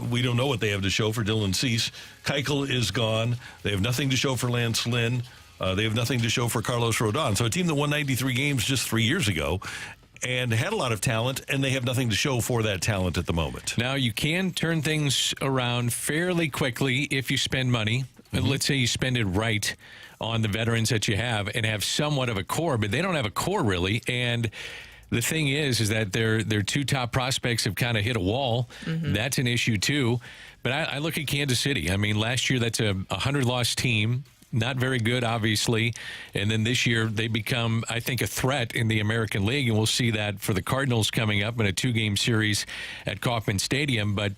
we don't know what they have to show for Dylan Cease. Keuchel is gone. They have nothing to show for Lance Lynn. They have nothing to show for Carlos Rodon. So a team that won 93 games just 3 years ago and had a lot of talent, and they have nothing to show for that talent at the moment. Now, you can turn things around fairly quickly if you spend money. Mm-hmm. Let's say you spend it right on the veterans that you have and have somewhat of a core, but they don't have a core really. And the thing is that their 2 top prospects have kind of hit a wall. Mm-hmm. That's an issue too. But I look at Kansas City. I mean, last year that's a 100-loss team. Not very good, obviously. And then this year, they become, I think, a threat in the American League. And we'll see that for the Cardinals coming up in a 2-game series at Kauffman Stadium. But,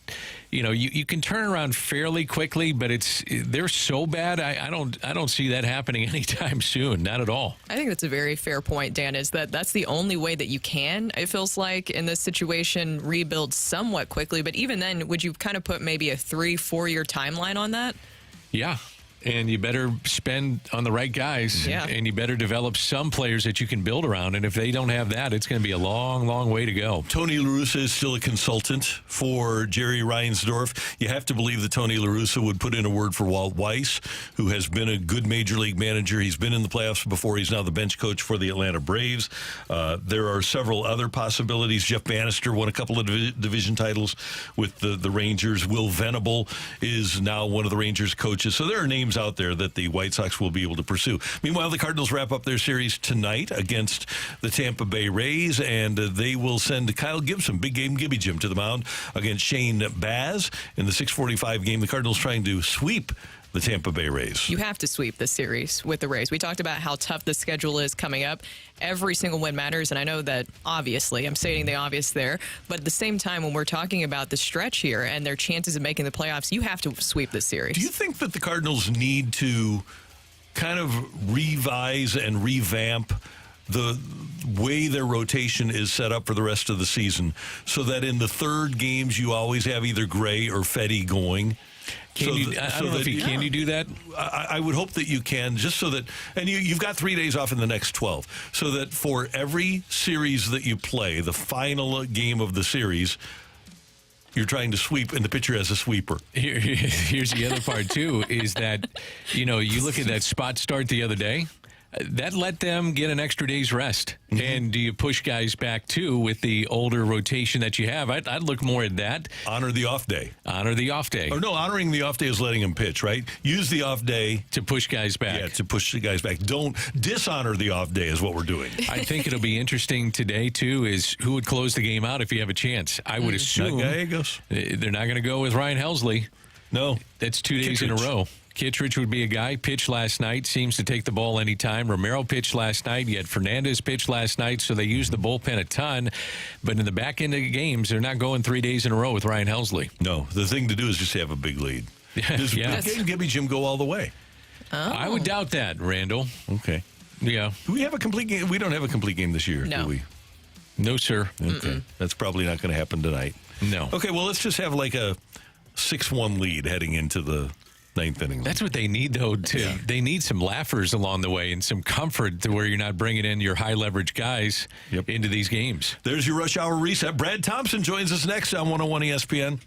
you can turn around fairly quickly, but they're so bad. I don't see that happening anytime soon. Not at all. I think that's a very fair point, Dan, is that's the only way that you can, it feels like, in this situation, rebuild somewhat quickly. But even then, would you kind of put maybe a 3-4 year timeline on that? Yeah. And you better spend on the right guys. Yeah. And you better develop some players that you can build around. And if they don't have that, it's going to be a long, long way to go. Tony La Russa is still a consultant for Jerry Reinsdorf. You have to believe that Tony La Russa would put in a word for Walt Weiss, who has been a good major league manager. He's been in the playoffs before. He's now the bench coach for the Atlanta Braves. There are several other possibilities. Jeff Bannister won a couple of division titles with the Rangers. Will Venable is now one of the Rangers coaches. So there are names out there that the White Sox will be able to pursue. Meanwhile, the Cardinals wrap up their series tonight against the Tampa Bay Rays, and they will send Kyle Gibson, big game Gibby Jim, to the mound against Shane Baz in the 6:45 game. The Cardinals trying to sweep the Tampa Bay Rays. You have to sweep the series with the Rays. We talked about how tough the schedule is coming up. Every single win matters, and I know that obviously I'm stating the obvious there, but at the same time, when we're talking about the stretch here and their chances of making the playoffs, you have to sweep the series. Do you think that the Cardinals need to kind of revise and revamp the way their rotation is set up for the rest of the season so that in the third games you always have either Gray or Fetty going? Can you do that? I would hope that you can, just so that, and you've got 3 days off in the next 12, so that for every series that you play, the final game of the series, you're trying to sweep, and the pitcher has a sweeper. Here's the other part, too, is that, you look at that spot start the other day. That let them get an extra day's rest. Mm-hmm. And do you push guys back, too, with the older rotation that you have? I'd look more at that. Honor the off day. Honor the off day. Or no, honoring the off day is letting them pitch, right? Use the off day. To push guys back. Yeah, to push the guys back. Don't dishonor the off day is what we're doing. I think it'll be interesting today, too, is who would close the game out if you have a chance. I would assume Gallegos. They're not going to go with Ryan Helsley. No. That's 2 days in a row. Kittredge would be a guy. Pitched last night. Seems to take the ball anytime. Romero pitched last night. Yet Fernandez pitched last night, so they used the bullpen a ton. But in the back end of the games, they're not going 3 days in a row with Ryan Helsley. No. The thing to do is just have a big lead. Does Gibby Jim go all the way? Oh. I would doubt that, Randall. Okay. Yeah. Do we have a complete game? We don't have a complete game this year, do we? No, sir. Okay. That's probably not going to happen tonight. No. Okay, well, let's just have like a 6-1 lead heading into the ninth inning. That's what they need, though. They need some laughers along the way and some comfort to where you're not bringing in your high leverage guys into these games. There's your rush hour reset. Brad Thompson joins us next on 101 ESPN.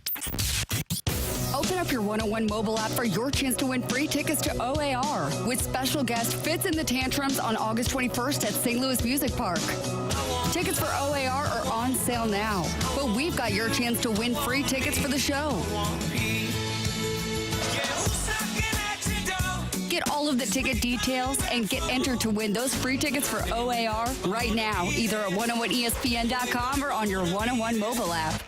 Open up your 101 mobile app for your chance to win free tickets to OAR with special guest Fits in the Tantrums on August 21st at St. Louis Music Park. Tickets for OAR are on sale now, but we've got your chance to win free tickets for the show. Get all of the ticket details and get entered to win those free tickets for OAR right now, either at 101ESPN.com or on your 101 mobile app.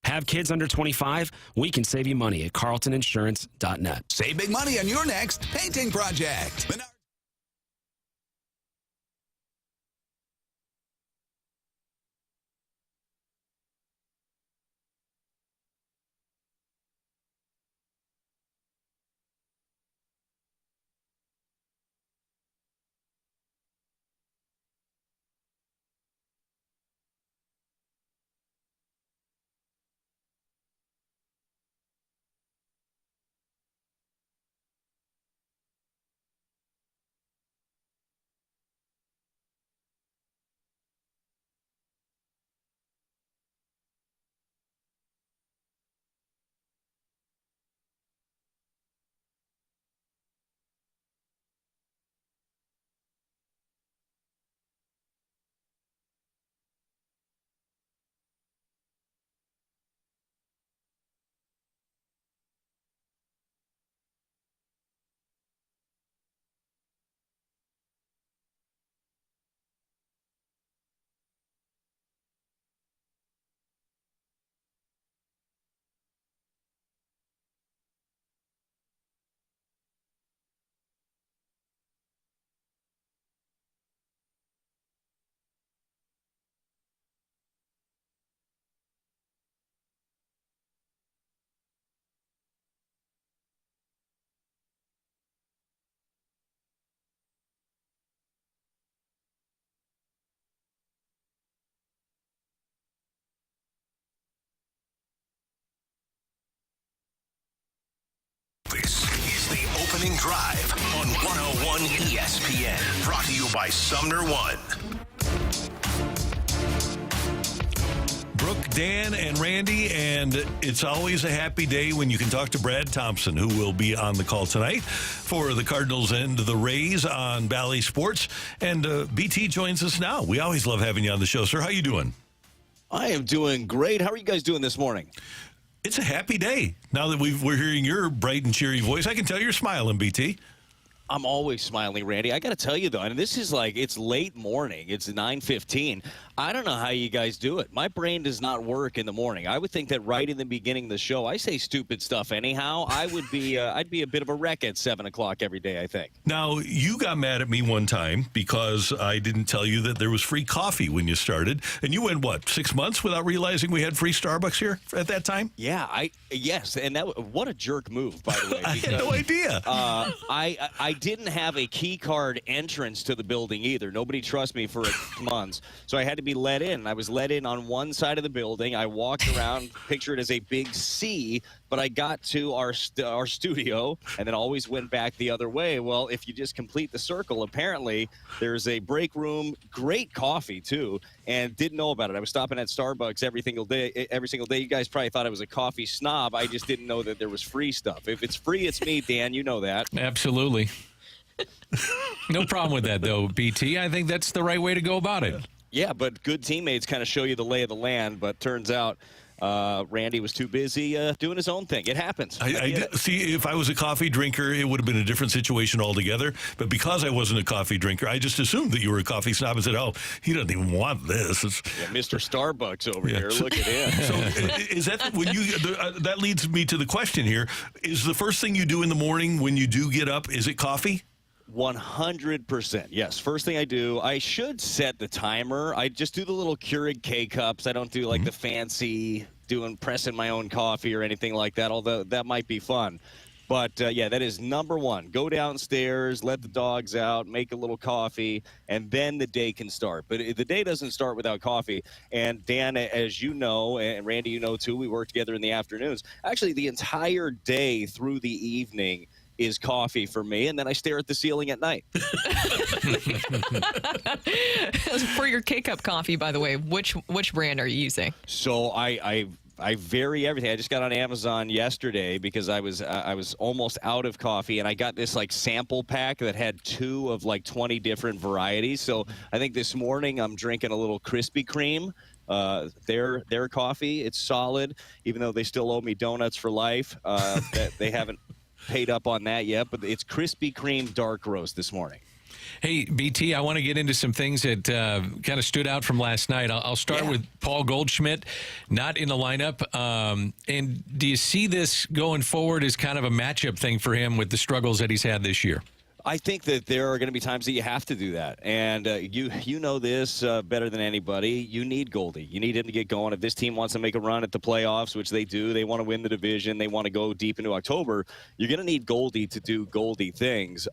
Have kids under 25? We can save you money at carltoninsurance.net. Save big money on your next painting project. Morning Drive on 101 ESPN. Brought to you by Sumner One. Brooke, Dan, and Randy, and it's always a happy day when you can talk to Brad Thompson, who will be on the call tonight for the Cardinals and the Rays on Bally Sports. And BT joins us now. We always love having you on the show, sir. How you doing? I am doing great. How are you guys doing this morning? It's a happy day. Now that we're hearing your bright and cheery voice, I can tell you're smiling, BT. I'm always smiling, Randy. I got to tell you, though, and this is like, it's late morning. It's 9:15. I don't know how you guys do it. My brain does not work in the morning. I would think that right in the beginning of the show, I say stupid stuff anyhow. I would be, I'd be a bit of a wreck at 7 o'clock every day, I think. Now, you got mad at me one time because I didn't tell you that there was free coffee when you started. And you went, what, 6 months without realizing we had free Starbucks here at that time? Yeah, yes. And what a jerk move, by the way. I had no idea. I didn't have a key card entrance to the building either. Nobody trusts me for months. So I had to be let in. I was let in on one side of the building. I walked around, picture it as a big C, but I got to our studio and then always went back the other way. Well, if you just complete the circle, apparently there's a break room, great coffee too, and didn't know about it. I was stopping at Starbucks every single day. You guys probably thought I was a coffee snob. I just didn't know that there was free stuff. If it's free, it's me, Dan. You know that. Absolutely. No problem with that, though, BT. I think that's the right way to go about it. Yeah, but good teammates kind of show you the lay of the land, but turns out Randy was too busy doing his own thing. It happens. See, if I was a coffee drinker, it would have been a different situation altogether. But because I wasn't a coffee drinker, I just assumed that you were a coffee snob and said, oh, he doesn't even want this. Yeah, Mr. Starbucks over here. Look at him. So is that when you that leads me to the question here. Is the first thing you do in the morning when you do get up, is it coffee? 100%. Yes. First thing I do, I should set the timer. I just do the little Keurig K-cups. I don't do like the fancy pressing my own coffee or anything like that, although that might be fun. But, yeah, that is number one. Go downstairs, let the dogs out, make a little coffee, and then the day can start. But the day doesn't start without coffee. And, Dan, as you know, and Randy, you know, too, we work together in the afternoons. Actually, the entire day through the evening is coffee for me, and then I stare at the ceiling at night. For your K-Cup coffee, by the way, which brand are you using? So I vary everything. I just got on Amazon yesterday because I was almost out of coffee, and I got this like sample pack that had 2 of like 20 different varieties. So I think this morning I'm drinking a little Krispy Kreme. Their coffee, it's solid, even though they still owe me donuts for life. That they haven't paid up on that yet, but it's Krispy Kreme dark roast this morning. Hey, BT, I want to get into some things that kind of stood out from last night. I'll start with Paul Goldschmidt, not in the lineup. And do you see this going forward as kind of a matchup thing for him with the struggles that he's had this year? I think that there are going to be times that you have to do that. And you know this better than anybody. You need Goldie. You need him to get going. If this team wants to make a run at the playoffs, which they do, they want to win the division, they want to go deep into October, you're going to need Goldie to do Goldie things.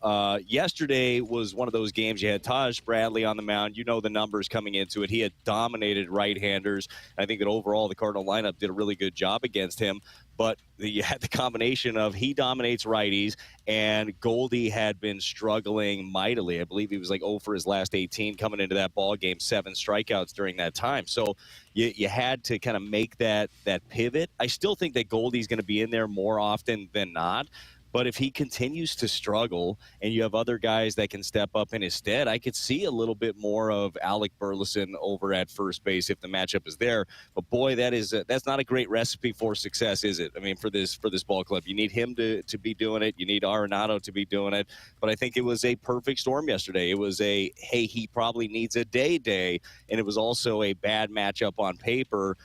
Yesterday was one of those games. You had Taj Bradley on the mound. You know the numbers coming into it. He had dominated right-handers. I think that overall the Cardinal lineup did a really good job against him. But you had the combination of he dominates righties, and Goldie had been struggling mightily. I believe he was like 0 for his last 18 coming into that ball game, 7 strikeouts during that time. So you had to kind of make that pivot. I still think that Goldie's going to be in there more often than not. But if he continues to struggle and you have other guys that can step up in his stead, I could see a little bit more of Alec Burleson over at first base if the matchup is there. But boy, that's not a great recipe for success, is it? I mean, for this ball club, you need him to be doing it. You need Arenado to be doing it. But I think it was a perfect storm yesterday. It was hey, he probably needs a day, and it was also a bad matchup on paper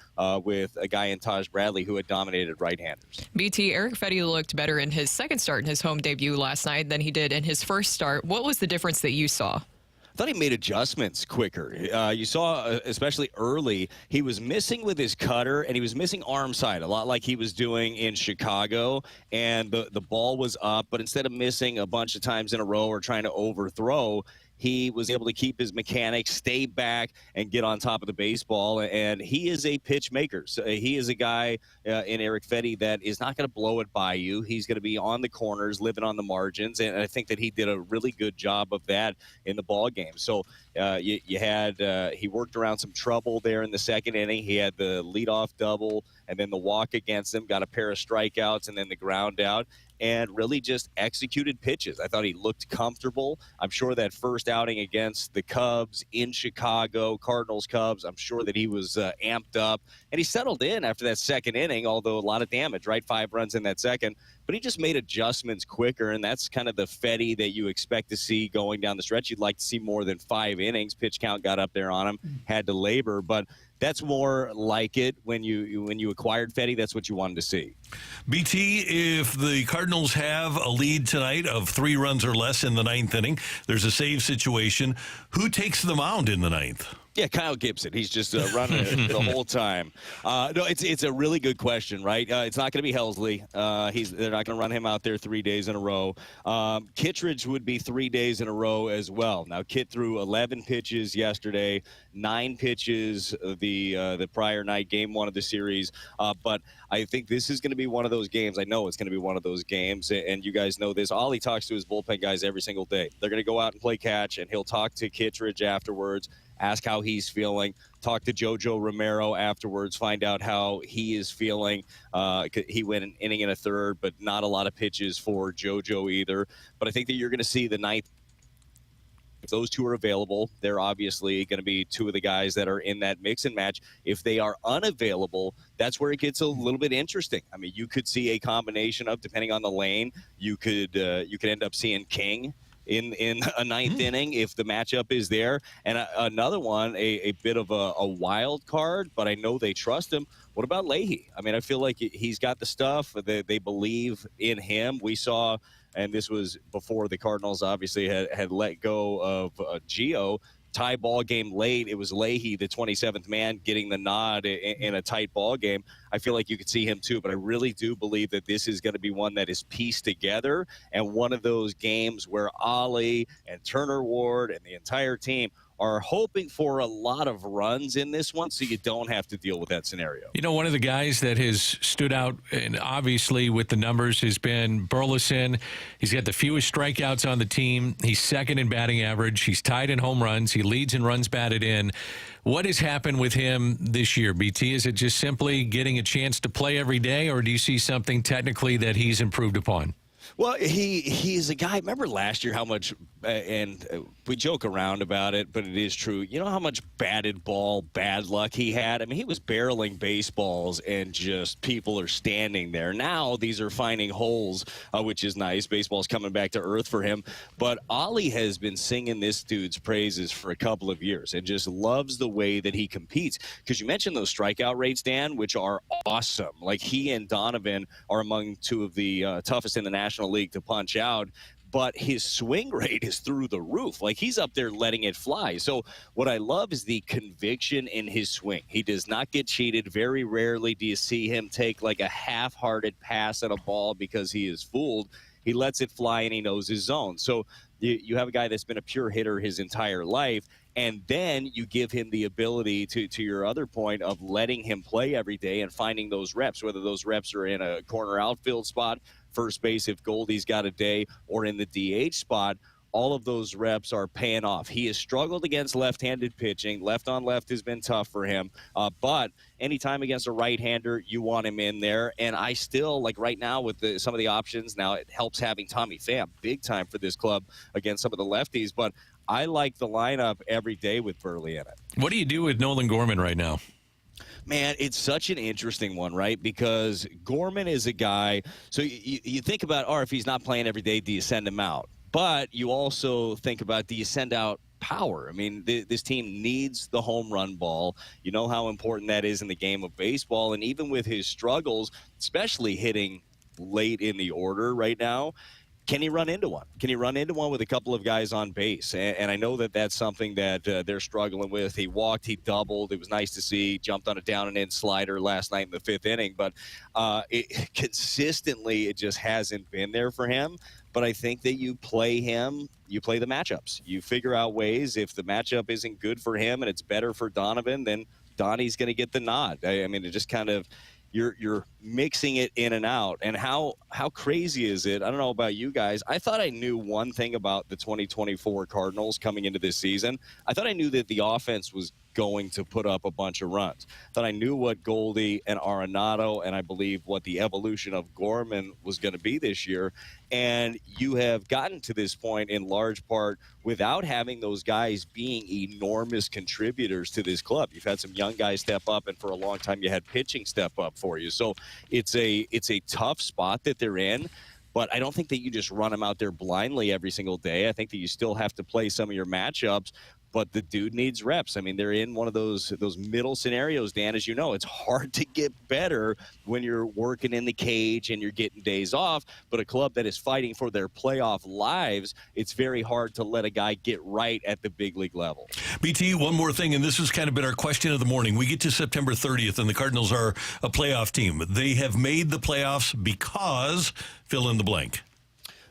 with a guy in Taj Bradley who had dominated right-handers. BT, Eric Fetty looked better in his second start in his home debut last night than he did in his first start. What was the difference that you saw? I thought he made adjustments quicker. You saw, especially early, he was missing with his cutter, and he was missing arm side, a lot like he was doing in Chicago, and the ball was up, but instead of missing a bunch of times in a row or trying to overthrow, he was able to keep his mechanics, stay back, and get on top of the baseball. And he is a pitch maker. So he is a guy in Eric Fetty that is not going to blow it by you. He's going to be on the corners, living on the margins, and I think that he did a really good job of that in the ball game. So you had he worked around some trouble there in the second inning. He had the leadoff double and then the walk against him, got a pair of strikeouts and then the ground out, and really just executed pitches. I thought he looked comfortable. I'm sure that first outing against the Cubs in Chicago, Cardinals, Cubs, I'm sure that he was amped up. And he settled in after that second inning, although a lot of damage, right? 5 runs in that second. But he just made adjustments quicker, and that's kind of the Fetty that you expect to see going down the stretch. You'd like to see more than 5 innings. Pitch count got up there on him, had to labor, but that's more like it when you acquired Fetty. That's what you wanted to see. BT, if the Cardinals have a lead tonight of 3 runs or less in the 9th inning, there's a save situation. Who takes the mound in the 9th? Yeah, Kyle Gibson. He's just running it the whole time. No, it's a really good question, right? It's not going to be Helsley. They're not going to run him out there 3 days in a row. Kittredge would be 3 days in a row as well. Now, Kitt threw 11 pitches yesterday, 9 pitches the prior night, game 1 of the series. But I think this is going to be one of those games. I know it's going to be one of those games, and you guys know this. Ollie talks to his bullpen guys every single day. They're going to go out and play catch, and he'll talk to Kittredge afterwards, ask how he's feeling, talk to JoJo Romero afterwards, find out how he is feeling. He went an inning and a third, but not a lot of pitches for JoJo either. But I think that you're going to see the 9th. If those 2 are available, they're obviously going to be 2 of the guys that are in that mix and match. If they are unavailable, that's where it gets a little bit interesting. I mean, you could see a combination of, depending on the lane, you could end up seeing King in a 9th inning if the matchup is there. And another one, a bit of a wild card, but I know they trust him. What about Leahy? I mean, I feel like he's got the stuff. They believe in him. We saw, and this was before the Cardinals obviously had let go of Gio. Tie ball game late. It was Leahy, the 27th man, getting the nod in a tight ball game. I feel like you could see him too, but I really do believe that this is going to be one that is pieced together and one of those games where Ollie and Turner Ward and the entire team are hoping for a lot of runs in this one so you don't have to deal with that scenario. You know, one of the guys that has stood out, and obviously with the numbers, has been Burleson. He's got the fewest strikeouts on the team. He's second in batting average. He's tied in home runs. He leads in runs batted in. What has happened with him this year, BT? Is it just simply getting a chance to play every day, or do you see something technically that he's improved upon? Well, he's a guy. Remember last year how much, and we joke around about it, but it is true. You know how much batted ball, bad luck he had? I mean, he was barreling baseballs and just people are standing there. Now these are finding holes, which is nice. Baseball's coming back to earth for him. But Ollie has been singing this dude's praises for a couple of years and just loves the way that he competes. Because you mentioned those strikeout rates, Dan, which are awesome. Like he and Donovan are among 2 of the toughest in the National League to punch out, but his swing rate is through the roof. Like he's up there letting it fly. So what I love is the conviction in his swing. He does not get cheated. Very rarely do you see him take like a half-hearted pass at a ball because he is fooled. He lets it fly and he knows his zone. So you have a guy that's been a pure hitter his entire life, and then you give him the ability to your other point of letting him play every day and finding those reps, whether those reps are in a corner outfield spot, first base if Goldie's got a day, or in the DH spot. All of those reps are paying off. He has struggled against left-handed pitching. Left on left has been tough for him. But anytime against a right-hander, you want him in there. And I still, like right now with some of the options, now it helps having Tommy Pham big time for this club against some of the lefties. But I like the lineup every day with Burley in it. What do you do with Nolan Gorman right now? Man, it's such an interesting one, right? Because Gorman is a guy, so you think about, if he's not playing every day, do you send him out? But you also think about, do you send out power? I mean, this team needs the home run ball. You know how important that is in the game of baseball. And even with his struggles, especially hitting late in the order right now, can he run into one? Can he run into one with a couple of guys on base? And I know that that's something that they're struggling with. He walked, he doubled. It was nice to see. Jumped on a down and in slider last night in the 5th inning. But consistently, it just hasn't been there for him. But I think that you play him, you play the matchups. You figure out ways. If the matchup isn't good for him and it's better for Donovan, then Donnie's going to get the nod. I mean, it just kind of you're mixing it in and out. And how crazy is it? I don't know about you guys. I thought I knew one thing about the 2024 Cardinals coming into this season. I thought I knew that the offense was going to put up a bunch of runs. Thought I knew what Goldie and Arenado and I believe what the evolution of Gorman was going to be this year. And you have gotten to this point in large part without having those guys being enormous contributors to this club. You've had some young guys step up, and for a long time you had pitching step up for you. So it's a tough spot that they're in. But I don't think that you just run them out there blindly every single day. I think that you still have to play some of your matchups. But the dude needs reps. I mean, they're in one of those middle scenarios, Dan, as you know. It's hard to get better when you're working in the cage and you're getting days off. But a club that is fighting for their playoff lives, it's very hard to let a guy get right at the big league level. BT, one more thing, and this has kind of been our question of the morning. We get to September 30th, and the Cardinals are a playoff team. They have made the playoffs because, fill in the blank.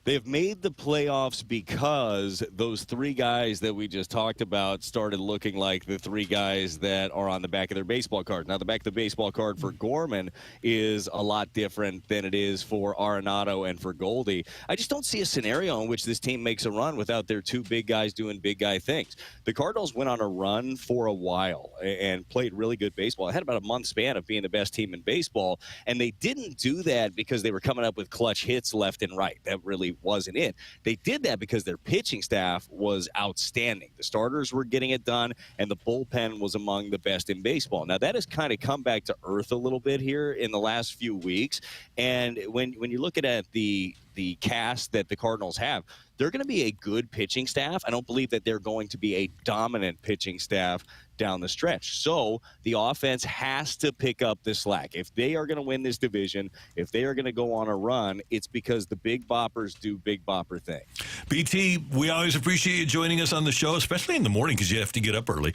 They have made the playoffs because those three guys that we just talked about started looking like the three guys that are on the back of their baseball card. Now, the back of the baseball card for Gorman is a lot different than it is for Arenado and for Goldie. I just don't see a scenario in which this team makes a run without their two big guys doing big guy things. The Cardinals went on a run for a while and played really good baseball. It had about a month span of being the best team in baseball, and they didn't do that because they were coming up with clutch hits left and right. That really wasn't it. They did that because their pitching staff was outstanding. The starters were getting it done, and the bullpen was among the best in baseball. Now, that has kind of come back to earth a little bit here in the last few weeks. And when you look at the cast that the Cardinals have, they're going to be a good pitching staff. I don't believe that they're going to be a dominant pitching staff down the stretch. So the offense has to pick up the slack. If they are going to win this division, if they are going to go on a run, it's because the big boppers do big bopper things. BT, we always appreciate you joining us on the show, especially in the morning because you have to get up early.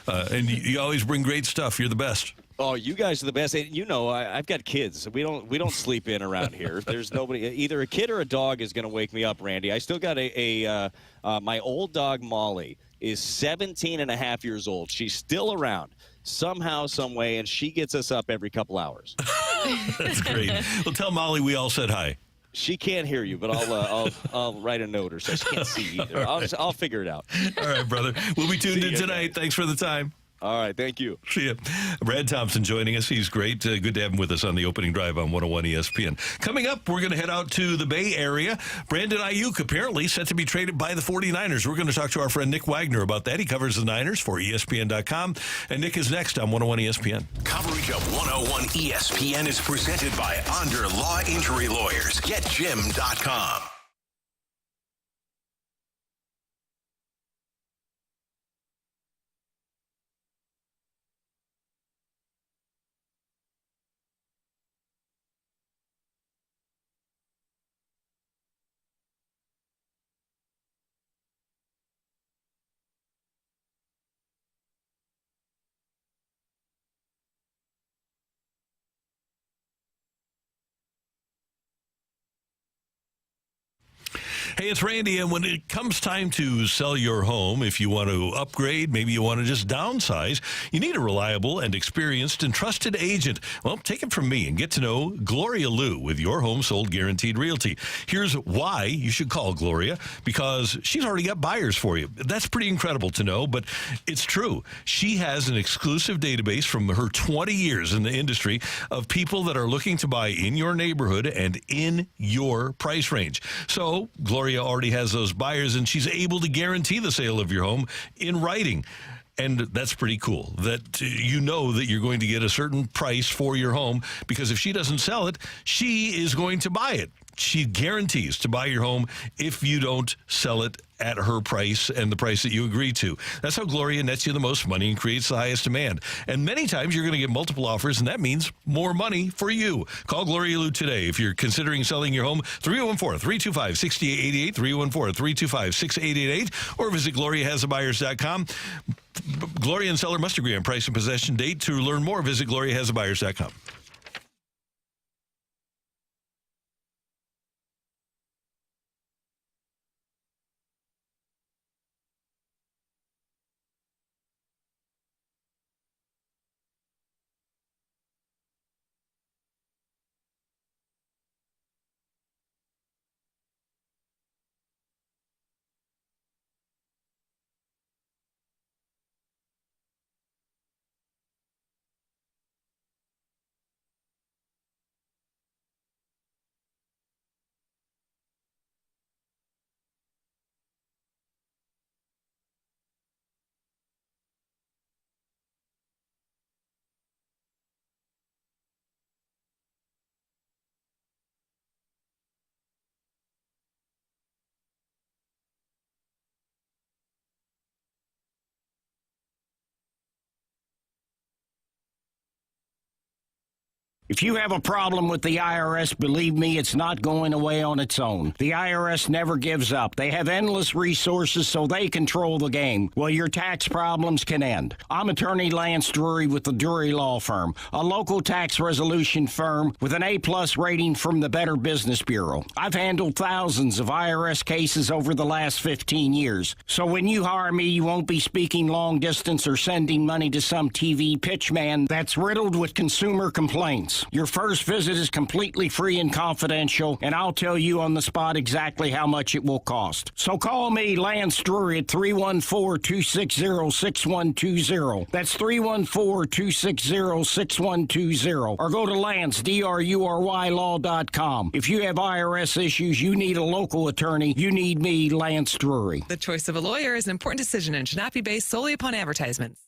And you always bring great stuff. You're the best. Oh, you guys are the best. And you know, I've got kids. We don't sleep in around here. There's nobody. Either a kid or a dog is going to wake me up, Randy. I still got my old dog Molly is 17 and a half years old. She's still around somehow, some way, and she gets us up every couple hours. That's great. Well, tell Molly we all said hi. She can't hear you, but I'll write a note or so. She can't see either. I'll figure it out. All right, brother. We'll be tuned in tonight. Thanks for the time. All right, thank you. See ya. Brad Thompson joining us. He's great. Good to have him with us on the opening drive on 101 ESPN. Coming up, we're going to head out to the Bay Area. Brandon Ayuk apparently set to be traded by the 49ers. We're going to talk to our friend Nick Wagner about that. He covers the Niners for ESPN.com. And Nick is next on 101 ESPN. Coverage of 101 ESPN is presented by Onder Law Injury Lawyers. GetJim.com. Hey, it's Randy, and when it comes time to sell your home, if you want to upgrade, maybe you want to just downsize, you need a reliable and experienced and trusted agent. Well, take it from me and get to know Gloria Liu with Your Home Sold Guaranteed Realty. Here's why you should call Gloria, because she's already got buyers for you. That's pretty incredible to know, but it's true. She has an exclusive database from her 20 years in the industry of people that are looking to buy in your neighborhood and in your price range. So Gloria already has those buyers, and she's able to guarantee the sale of your home in writing. And that's pretty cool, that you know that you're going to get a certain price for your home, because if she doesn't sell it, she is going to buy it. She guarantees to buy your home if you don't sell it at her price and the price that you agree to. That's how Gloria nets you the most money and creates the highest demand. And many times you're going to get multiple offers, and that means more money for you. Call Gloria Lou today if you're considering selling your home. 314-325-6888, 314-325-6888, or visit GloriaHasABuyers.com. Gloria and seller must agree on price and possession date. To learn more, visit GloriaHasABuyers.com. If you have a problem with the IRS, believe me, it's not going away on its own. The IRS never gives up. They have endless resources, so they control the game. Well, your tax problems can end. I'm attorney Lance Drury with the Drury Law Firm, a local tax resolution firm with an A-plus rating from the Better Business Bureau. I've handled thousands of IRS cases over the last 15 years. So when you hire me, you won't be speaking long distance or sending money to some TV pitchman that's riddled with consumer complaints. Your first visit is completely free and confidential, and I'll tell you on the spot exactly how much it will cost. So call me, Lance Drury, at 314-260-6120. That's 314-260-6120. Or go to LanceDruryLaw.com. If you have IRS issues, you need a local attorney, you need me, Lance Drury. The choice of a lawyer is an important decision and should not be based solely upon advertisements.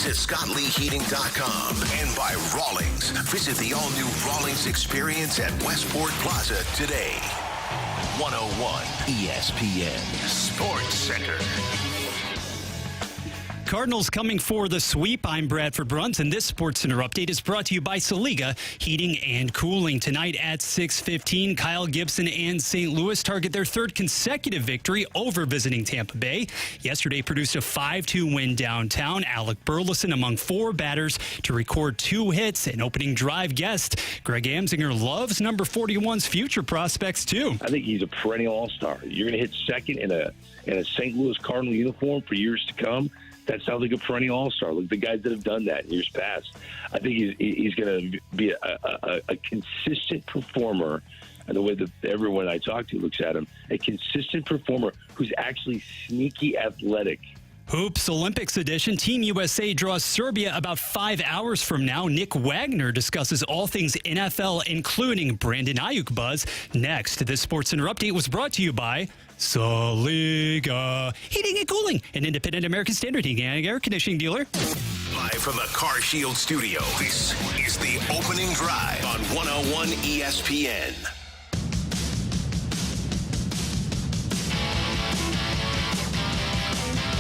Visit ScottLeeHeating.com and by Rawlings. Visit the all-new Rawlings experience at Westport Plaza today. 101 ESPN Sports Center. Cardinals coming for the sweep. I'm Bradford Bruns, and this SportsCenter update is brought to you by Saliga Heating and Cooling. Tonight at 6:15, Kyle Gibson and St. Louis target their third consecutive victory over visiting Tampa Bay. Yesterday produced a 5-2 win downtown. Alec Burleson among four batters to record 2 hits. An opening drive guest, Greg Amsinger, loves number 41's future prospects too. I think he's a perennial all-star. You're going to hit second in a St. Louis Cardinal uniform for years to come. That sounds like a perennial all-star. Look, the guys that have done that in years past. I think he's going to be a consistent performer, and the way that everyone I talk to looks at him, a consistent performer who's actually sneaky athletic Hoops Olympics edition. Team USA draws Serbia about 5 hours from now. Nick Wagner discusses all things NFL, including Brandon Ayuk buzz. Next, this Sports Center update was brought to you by Saliga Heating and Cooling, an independent American Standard heating and air conditioning dealer. Live from the Car Shield studio, this is the opening drive on 101 ESPN.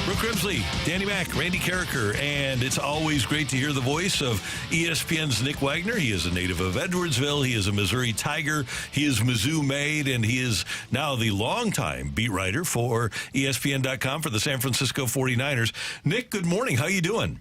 Brooke Grimsley, Danny Mac, Randy Karraker, and it's always great to hear the voice of ESPN's Nick Wagner. He is a native of Edwardsville. He is a Missouri Tiger. He is Mizzou made, and he is now the longtime beat writer for ESPN.com for the San Francisco 49ers. Nick, good morning. How you doing?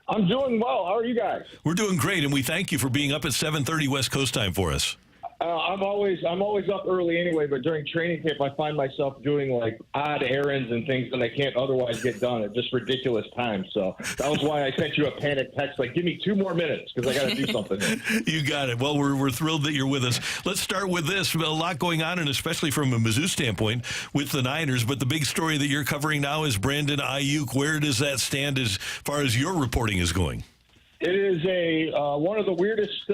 I'm doing well. How are you guys? We're doing great, and we thank you for being up at 7:30 West Coast time for us. I'm always up early anyway, but during training camp, I find myself doing like odd errands and things that I can't otherwise get done at just ridiculous times. So that was why I sent you a panic text, like, give me 2 more minutes because I got to do something. You got it. Well, we're thrilled that you're with us. Let's start with this. A lot going on, and especially from a Mizzou standpoint with the Niners. But the big story that you're covering now is Brandon Ayuk. Where does that stand as far as your reporting is going? It is one of the weirdest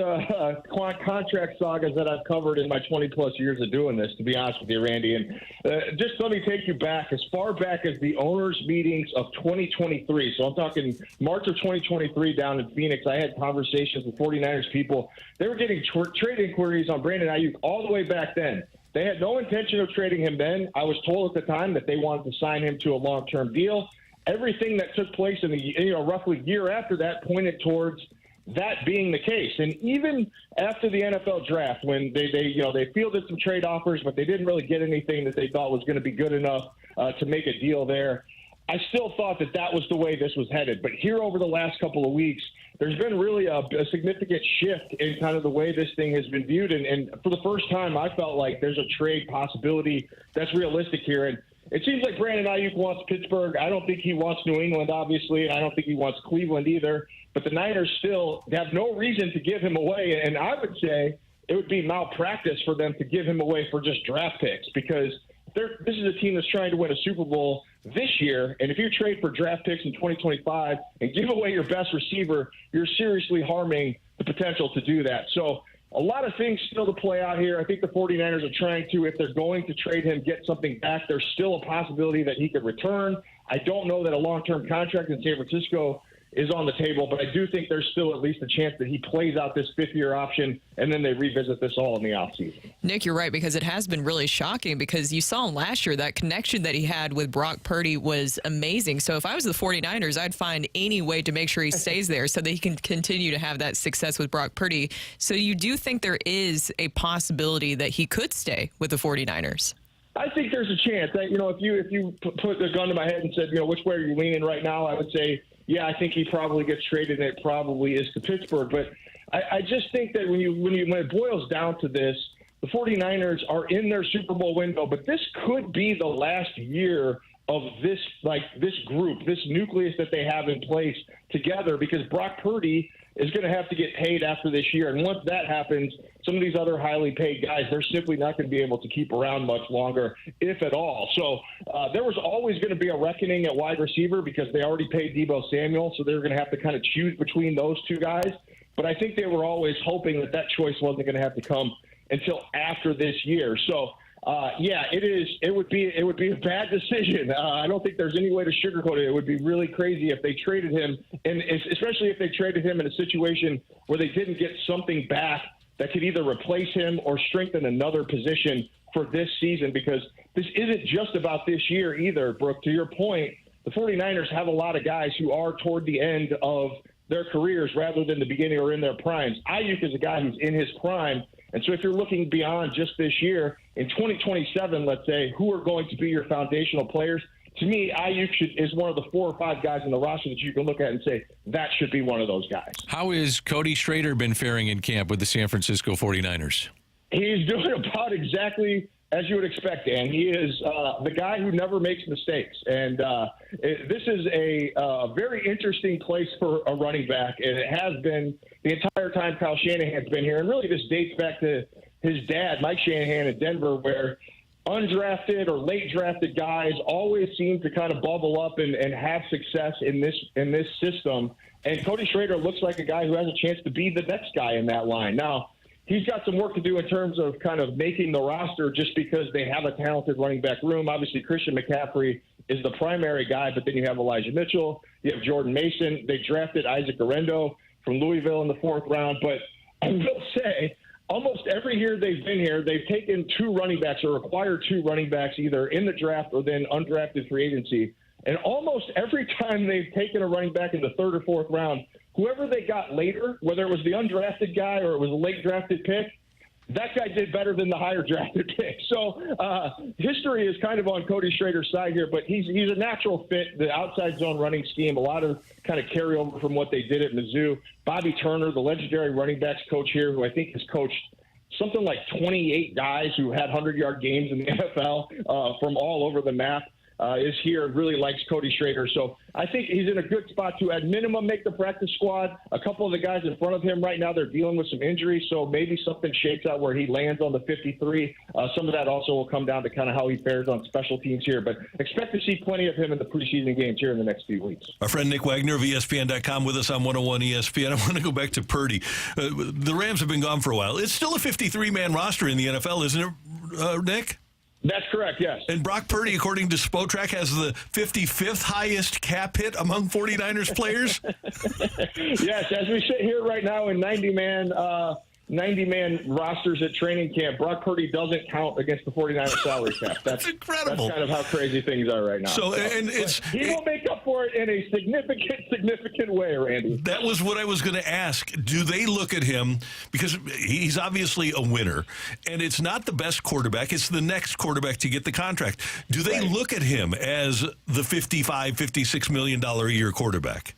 contract sagas that I've covered in my 20-plus years of doing this, to be honest with you, Randy. And just let me take you back, as far back as the owners' meetings of 2023. So I'm talking March of 2023 down in Phoenix. I had conversations with 49ers people. They were getting trade inquiries on Brandon Ayuk all the way back then. They had no intention of trading him then. I was told at the time that they wanted to sign him to a long-term deal. Everything that took place in the roughly year after that pointed towards that being the case. And even after the NFL draft, when they fielded some trade offers, but they didn't really get anything that they thought was going to be good enough to make a deal there, I still thought that was the way this was headed. But here over the last couple of weeks, there's been really a significant shift in kind of the way this thing has been viewed. And for the first time, I felt like there's a trade possibility that's realistic here. And it seems like Brandon Ayuk wants Pittsburgh. I don't think he wants New England, obviously, and I don't think he wants Cleveland either. But the Niners still have no reason to give him away, and I would say it would be malpractice for them to give him away for just draft picks because this is a team that's trying to win a Super Bowl this year, and if you trade for draft picks in 2025 and give away your best receiver, you're seriously harming the potential to do that. So a lot of things still to play out here. I think the 49ers are trying to, if they're going to trade him, get something back. There's still a possibility that he could return. I don't know that a long-term contract in San Francisco is on the table, but I do think there's still at least a chance that he plays out this fifth-year option, and then they revisit this all in the offseason. Nick, you're right, because it has been really shocking because you saw him last year. That connection that he had with Brock Purdy was amazing. So if I was the 49ers, I'd find any way to make sure he stays there so that he can continue to have that success with Brock Purdy. So you do think there is a possibility that he could stay with the 49ers? I think there's a chance. That, if you put the gun to my head and said, which way are you leaning right now, I would say, yeah, I think he probably gets traded, and it probably is to Pittsburgh. But I just think that when it boils down to this, the 49ers are in their Super Bowl window, but this could be the last year of this group, this nucleus that they have in place together, because Brock Purdy is going to have to get paid after this year. And once that happens, some of these other highly paid guys, they're simply not going to be able to keep around much longer, if at all. So there was always going to be a reckoning at wide receiver because they already paid Deebo Samuel, so they were going to have to kind of choose between those two guys. But I think they were always hoping that choice wasn't going to have to come until after this year. So, it would be a bad decision. I don't think there's any way to sugarcoat it. It would be really crazy if they traded him, and especially if they traded him in a situation where they didn't get something back that could either replace him or strengthen another position for this season, because this isn't just about this year either, Brooke. To your point, the 49ers have a lot of guys who are toward the end of their careers rather than the beginning or in their primes. Ayuk is a guy who's in his prime. And so if you're looking beyond just this year, in 2027, let's say, who are going to be your foundational players? To me, Ayuk is one of the 4 or 5 guys in the roster that you can look at and say, that should be one of those guys. How has Cody Schrader been faring in camp with the San Francisco 49ers? He's doing about exactly as you would expect, Dan. He is the guy who never makes mistakes. And this is a very interesting place for a running back, and it has been the entire time Kyle Shanahan's been here. And really this dates back to his dad, Mike Shanahan, in Denver, where undrafted or late drafted guys always seem to kind of bubble up and have success in this system. And Cody Schrader looks like a guy who has a chance to be the next guy in that line. Now, he's got some work to do in terms of kind of making the roster just because they have a talented running back room. Obviously, Christian McCaffrey is the primary guy, but then you have Elijah Mitchell, you have Jordan Mason. They drafted Isaac Arendo from Louisville in the 4th round. But I will say, almost every year they've been here, they've taken 2 running backs or acquired 2 running backs either in the draft or then undrafted free agency. And almost every time they've taken a running back in the 3rd or 4th round, whoever they got later, whether it was the undrafted guy or it was a late drafted pick, that guy did better than the higher drafted pick. So history is kind of on Cody Schrader's side here, but he's a natural fit. The outside zone running scheme, a lot of kind of carryover from what they did at Mizzou. Bobby Turner, the legendary running backs coach here, who I think has coached something like 28 guys who had 100-yard games in the NFL from all over the map. Is here, really likes Cody Schrader. So I think he's in a good spot to, at minimum, make the practice squad. A couple of the guys in front of him right now, they're dealing with some injuries, so maybe something shakes out where he lands on the 53. Some of that also will come down to kind of how he fares on special teams here. But expect to see plenty of him in the preseason games here in the next few weeks. Our friend Nick Wagner of ESPN.com with us on 101 ESPN. I want to go back to Purdy. The Rams have been gone for a while. It's still a 53-man roster in the NFL, isn't it, Nick? That's correct, yes. And Brock Purdy, according to Spotrac, has the 55th highest cap hit among 49ers players? Yes, as we sit here right now in 90-man rosters at training camp, Brock Purdy doesn't count against the 49ers salary cap. That's incredible. That's kind of how crazy things are right now. So, and he will make up for it in a significant way, Randy. That was what I was going to ask. Do they look at him, because he's obviously a winner, and it's not the best quarterback, it's the next quarterback to get the contract. Do they look at him as the $55, $56 million a year quarterback?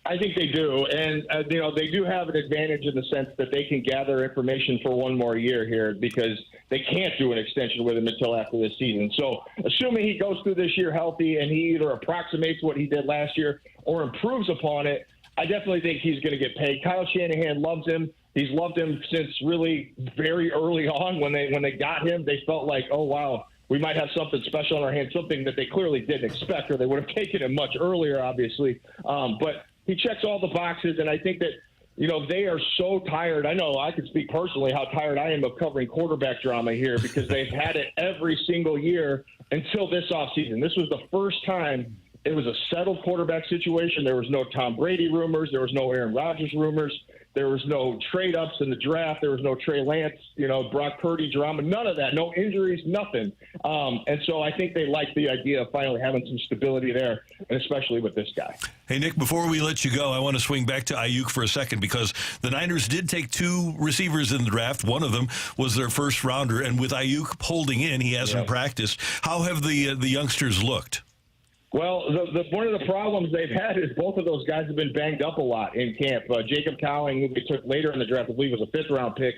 I think they do, and they do have an advantage in the sense that they can gather information for one more year here because they can't do an extension with him until after this season. So assuming he goes through this year healthy and he either approximates what he did last year or improves upon it, I definitely think he's going to get paid. Kyle Shanahan loves him. He's loved him since really very early on when they got him. They felt like, oh, wow, we might have something special on our hands, something that they clearly didn't expect, or they would have taken him much earlier, obviously. But he checks all the boxes, and I think that, they are so tired. I know I can speak personally how tired I am of covering quarterback drama here because they've had it every single year until this offseason. This was the first time it was a settled quarterback situation. There was no Tom Brady rumors. There was no Aaron Rodgers rumors. There was no trade-ups in the draft. There was no Trey Lance, Brock Purdy drama, none of that. No injuries, nothing. And so I think they like the idea of finally having some stability there, and especially with this guy. Hey, Nick, before we let you go, I want to swing back to Ayuk for a second because the Niners did take 2 receivers in the draft. One of them was their first rounder, and with Ayuk holding in, he hasn't practiced. How have the youngsters looked? Well, one of the problems they've had is both of those guys have been banged up a lot in camp. Jacob Cowing, who they took later in the draft, I believe was a 5th-round pick,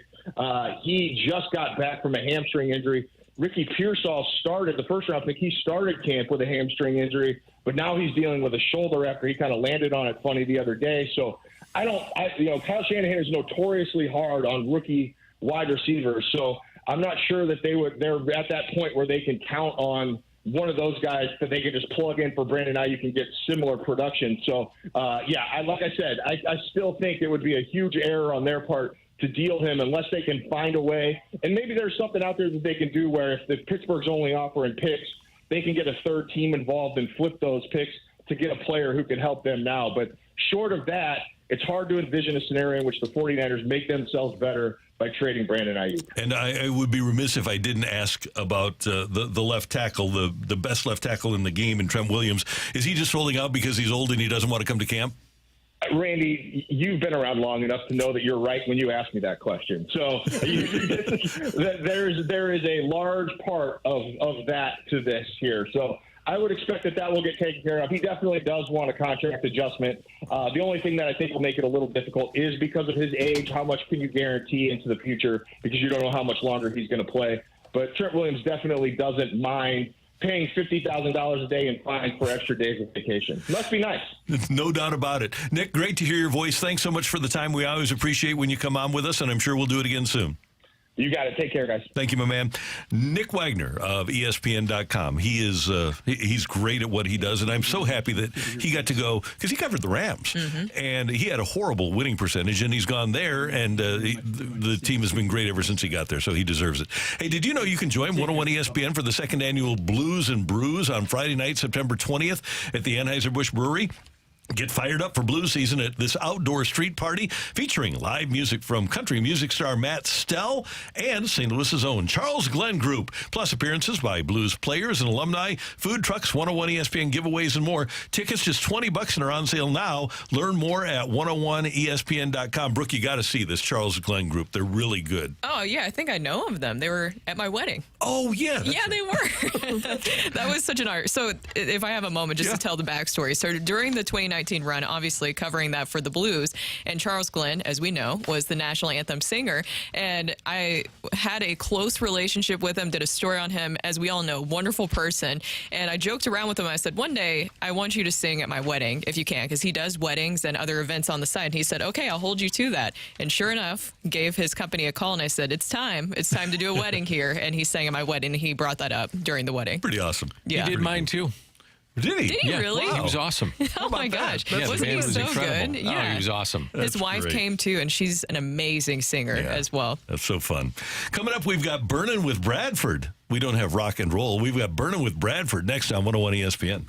he just got back from a hamstring injury. Ricky Pearsall started the 1st-round pick. He started camp with a hamstring injury, but now he's dealing with a shoulder after he kind of landed on it funny the other day. So Kyle Shanahan is notoriously hard on rookie wide receivers. So I'm not sure that they're at that point where they can count on one of those guys that they can just plug in for Brandon Ayuk and get similar production. So, like I said, I still think it would be a huge error on their part to deal him unless they can find a way. And maybe there's something out there that they can do where if Pittsburgh's only offering picks, they can get a third team involved and flip those picks to get a player who can help them now. But short of that, it's hard to envision a scenario in which the 49ers make themselves better by trading Brandon Ayuk. And I would be remiss if I didn't ask about the left tackle, the best left tackle in the game, in Trent Williams. Is he just holding out because he's old and he doesn't want to come to camp? Randy, you've been around long enough to know that you're right when you ask me that question. So there is a large part of that to this here. So I would expect that will get taken care of. He definitely does want a contract adjustment. The only thing that I think will make it a little difficult is because of his age, how much can you guarantee into the future because you don't know how much longer he's going to play. But Trent Williams definitely doesn't mind paying $50,000 a day in fines for extra days of vacation. Must be nice. No doubt about it. Nick, great to hear your voice. Thanks so much for the time. We always appreciate when you come on with us, and I'm sure we'll do it again soon. You got it. Take care, guys. Thank you, my man. Nick Wagner of ESPN.com. He is he's great at what he does, and I'm so happy that he got to go because he covered the Rams, and he had a horrible winning percentage, and he's gone there, and the team has been great ever since he got there, so he deserves it. Hey, did you know you can join 101 ESPN for the second annual Blues and Brews on Friday night, September 20th at the Anheuser-Busch Brewery? Get fired up for blues season at this outdoor street party featuring live music from country music star Matt Stell and St. Louis's own Charles Glenn Group, plus appearances by blues players and alumni, food trucks, 101 ESPN giveaways, and more. Tickets just $20 and are on sale now. Learn more at 101ESPN.com. Brooke, you got to see this Charles Glenn Group. They're really good. Oh, yeah, I think I know of them. They were at my wedding. Oh, yeah. Yeah, they were. That was such an art. So if I have a moment just to tell the backstory. So during the 2019 run, obviously covering that for the Blues, and Charles Glenn, as we know, was the national anthem singer, and I had a close relationship with him, did a story on him, as we all know, wonderful person, and I joked around with him. I said, one day, I want you to sing at my wedding, if you can, because he does weddings and other events on the side. And he said, okay, I'll hold you to that. And sure enough, gave his company a call, and I said, it's time to do a wedding here, and he sang at my wedding, and he brought that up during the wedding. Pretty awesome. Yeah. He did mine, too. Did he? Did he really? He was awesome. Oh, my gosh. Yeah, Wasn't he so incredible. good? Oh, Yeah. he was awesome. His wife came, too, and she's an amazing singer as well. That's so fun. Coming up, we've got Burnin' with Bradford. We don't have rock and roll. We've got Burnin' with Bradford next on 101 ESPN.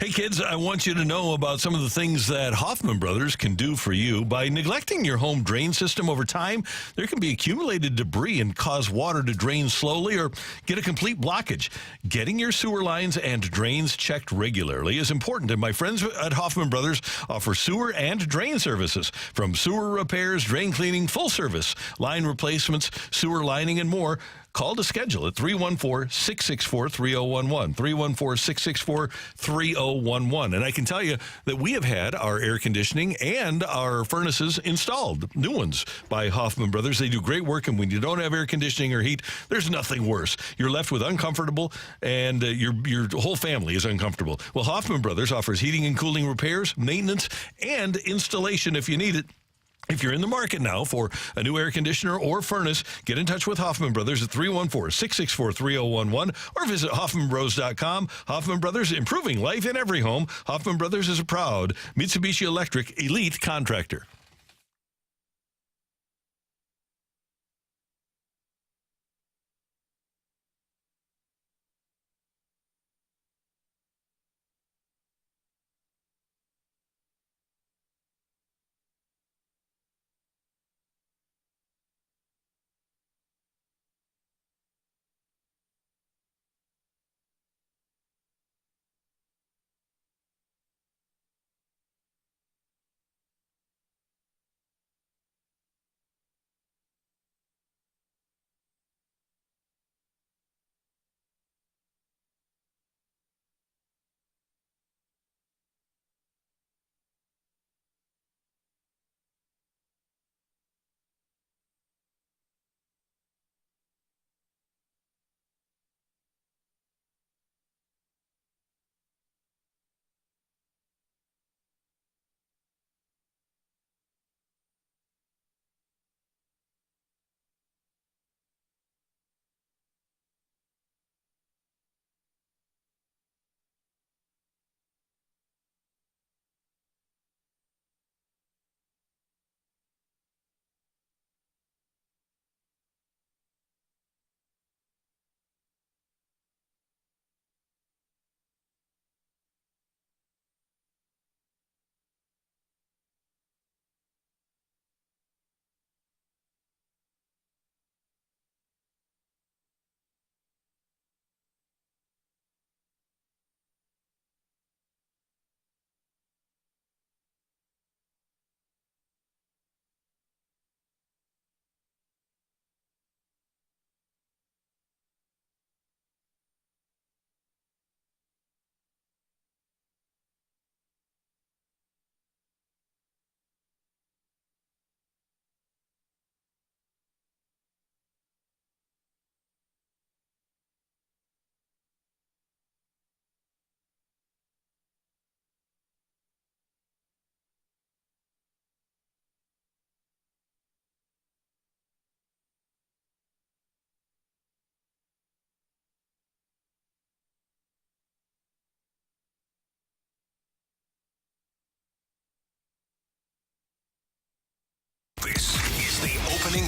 Hey, kids, I want you to know about some of the things that Hoffman Brothers can do for you. By neglecting your home drain system over time, there can be accumulated debris and cause water to drain slowly or get a complete blockage. Getting your sewer lines and drains checked regularly is important, and my friends at Hoffman Brothers offer sewer and drain services, from sewer repairs, drain cleaning, full service, line replacements, sewer lining, and more. Call to schedule at 314-664-3011, 314-664-3011. And I can tell you that we have had our air conditioning and our furnaces installed, new ones, by Hoffman Brothers. They do great work, and when you don't have air conditioning or heat, there's nothing worse. You're left with uncomfortable, and your whole family is uncomfortable. Well, Hoffman Brothers offers heating and cooling repairs, maintenance, and installation if you need it. If you're in the market now for a new air conditioner or furnace, get in touch with Hoffman Brothers at 314-664-3011 or visit hoffmanbros.com. Hoffman Brothers, improving life in every home. Hoffman Brothers is a proud Mitsubishi Electric elite contractor.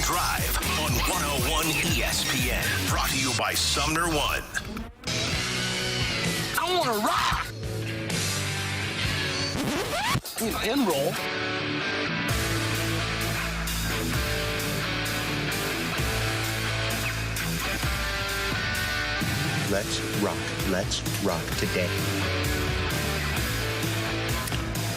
Drive on 101 ESPN. Brought to you by Sumner One. I want to rock. And roll. Let's rock. Let's rock today.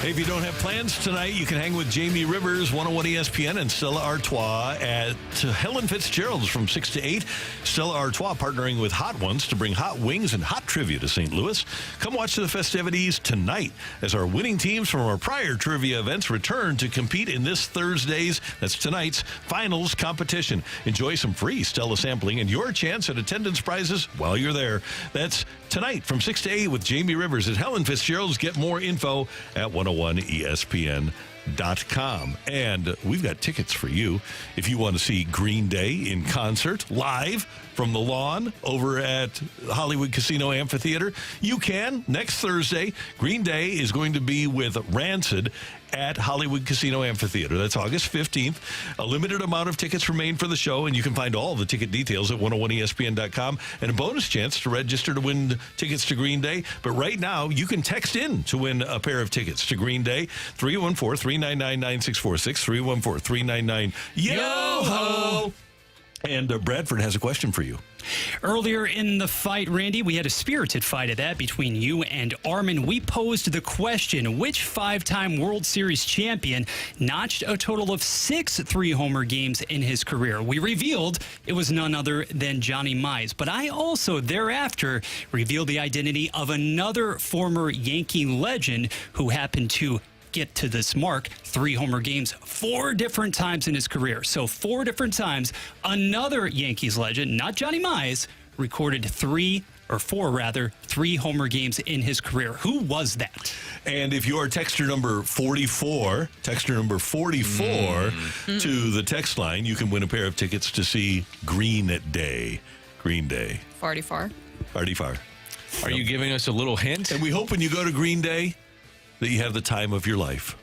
Hey, if you don't have plans tonight, you can hang with Jamie Rivers, 101 ESPN, and Stella Artois at Helen Fitzgerald's from 6 to 8. Stella Artois partnering with Hot Ones to bring hot wings and hot trivia to St. Louis. Come watch the festivities tonight as our winning teams from our prior trivia events return to compete in this Thursday's, that's tonight's, finals competition. Enjoy some free Stella sampling and your chance at attendance prizes while you're there. That's tonight from 6 to 8 with Jamie Rivers at Helen Fitzgerald's. Get more info at 101ESPN.com. And we've got tickets for you if you want to see Green Day in concert live from the lawn over at Hollywood Casino Amphitheater. You can next Thursday. Green Day is going to be with Rancid at Hollywood Casino Amphitheater. That's August 15th. A limited amount of tickets remain for the show, and you can find all the ticket details at 101ESPN.com, and a bonus chance to register to win tickets to Green Day. But right now, you can text in to win a pair of tickets to Green Day, 314-399-9646, 314-399-YO-HO! And Bradford has a question for you. Earlier in the fight, Randy, we had a spirited fight at that between you and Armin. We posed the question, which five-time World Series champion notched a total of 6 three-homer games in his career? We revealed it was none other than Johnny Mize. But I also, thereafter, revealed the identity of another former Yankee legend who happened to get to this mark, 3 homer games 4 different times in his career. So 4 different times, another Yankees legend, not Johnny Mize, recorded 3 homer games in his career. Who was that? And if you are texter number 44 to the text line, you can win a pair of tickets to see Green Day. Farty far. Are you giving us a little hint? And we hope when you go to Green Day that you have the time of your life.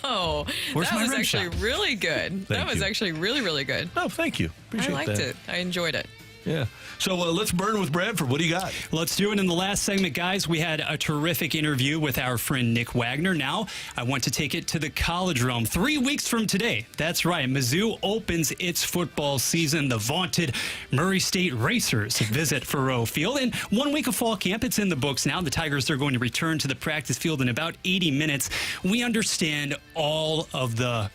Oh, Where's that my was rim actually shot? really good. That was actually really, really good. Oh, thank you. Appreciate I liked that. it. I enjoyed it. Yeah. So let's burn with Bradford. What do you got? Let's do it in the last segment, guys. We had a terrific interview with our friend Nick Wagner. Now, I want to take it to the college realm. 3 weeks from today, that's right, Mizzou opens its football season. The vaunted Murray State Racers visit Faurot Field. And 1 week of fall camp, it's in the books now. The Tigers are going to return to the practice field in about 80 minutes. We understand all of the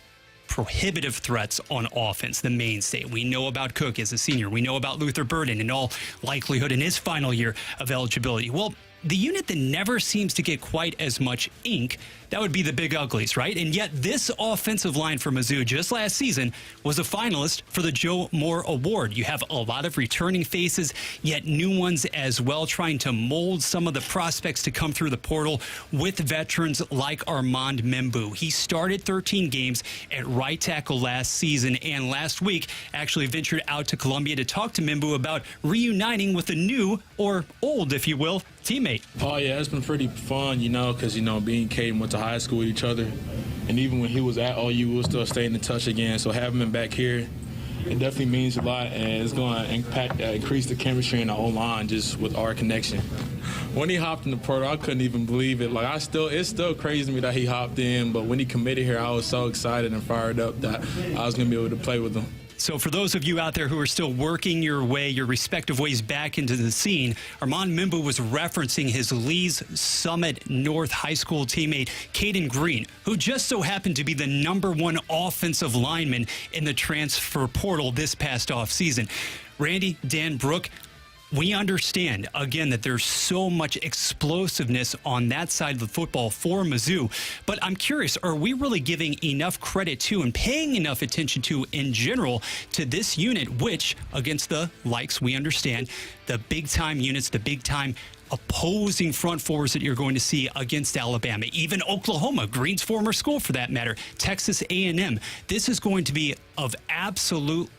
prohibitive threats on offense, the mainstay. We know about Cook as a senior. We know about Luther Burden in all likelihood in his final year of eligibility. Well, the unit that never seems to get quite as much ink, that would be the Big Uglies, right? And yet this offensive line for Mizzou just last season was a finalist for the Joe Moore Award. You have a lot of returning faces, yet new ones as well, trying to mold some of the prospects to come through the portal with veterans like Armand Membu. He started 13 games at right tackle last season, and last week actually ventured out to Columbia to talk to Membu about reuniting with a new, or old, if you will, teammate. Oh, yeah, it's been pretty fun, because, me and Caden went to high school with each other. And even when he was at OU, we were still staying in touch again. So having him back here, it definitely means a lot, and it's going to increase the chemistry in the O-line just with our connection. When he hopped in the portal, I couldn't even believe it. It's still crazy to me that he hopped in, but when he committed here, I was so excited and fired up that I was going to be able to play with him. So for those of you out there who are still working your respective ways back into the scene, Armand Membu was referencing his Lee's Summit North High School teammate, Caden Green, who just so happened to be the #1 offensive lineman in the transfer portal this past offseason. Randy, Dan, Brooke, we understand, again, that there's so much explosiveness on that side of the football for Mizzou. But I'm curious, are we really giving enough credit to and paying enough attention to, in general, to this unit, which, against the likes we understand, the big-time units, the big-time opposing front fours that you're going to see against Alabama, even Oklahoma, Green's former school for that matter, Texas A&M. This is going to be of absolute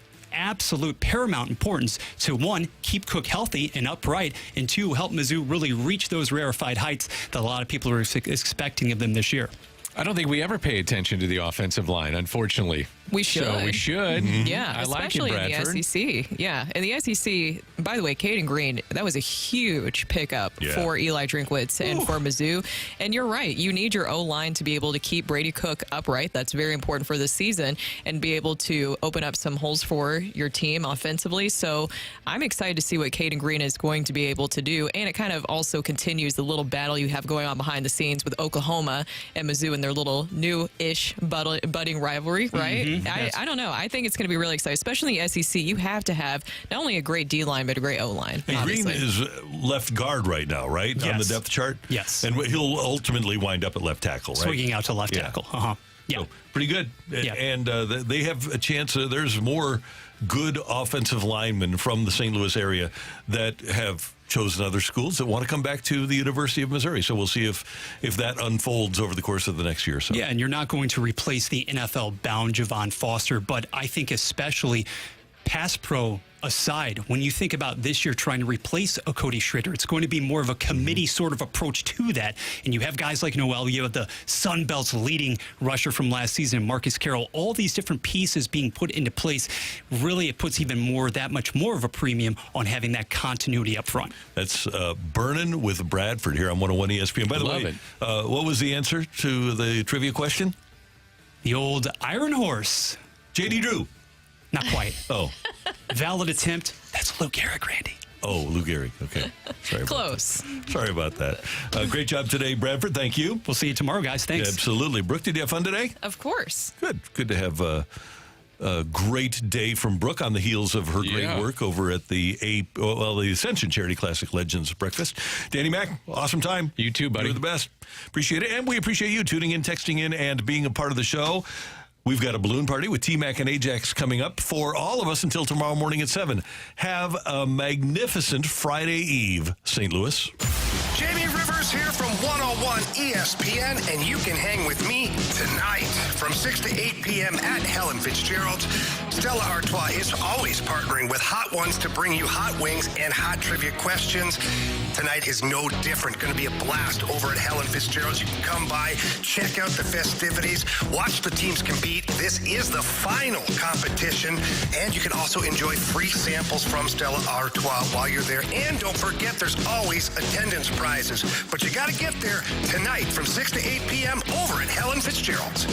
paramount importance to, 1, keep Cook healthy and upright, and 2, help Mizzou really reach those rarefied heights that a lot of people are expecting of them this year. I don't think we ever pay attention to the offensive line, unfortunately. We should. So we should. Yeah, I like it, especially Bradford. in the SEC. Yeah, in the SEC, by the way, Caden Green, that was a huge pickup for Eli Drinkwitz and for Mizzou. And you're right. You need your O-line to be able to keep Brady Cook upright. That's very important for this season, and be able to open up some holes for your team offensively. So I'm excited to see what Caden Green is going to be able to do. And it kind of also continues the little battle you have going on behind the scenes with Oklahoma and Mizzou and their little new-ish budding rivalry, right? I don't know. I think it's going to be really exciting, especially in the SEC. You have to have not only a great D-line, but a great O-line. And Green is left guard right now, right? On the depth chart? Yes. And he'll ultimately wind up at left tackle, right? Swinging out to left tackle. Yeah. So, pretty good. And they have a chance. There's more good offensive linemen from the St. Louis area that have chosen other schools that want to come back to the University of Missouri. So we'll see if that unfolds over the course of the next year or so. Yeah, and you're not going to replace the NFL-bound Javon Foster, but I think especially pass pro aside, when you think about this year trying to replace a Cody Schrader, it's going to be more of a committee sort of approach to that. And you have guys like Noel, you have the Sun Belt's leading rusher from last season, Marcus Carroll, all these different pieces being put into place. Really, it puts that much more of a premium on having that continuity up front. That's Burnin' with Bradford here on 101 ESPN. By the way, what was the answer to the trivia question? The old Iron Horse. J.D. Drew. Not quite. Oh. Valid attempt. That's Lou Gehrig, Randy. Oh, Lou Gehrig. Okay. Sorry about that. Great job today, Bradford. Thank you. We'll see you tomorrow, guys. Thanks. Absolutely. Brooke, did you have fun today? Of course. Good. Good to have a great day from Brooke on the heels of her great work over at the Ascension Charity Classic Legends Breakfast. Danny Mac, awesome time. You too, buddy. You're the best. Appreciate it. And we appreciate you tuning in, texting in, and being a part of the show. We've got a balloon party with T-Mac and Ajax coming up for all of us until tomorrow morning at 7. Have a magnificent Friday Eve, St. Louis. Jamie Rivers here from 101 ESPN, and you can hang with me tonight from 6 to 8 p.m. at Helen Fitzgerald's. Stella Artois is always partnering with Hot Ones to bring you hot wings and hot trivia questions. Tonight is no different. Going to be a blast over at Helen Fitzgerald's. You can come by, check out the festivities, watch the teams compete. This is the final competition, and you can also enjoy free samples from Stella Artois while you're there. And don't forget, there's always attendance prizes. But you got to get there tonight from 6 to 8 p.m. over at Helen Fitzgerald's.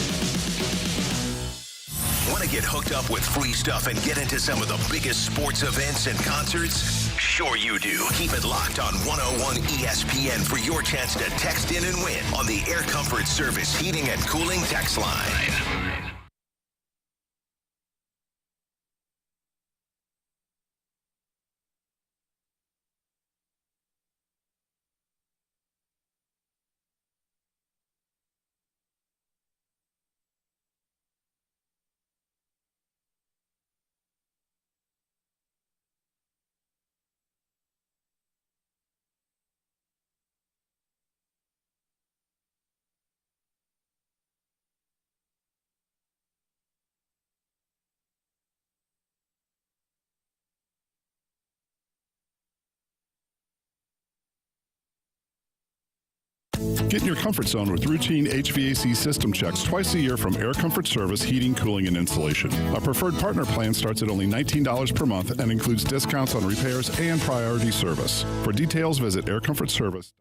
Want to get hooked up with free stuff and get into some of the biggest sports events and concerts? Sure you do. Keep it locked on 101 ESPN for your chance to text in and win on the Air Comfort Service Heating and Cooling text line. Get in your comfort zone with routine HVAC system checks twice a year from Air Comfort Service Heating, Cooling, and Installation. Our preferred partner plan starts at only $19 per month and includes discounts on repairs and priority service. For details, visit Air Comfort Service.